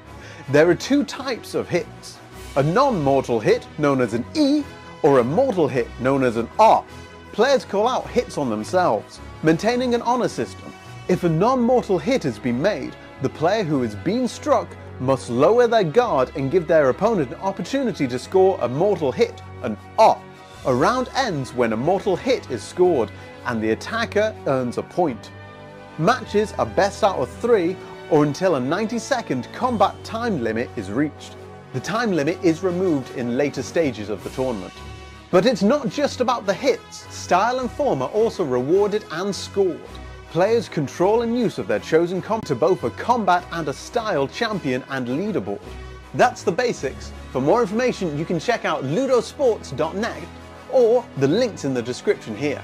There are two types of hits: a non-mortal hit, known as an E, or a mortal hit, known as an R. Players call out hits on themselves, maintaining an honor system. If a non-mortal hit has been made, the player who has been struck must lower their guard and give their opponent an opportunity to score a mortal hit, an R. A round ends when a mortal hit is scored and the attacker earns a point. Matches are best out of 3 or until a 90-second combat time limit is reached. The time limit is removed in later stages of the tournament. But it's not just about the hits. Style and form are also rewarded and scored. Players control and use of their chosen comp to both a combat and a style champion and leaderboard. That's the basics. For more information, you can check out ludosports.net or the links in the description here.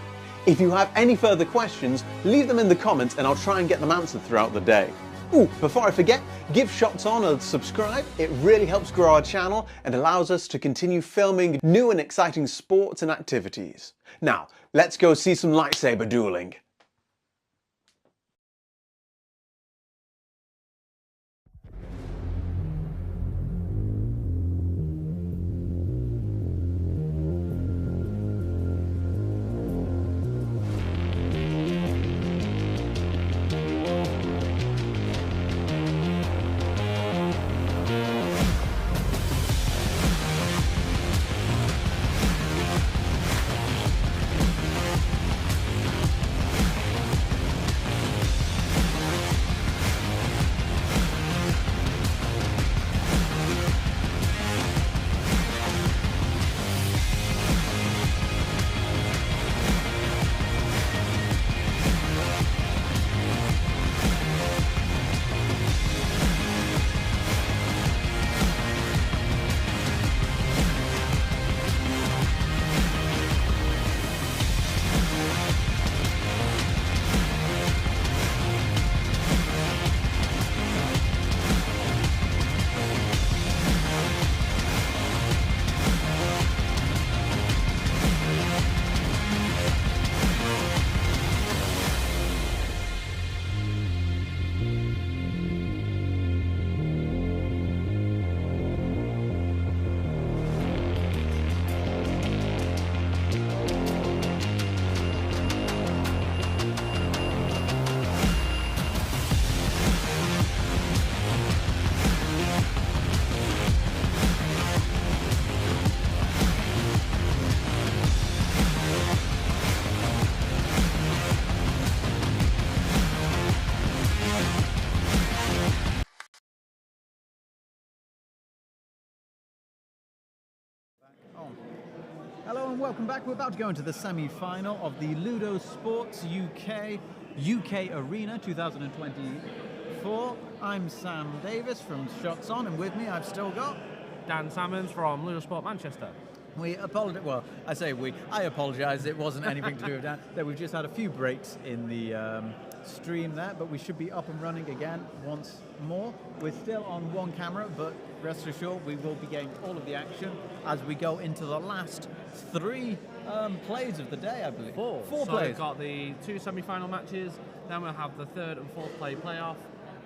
If you have any further questions, leave them in the comments and I'll try and get them answered throughout the day. Ooh, before I forget, give Shots On a subscribe. It really helps grow our channel and allows us to continue filming new and exciting sports and activities. Now, let's go see some lightsaber dueling. Hello and welcome back. We're about to go into the semi-final of the LudoSport UKARENA 2024. I'm Sam Davis from Shots On, and with me I've still got Dan Salmons from LudoSport Manchester. We apologize. Well, I say we. I apologise. It wasn't anything to do with that. That we've just had a few breaks in the stream there, but we should be up and running again once more. We're still on one camera, but rest assured we will be getting all of the action as we go into the last three plays of the day, I believe. Four plays. So we've got the two semi-final matches, then we'll have the third and fourth playoff,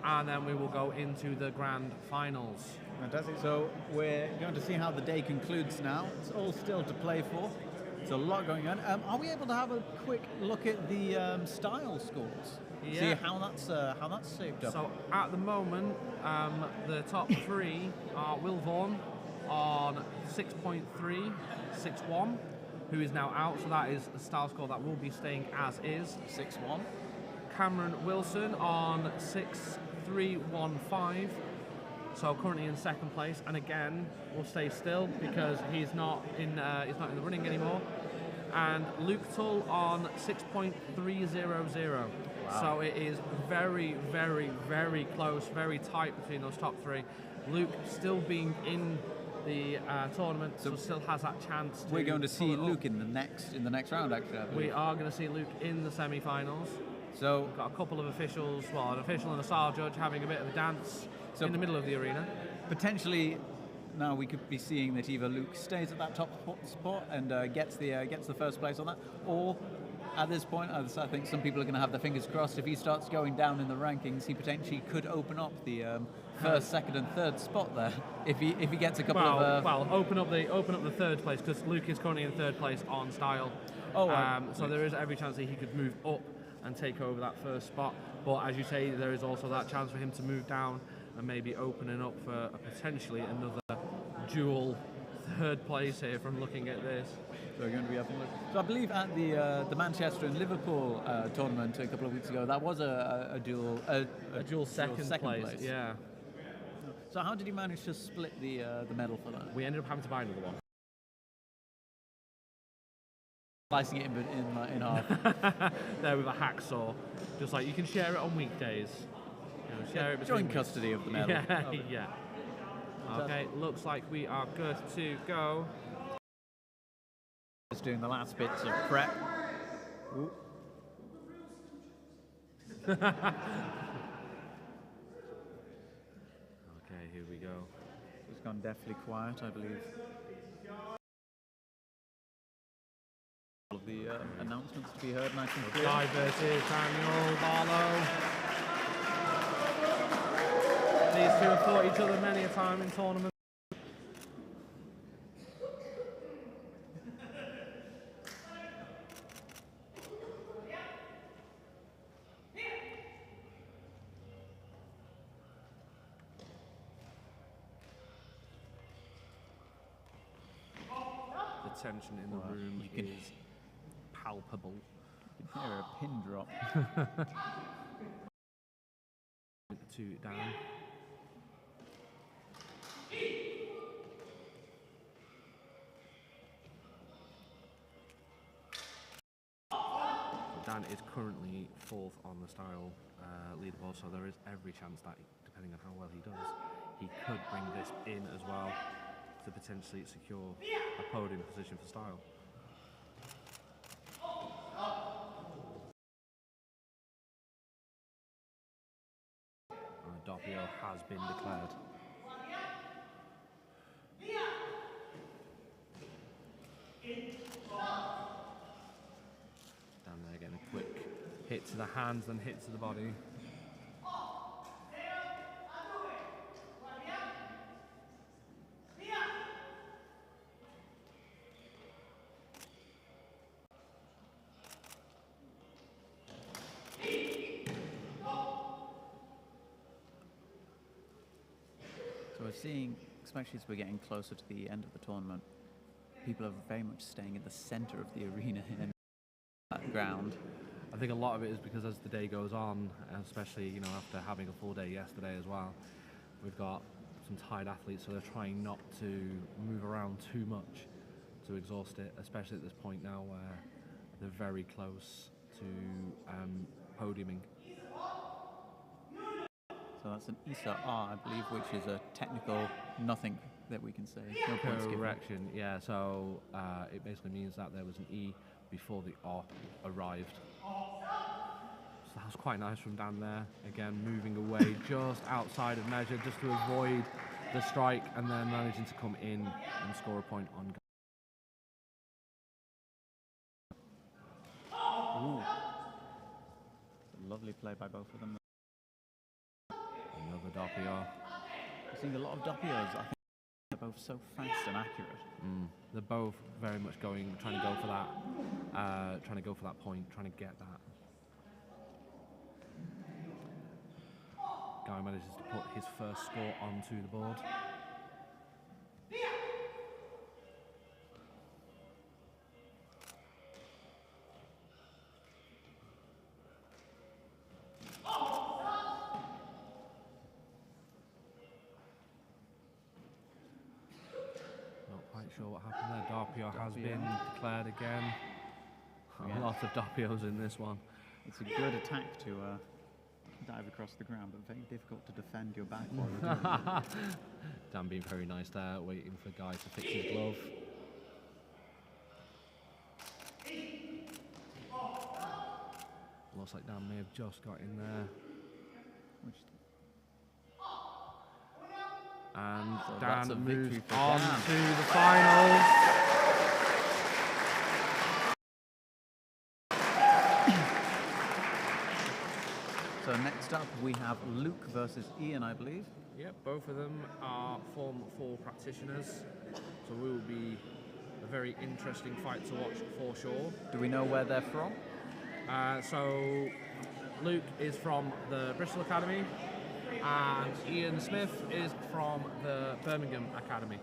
and then we will go into the grand finals. Fantastic. So we're going to see how the day concludes now. It's all still to play for. There's a lot going on. Are we able to have a quick look at the style scores? Yeah. See how that's shaped up. So at the moment, the top three are Will Vaughan on 6.361, who is now out. So that is a style score that will be staying as is. 6-1. Cameron Wilson on 6.315. So currently in second place, and again will stay still because he's not in the running anymore. And Luke Tull on 6.300. Wow. So it is very, very, very close, very tight between those top three. Luke still being in the tournament, so still has that chance. We're going to see pull it Luke up. in the next round, actually. I believe. We are going to see Luke in the semi-finals. So We've got a couple of officials, well, an official and a style judge having a bit of a dance in the middle of the arena. potentially now we could be seeing that either Luke stays at that top spot and gets the first place on that, or at this point, as I think some people are going to have their fingers crossed, if he starts going down in the rankings, he potentially could open up the first, second, and third spot there. If he gets a couple of open up the third place, because Luke is currently in third place on style. So there is every chance that he could move up and take over that first spot. But as you say, there is also that chance for him to move down and maybe opening up for potentially another dual third place here from looking at this. So we're going to be up and look. So I believe at the Manchester and Liverpool tournament a couple of weeks ago, that was a dual second place. Yeah. So how did he manage to split the medal for that? We ended up having to buy another one. Slicing it in half. There with a hacksaw, just like you can share it on weekdays. You know, share it between joint weeks. custody of the medal. Yeah, yeah. Okay, looks like we are good to go. Just doing the last bits of prep. Ooh. Okay, here we go. It's gone deathly quiet, I believe. All of the announcements to be heard nice and clear. Guy versus Daniel Barlow. These two have fought each other many a time in tournaments. The tension in the room is palpable. You can hear a pin drop. Two down. Dan is currently fourth on the style leaderboard, so there is every chance that, depending on how well he does, he could bring this in as well to potentially secure a podium position for style. Doppio has been declared. Down there getting a quick hit to the hands, then hit to the body. So we're seeing, especially as we're getting closer to the end of the tournament, people are very much staying at the centre of the arena in that ground. I think a lot of it is because as the day goes on, especially after having a full day yesterday as well, we've got some tired athletes, so they're trying not to move around too much to exhaust it, especially at this point now where they're very close to podiuming. So that's an Isa R, I believe, which is a technical nothing that we can say. No points given. Correction, yeah, so it basically means that there was an E before the R arrived. So that was quite nice from Dan there. Again, moving away just outside of measure just to avoid the strike, and then managing to come in and score a point on goal. Ooh. Lovely play by both of them. Another doppio. We're seeing a lot of doppios. I think they're both so fast and accurate. They're both very much trying to go for that, point, trying to get that. Guy manages to put his first score onto the board. Sure what happened there. Doppio has been declared again. A lot of doppios in this one. It's a good attack to dive across the ground, but very difficult to defend your back while you're doing it. Dan being very nice there, waiting for Guy to fix his glove. Looks like Dan may have just got in there. And So Dan moves for on Dan. to the finals. So next up we have Luke versus Ian, I believe. Yep, both of them are Form 4 practitioners, so we will be a very interesting fight to watch for sure. Do we know where they're from? So Luke is from the Bristol Academy, and Ian Smith is from the Birmingham Academy.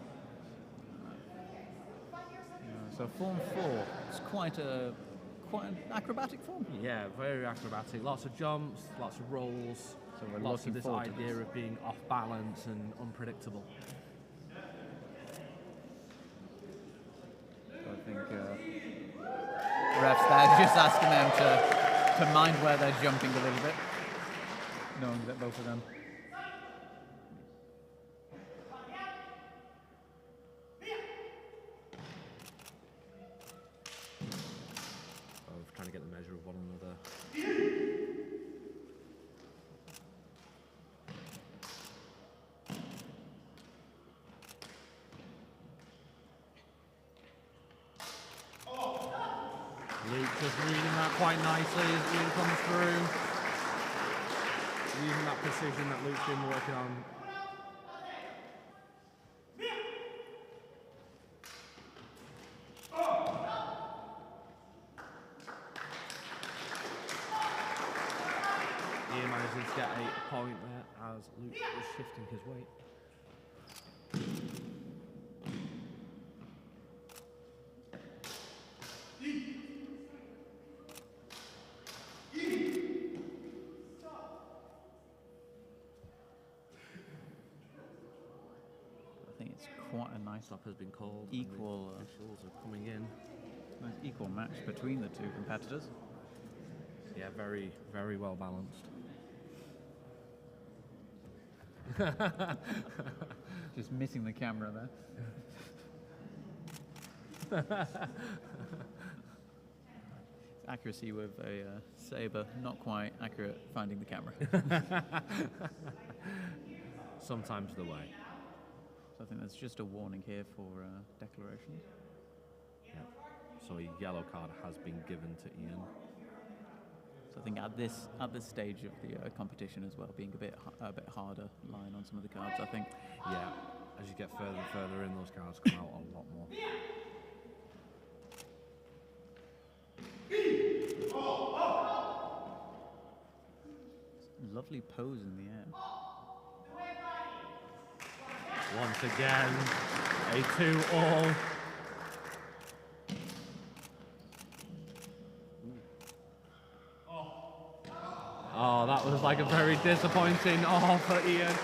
So Form 4, it's quite an acrobatic form. Yeah, very acrobatic. Lots of jumps, lots of rolls, So we're lots of looking this forward to idea this. of being off balance and unpredictable. So I think refs there just asking them to mind where they're jumping a little bit, knowing that both of them. Of trying to get the measure of one another. Luke just reading that quite nicely as Ian comes through. Using that precision that Luke's been working on. Ian manages to get a point there as Luke is shifting his weight. I think it's quite a nice Stop has been called. equal, Officials are coming in. nice equal match between the two competitors. Yeah, very, very well balanced. Just missing the camera there. Accuracy with a saber, not quite accurate finding the camera. Sometimes the way. So I think there's just a warning here for declarations. Yeah. So a yellow card has been given to Ian. So I think at this stage of the competition as well, being a bit harder line on some of the cards, I think. Yeah. As you get further and further in, those cards come out a lot more. Lovely pose in the air. Once again, a 2-all. Oh, that was like a very disappointing for Ian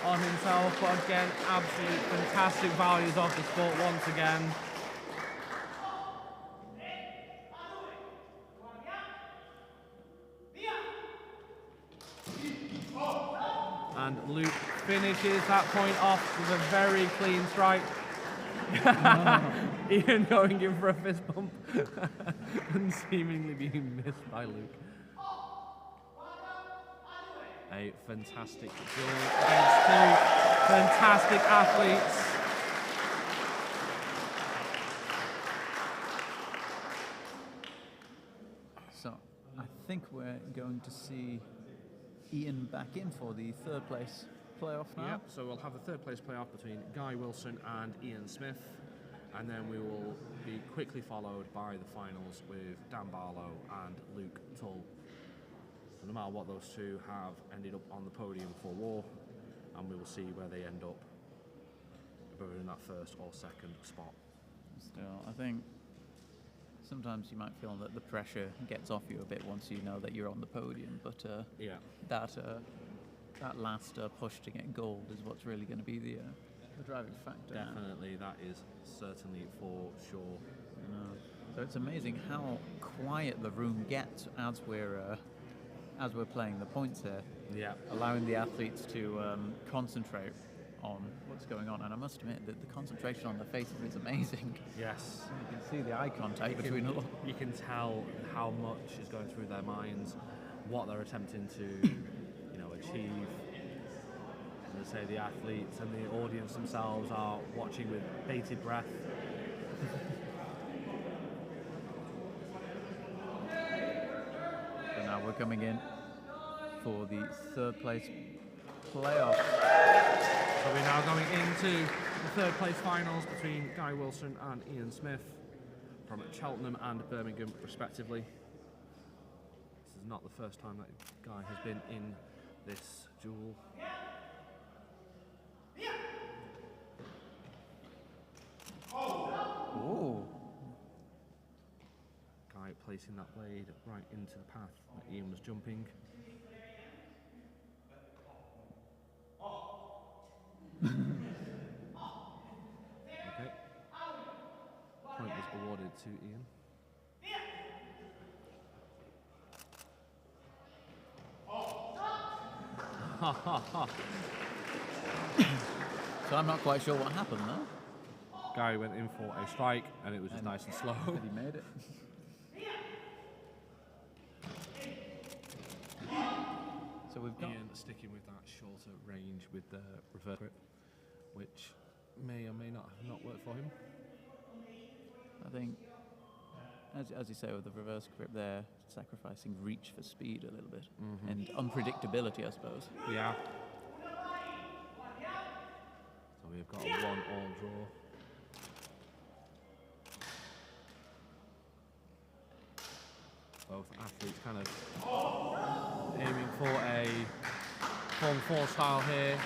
on himself, but again, absolute fantastic values of the sport once again. And Luke finishes that point off with a very clean strike. Ian going in for a fist bump and seemingly being missed by Luke. A fantastic duel against two fantastic athletes. So I think we're going to see Ian back in for the third place playoff now. Yep, so we'll have the third place playoff between Guy Wilson and Ian Smith, and then we will be quickly followed by the finals with Dan Barlow and Luke Tull. So no matter what those two have ended up on the podium for war, and we will see where they end up, whether in that first or second spot. Still, I think sometimes you might feel that the pressure gets off you a bit once you know that you're on the podium, but yeah, that last push to get gold is what's really going to be the driving factor. definitely, that is certainly for sure. You know, so it's amazing how quiet the room gets as we're playing the points here. Yeah, Allowing the athletes to concentrate on what's going on, and I must admit that the concentration on their faces is amazing. yes. You can see the eye contact between them. You can tell how much is going through their minds, what they're attempting to, achieve. As I say, the athletes and the audience themselves are watching with bated breath. So now we're coming in for the third place playoff. So we're now going into the third place finals between Guy Wilson and Ian Smith from Cheltenham and Birmingham, respectively. This is not the first time that Guy has been in this duel. Oh, Guy placing that blade right into the path that Ian was jumping. Okay. Point was awarded to Ian. so I'm not quite sure what happened there. Guy went in for a strike and it was just nice and slow. But he made it. So we've got Ian sticking with that shorter range with the reverse grip, which may or may not have not worked for him. I think, as you say, with the reverse grip there, sacrificing reach for speed a little bit and unpredictability, I suppose. Yeah. So we've got a 1-all draw. Both athletes kind of aiming for a Form 4 style here.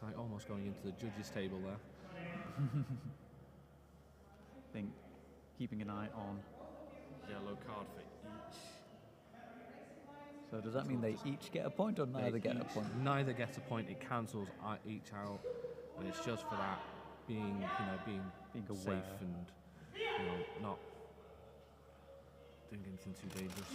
Guy almost going into the judges' table there. I think keeping an eye on. Yellow card for each. So does that mean they each get a point or neither get a point? Neither gets a point. It cancels each out, and it's just for that being Being safe aware. and not doing anything too dangerous.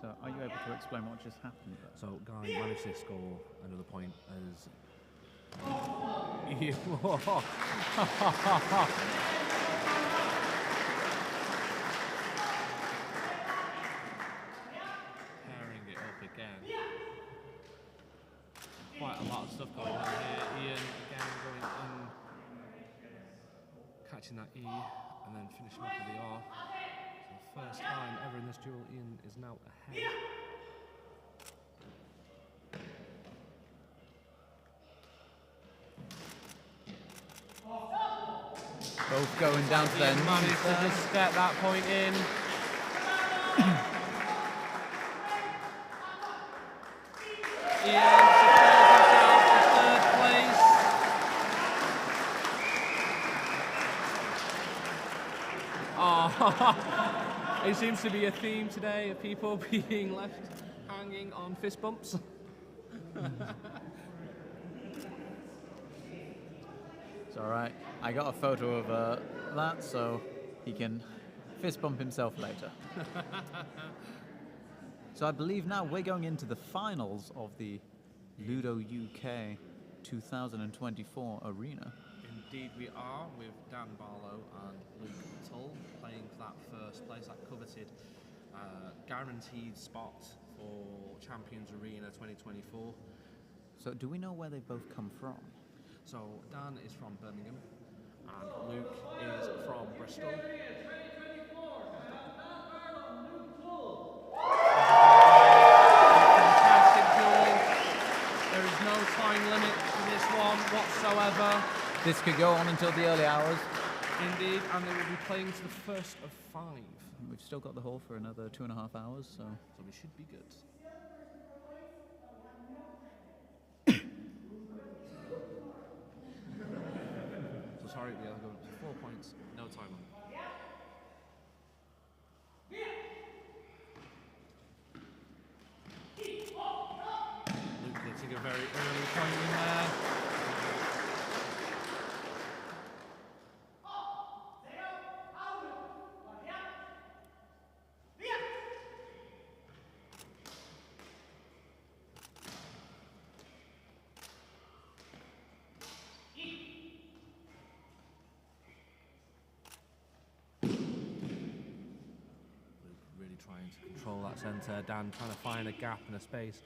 So are you able to explain what just happened there? So Guy managed to score another point as pairing it up again. Quite a lot of stuff going on here. Ian again going in, catching that E and then finishing off with the R. So first time ever in this duel, Ian is now ahead. Both going down to their Ian managed to just get that point in. Ian secures himself to third place. Oh, It seems to be a theme today of people being left hanging on fist bumps. It's all right. I got a photo of that, so he can fist bump himself later. So I believe now we're going into the finals of the Ludo UK 2024 arena. Indeed we are, with Dan Barlow and Luke Tull playing for that first place, that coveted guaranteed spot for Champions Arena 2024. So do we know where they both come from? So Dan is from Birmingham and Luke is from Bristol. Fantastic duel. There is no time limit to this one whatsoever. This could go on until the early hours. Indeed, and they will be playing to the first of 5. We've still got the hole for another 2.5 hours, so We should be good. So sorry, we are going to 4 points, no time on. Luke hitting a very early point in there. Trying to control that centre. Dan trying to find a gap and a space.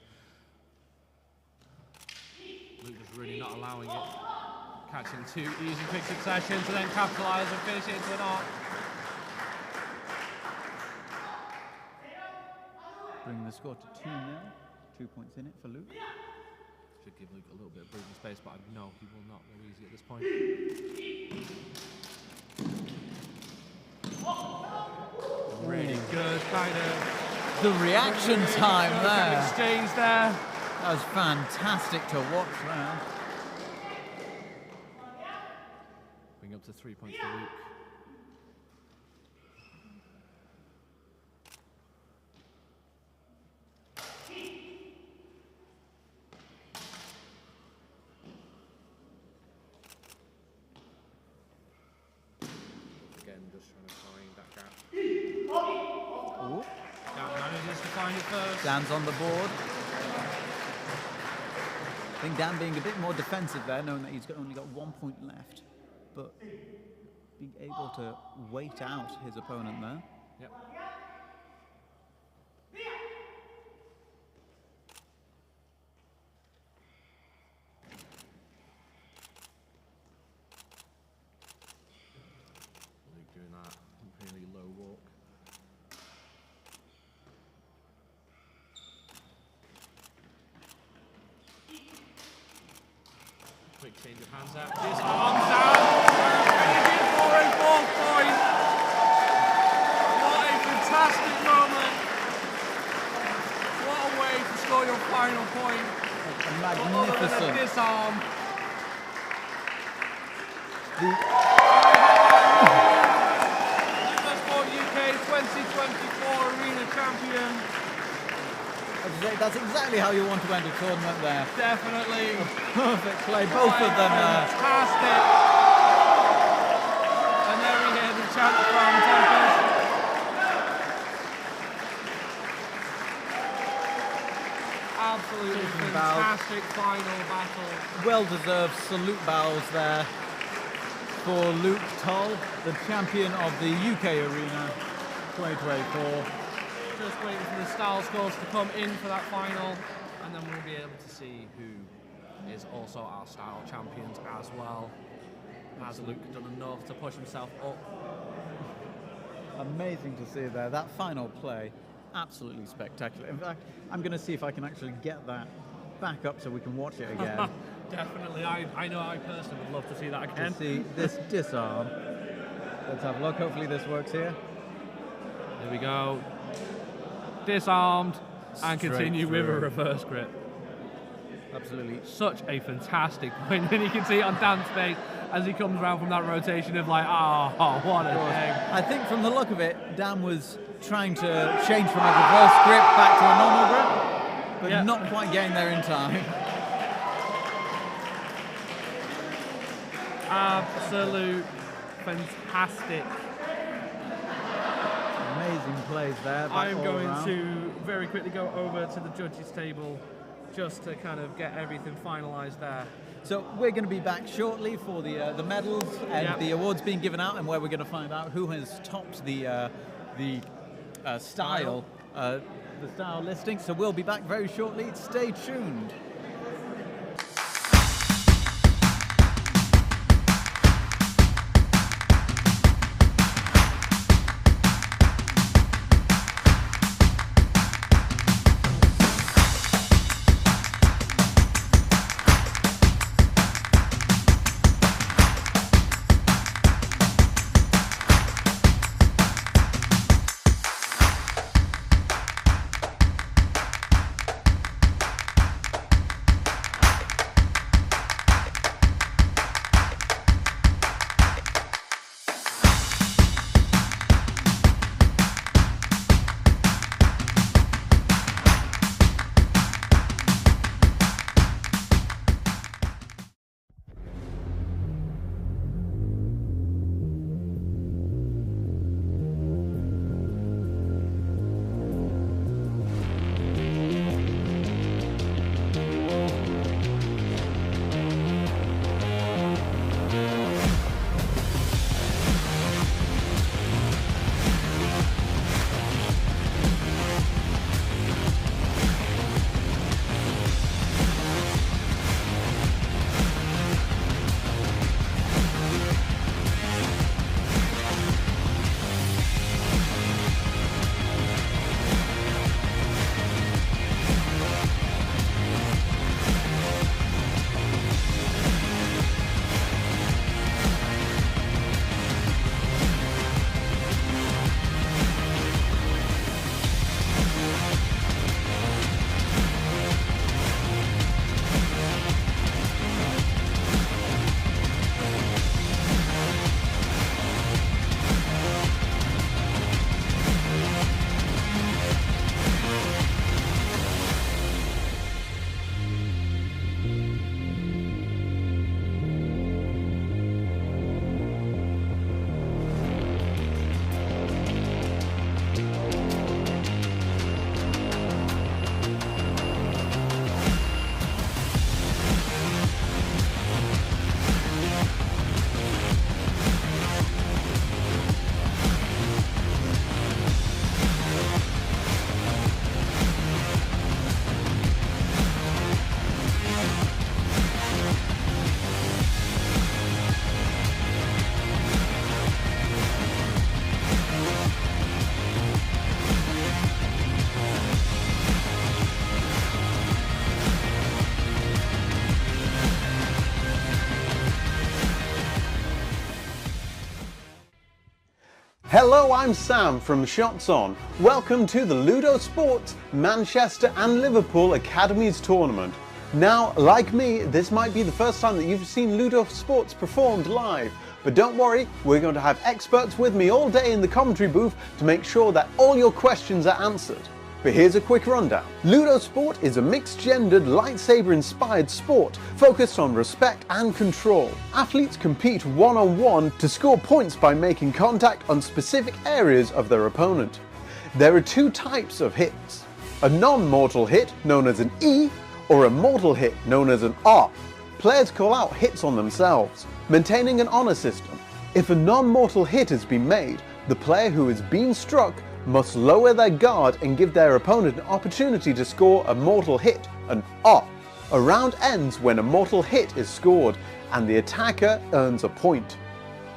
Luke just really not allowing it. Catching 2 easy quick successions to then capitalise and finish it into an arc. bringing the score to 2-0. 2 points in it for Luke. Should give Luke a little bit of breathing space, but I know he will not go easy at this point. Really good kind of the reaction time there. Exchange there. That was fantastic to watch there. Bring up to 3 points for Luke. Again, just trying to find that gap. Ooh. Dan manages to find it first. Dan's on the board. I think Dan being a bit more defensive there, knowing that he's only got 1 point left, but being able to wait out his opponent there. Yep. Luke doing that really low walk. Quick change of hands out. This arms down. Heading for a 4th point. What a fantastic moment. What a way to score your final point. Magnificent. Other than a disarm. LudoSport UK 2024 Arena Champion. That's exactly how you want to end a tournament there. Definitely. Perfect play, both of them there. Fantastic. And there we hear the chant from Tempest. Absolutely fantastic final battle. Well-deserved salute bows there for Luke Tull, the champion of the UK Arena 2024. Just waiting for the style scores to come in for that final, and then we'll be able to see who is also our style champions as well. Has Luke done enough to push himself up? Amazing to see there. That final play, absolutely spectacular. In fact, I'm going to see if I can actually get that back up so we can watch it again. Definitely. I know I personally would love to see that again. To see this disarm. Let's have a look. Hopefully this works here. Here we go. Disarmed and Straight continue with a through. reverse grip. Absolutely. Such a fantastic point, and you can see it on Dan's face as he comes around from that rotation of like, oh, what a game. I think from the look of it, Dan was trying to change from a reverse grip back to a normal grip, but not quite getting there in time. Absolute fantastic. Amazing plays there. I'm going to very quickly go over to the judges' table just to kind of get everything finalised there. So we're going to be back shortly for the medals and the awards being given out, and where we're going to find out who has topped the style listing. So we'll be back very shortly. Stay tuned. Hello, I'm Sam from Shots On. Welcome to the LudoSport Manchester and Liverpool Academies tournament. Now, like me, this might be the first time that you've seen LudoSports performed live. But don't worry, we're going to have experts with me all day in the commentary booth to make sure that all your questions are answered. But here's a quick rundown. LudoSport is a mixed-gendered, lightsaber-inspired sport focused on respect and control. Athletes compete one-on-one to score points by making contact on specific areas of their opponent. There are two types of hits. A non-mortal hit, known as an E, or a mortal hit, known as an R. Players call out hits on themselves, maintaining an honor system. If a non-mortal hit has been made, the player who has been struck must lower their guard and give their opponent an opportunity to score a mortal hit, an R. A round ends when a mortal hit is scored and the attacker earns a point.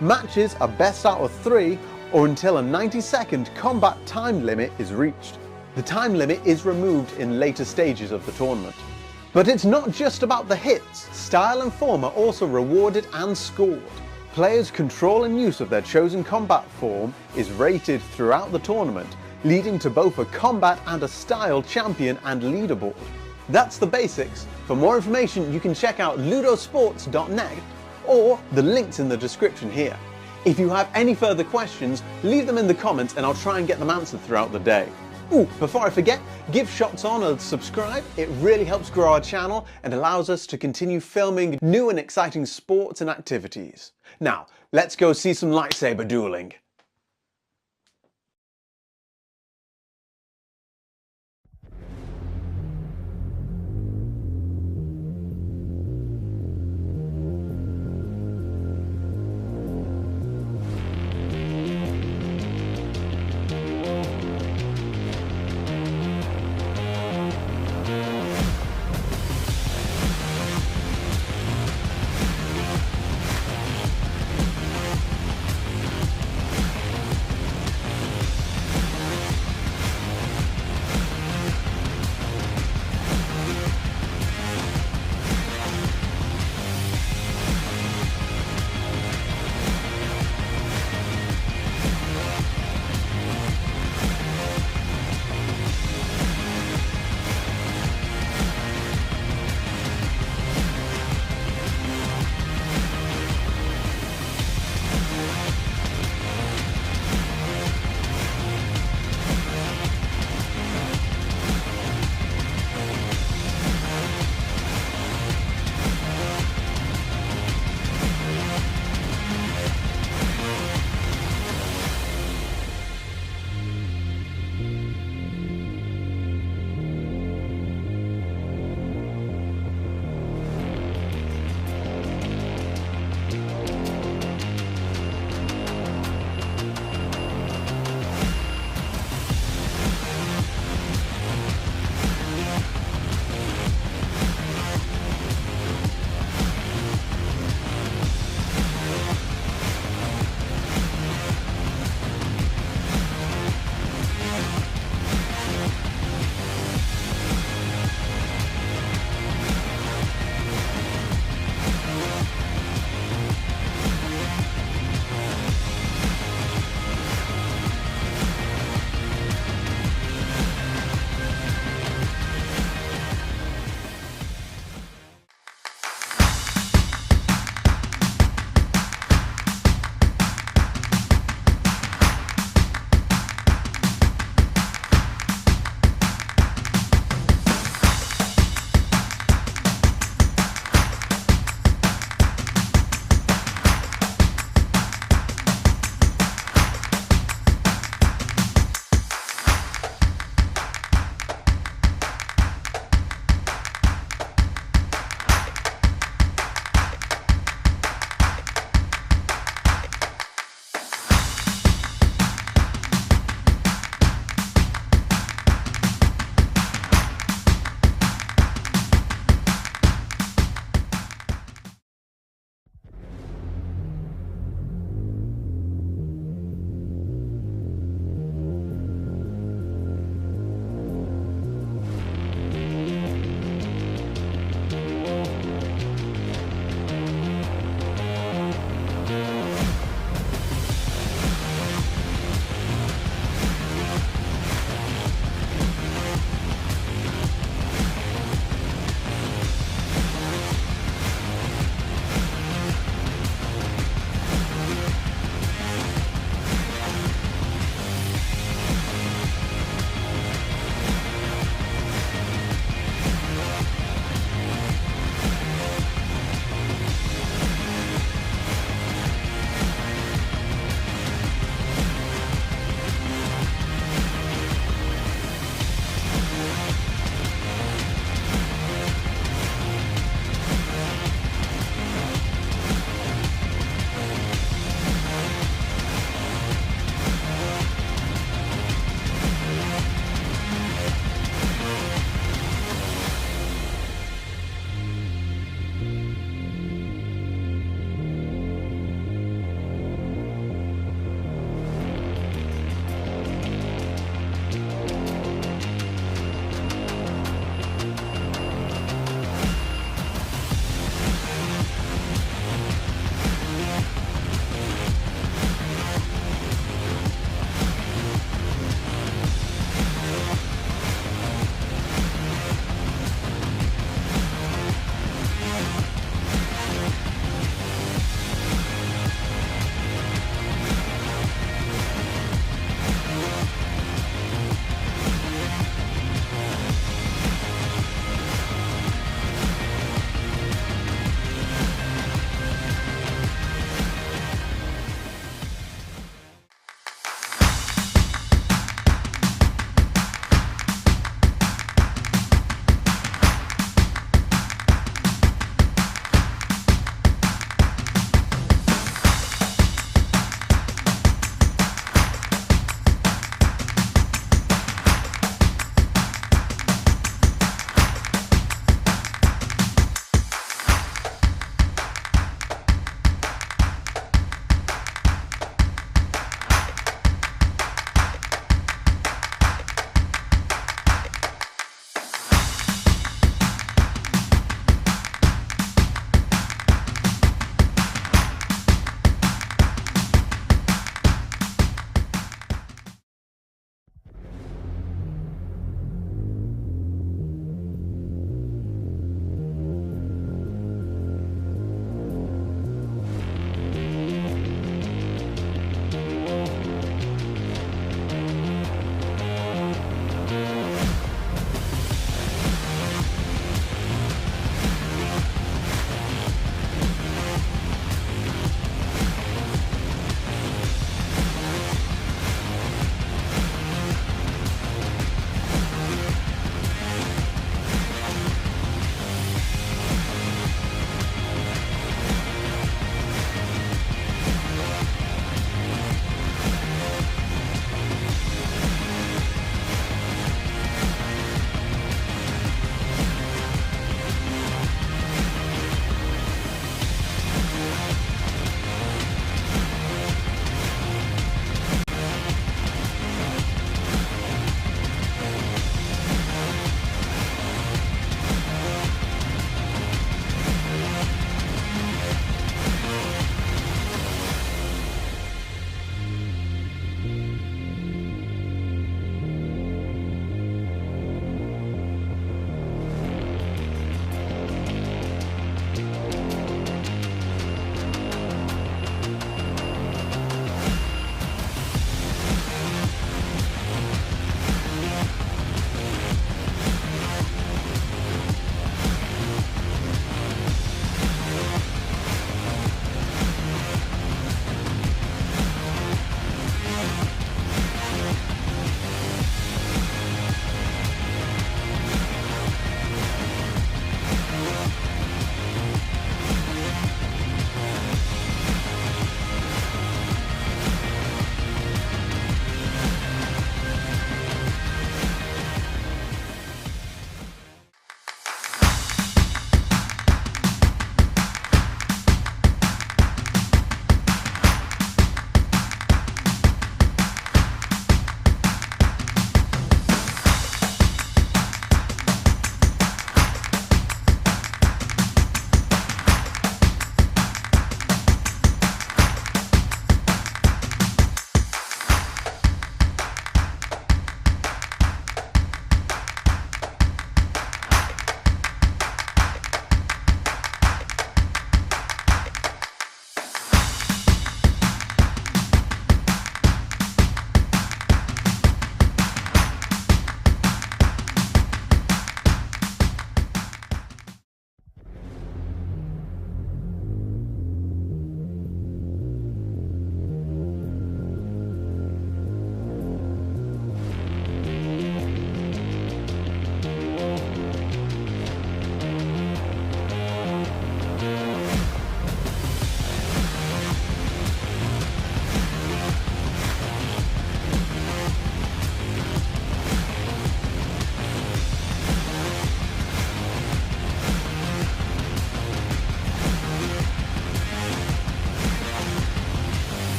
Matches are best out of 3 or until a 90-second combat time limit is reached. The time limit is removed in later stages of the tournament. But it's not just about the hits. Style and form are also rewarded and scored. Players' control and use of their chosen combat form is rated throughout the tournament, leading to both a combat and a style champion and leaderboard. That's the basics. For more information, you can check out ludosports.net or the links in the description here. If you have any further questions, leave them in the comments and I'll try and get them answered throughout the day. Ooh, before I forget, give Shots On a subscribe. It really helps grow our channel and allows us to continue filming new and exciting sports and activities. Now, let's go see some lightsaber dueling.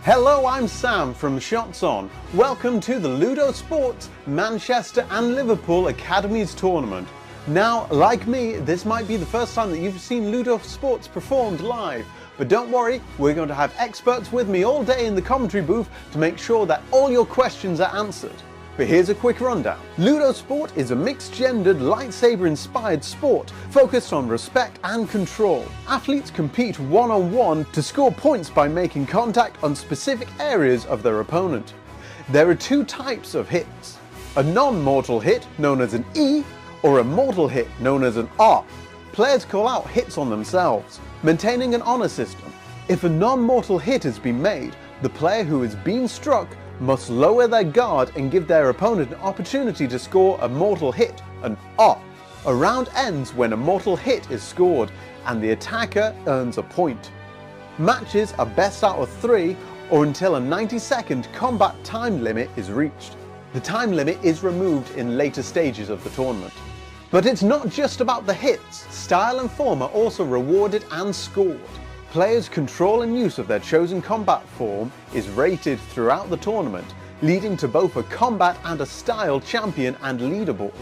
Hello, I'm Sam from Shots On. Welcome to the LudoSport Manchester and Liverpool Academies tournament. Now, like me, this might be the first time that you've seen LudoSports performed live. But don't worry, we're going to have experts with me all day in the commentary booth to make sure that all your questions are answered. But here's a quick rundown. LudoSport is a mixed-gendered, lightsaber-inspired sport focused on respect and control. Athletes compete one-on-one to score points by making contact on specific areas of their opponent. There are two types of hits: a non-mortal hit, known as an E, or a mortal hit, known as an R. Players call out hits on themselves, maintaining an honor system. If a non-mortal hit has been made, the player who has been struck must lower their guard and give their opponent an opportunity to score a mortal hit, an R. A round ends when a mortal hit is scored and the attacker earns a point. Matches are best out of 3 or until a 90-second combat time limit is reached. The time limit is removed in later stages of the tournament. But it's not just about the hits. Style and form are also rewarded and scored. Players' control and use of their chosen combat form is rated throughout the tournament, leading to both a combat and a style champion and leaderboard.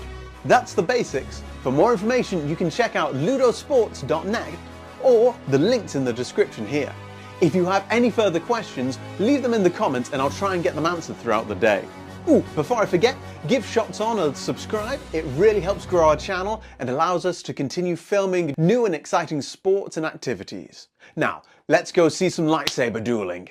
That's the basics. For more information, you can check out ludosports.net or the links in the description here. If you have any further questions, leave them in the comments and I'll try and get them answered throughout the day. Ooh, before I forget, give Shots On a subscribe. It really helps grow our channel and allows us to continue filming new and exciting sports and activities. Now, let's go see some lightsaber dueling.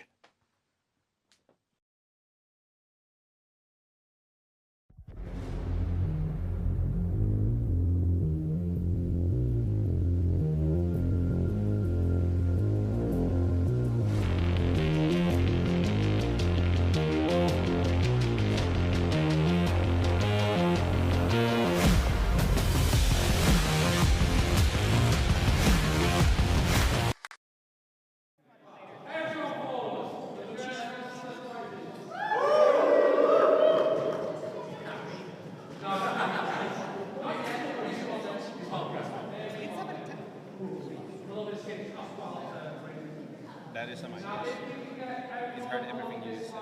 That is some ideas. He's heard everything you said.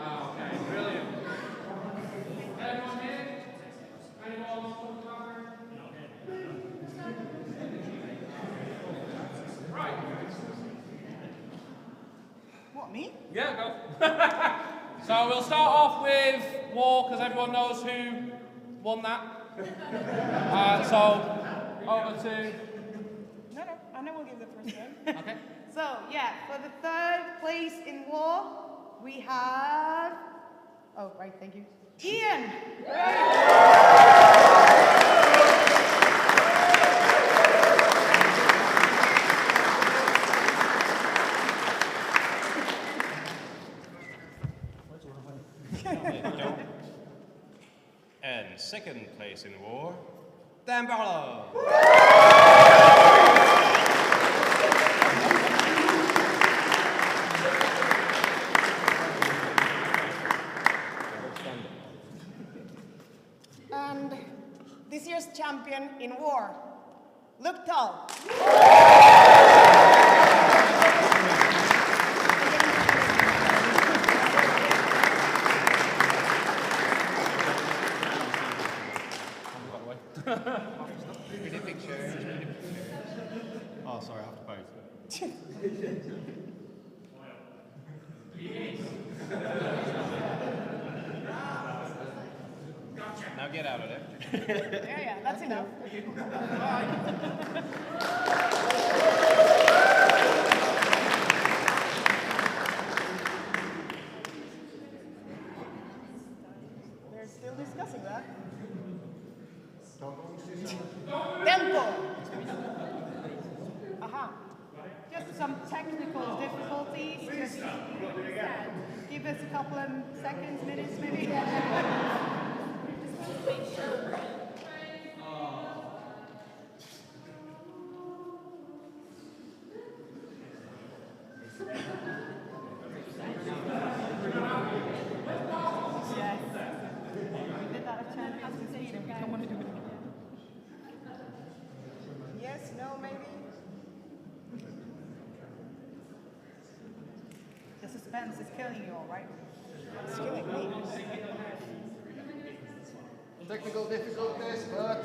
Okay, brilliant. Anyone here? Anyone from the camera? Right. What, me? Yeah, go. So we'll start off with war, because everyone knows who won that. So, over to... No, I know we'll give the first one. Okay. So, yeah, for the third place in war, we have... Oh, right, thank you. Ian! And second place in war, Dan Barlow. And this year's champion in war, Look Tall. Oh, sorry, I have to pose. Now get out of there. Yeah, that's enough. They're still discussing that. Tempo. Aha. Just some technical difficulties. Just give us a couple of seconds, minutes, maybe. No, maybe? The suspense is killing you all, right? It's killing me. Technical difficulties, but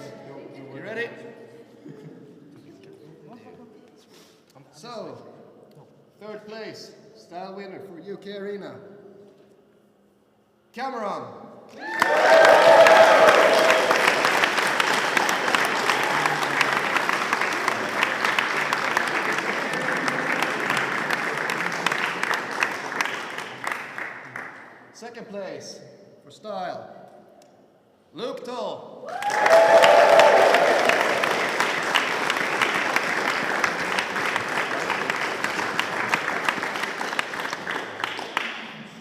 you ready? So, third place, style winner for UK Arena, Cameron. Second place for style, Luke Toll.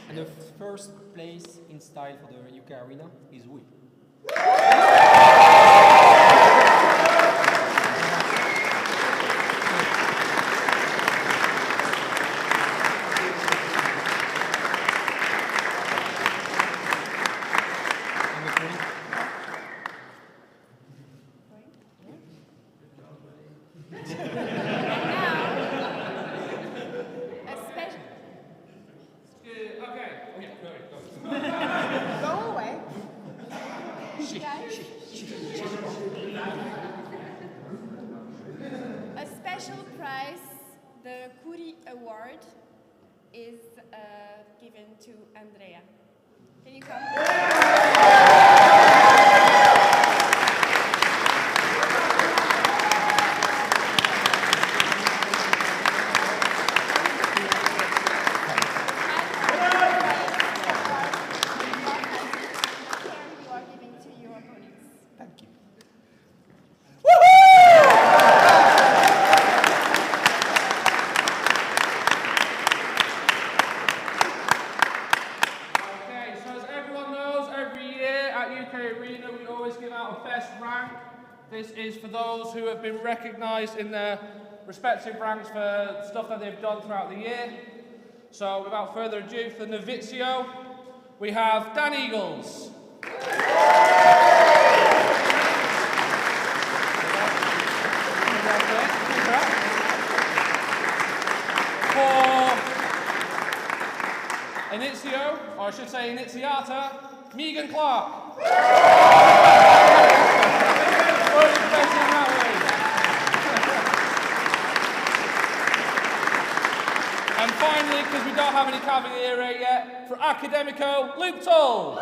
And the first place in style for the UK Arena is Will. Go away. A special prize, the Curie Award, is given to Andrea. Can you come? You are giving to your opponents. Thank you. Okay, so as everyone knows, every year at UK Arena we always give out a best rank. This is for those who have been recognised in their respective ranks for stuff that they've done throughout the year. So without further ado, for the Novizio, we have Dan Eagles. For Inizio, or I should say Iniziata, Megan Clark. And finally, because we don't have any Cavaliere yet, for Academico, Luke Toll.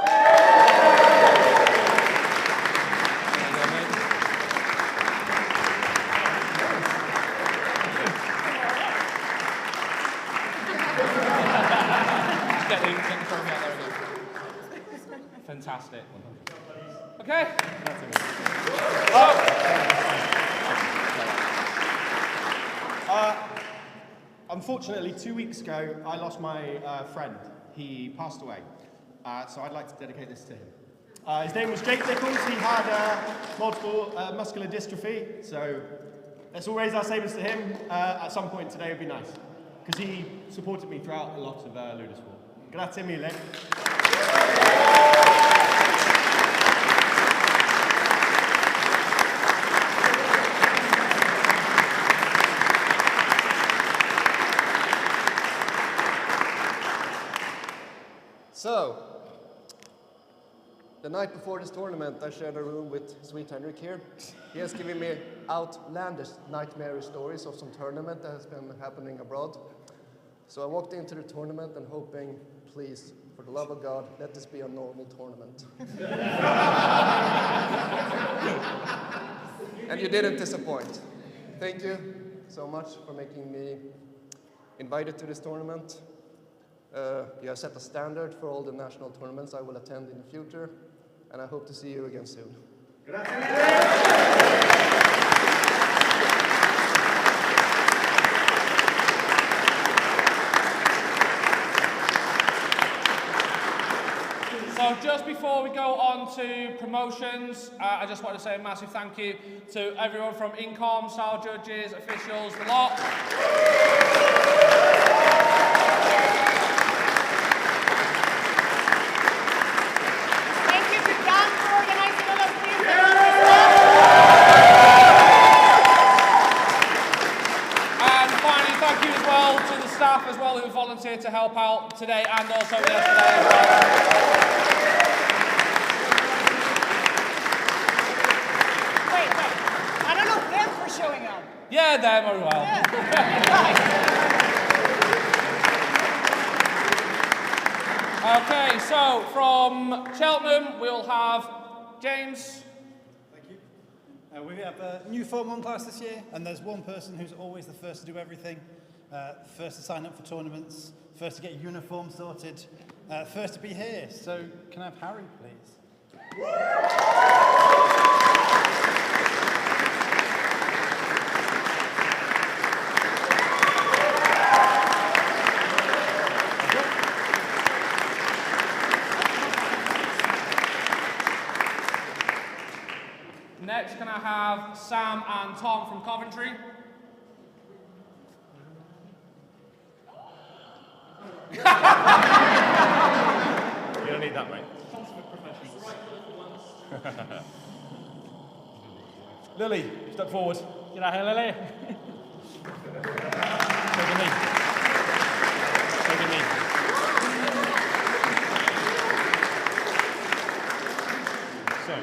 Get the trophy out there again. Fantastic. Okay. Unfortunately, 2 weeks ago, I lost my friend. He passed away. So I'd like to dedicate this to him. His name was Jake Nichols. He had multiple muscular dystrophy. So let's all raise our sabres to him. At some point today would be nice. Because he supported me throughout a lot of LudoSport. Grazie mille. So, the night before this tournament, I shared a room with Sweet Henrik here. He has given me outlandish, nightmare stories of some tournament that has been happening abroad. So I walked into the tournament and hoping, please, for the love of God, let this be a normal tournament. And you didn't disappoint. Thank you so much for making me invited to this tournament. You have set a standard for all the national tournaments I will attend in the future, and I hope to see you again soon. So just before we go on to promotions, I just want to say a massive thank you to everyone from Incom, style judges, officials, the lot. Thank you to Dan for organizing all of this. today and also yesterday as well. Wait. I don't know them for showing up. Yeah, them as well. Okay, so from Cheltenham, we'll have James. Thank you. We have a new Form 1 class this year, and there's one person who's always the first to do everything. First to sign up for tournaments, first to get uniform sorted, first to be here. So can I have Harry, please? Next, can I have Sam and Tom from Coventry? You don't need that, mate. Lily, step forward. Get out here, Lily. Take a knee. Take a knee. So,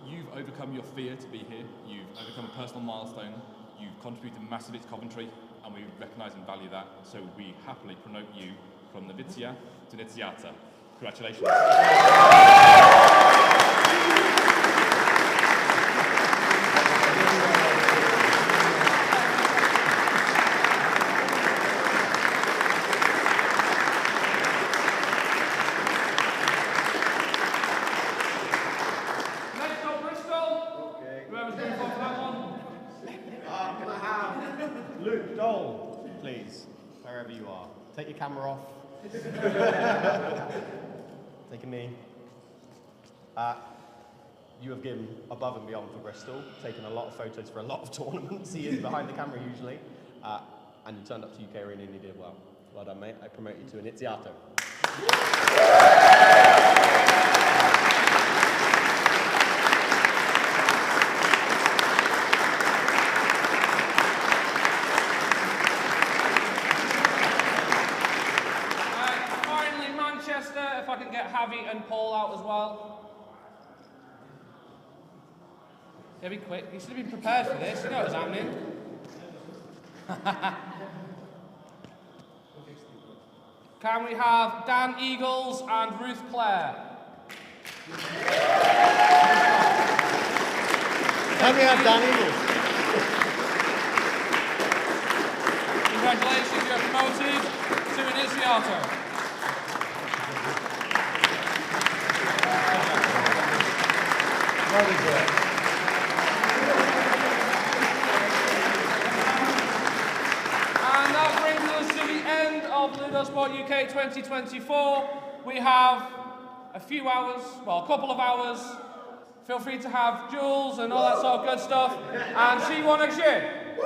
you've overcome your fear to be here. You've overcome a personal milestone. You've contributed massively to Coventry, and we recognise and value that. So we happily promote you from novizia to iniziata. Congratulations. Next up, Bristol. Okay. Whoever's going for that one. Can I have Luke Dole, please? Wherever you are. Take your camera off. Take a knee. You have given above and beyond for Bristol, taken a lot of photos for a lot of tournaments. He is behind the camera usually. And you turned up to UK Arena and you did well. Well done, mate. I promote you to iniziato. Finally, Manchester, if I can get Javi and Paul out as well. Yeah, be quick. You should have been prepared for this. You know what's happening. Can we have Dan Eagles and Ruth Clare? Can we have Dan Eagles? Congratulations, you're promoted to iniziato. Very good. And that brings us to the end of LudoSport UK 2024. We have a few hours, well, a couple of hours. Feel free to have duels and all that sort of good stuff. And see you all next year.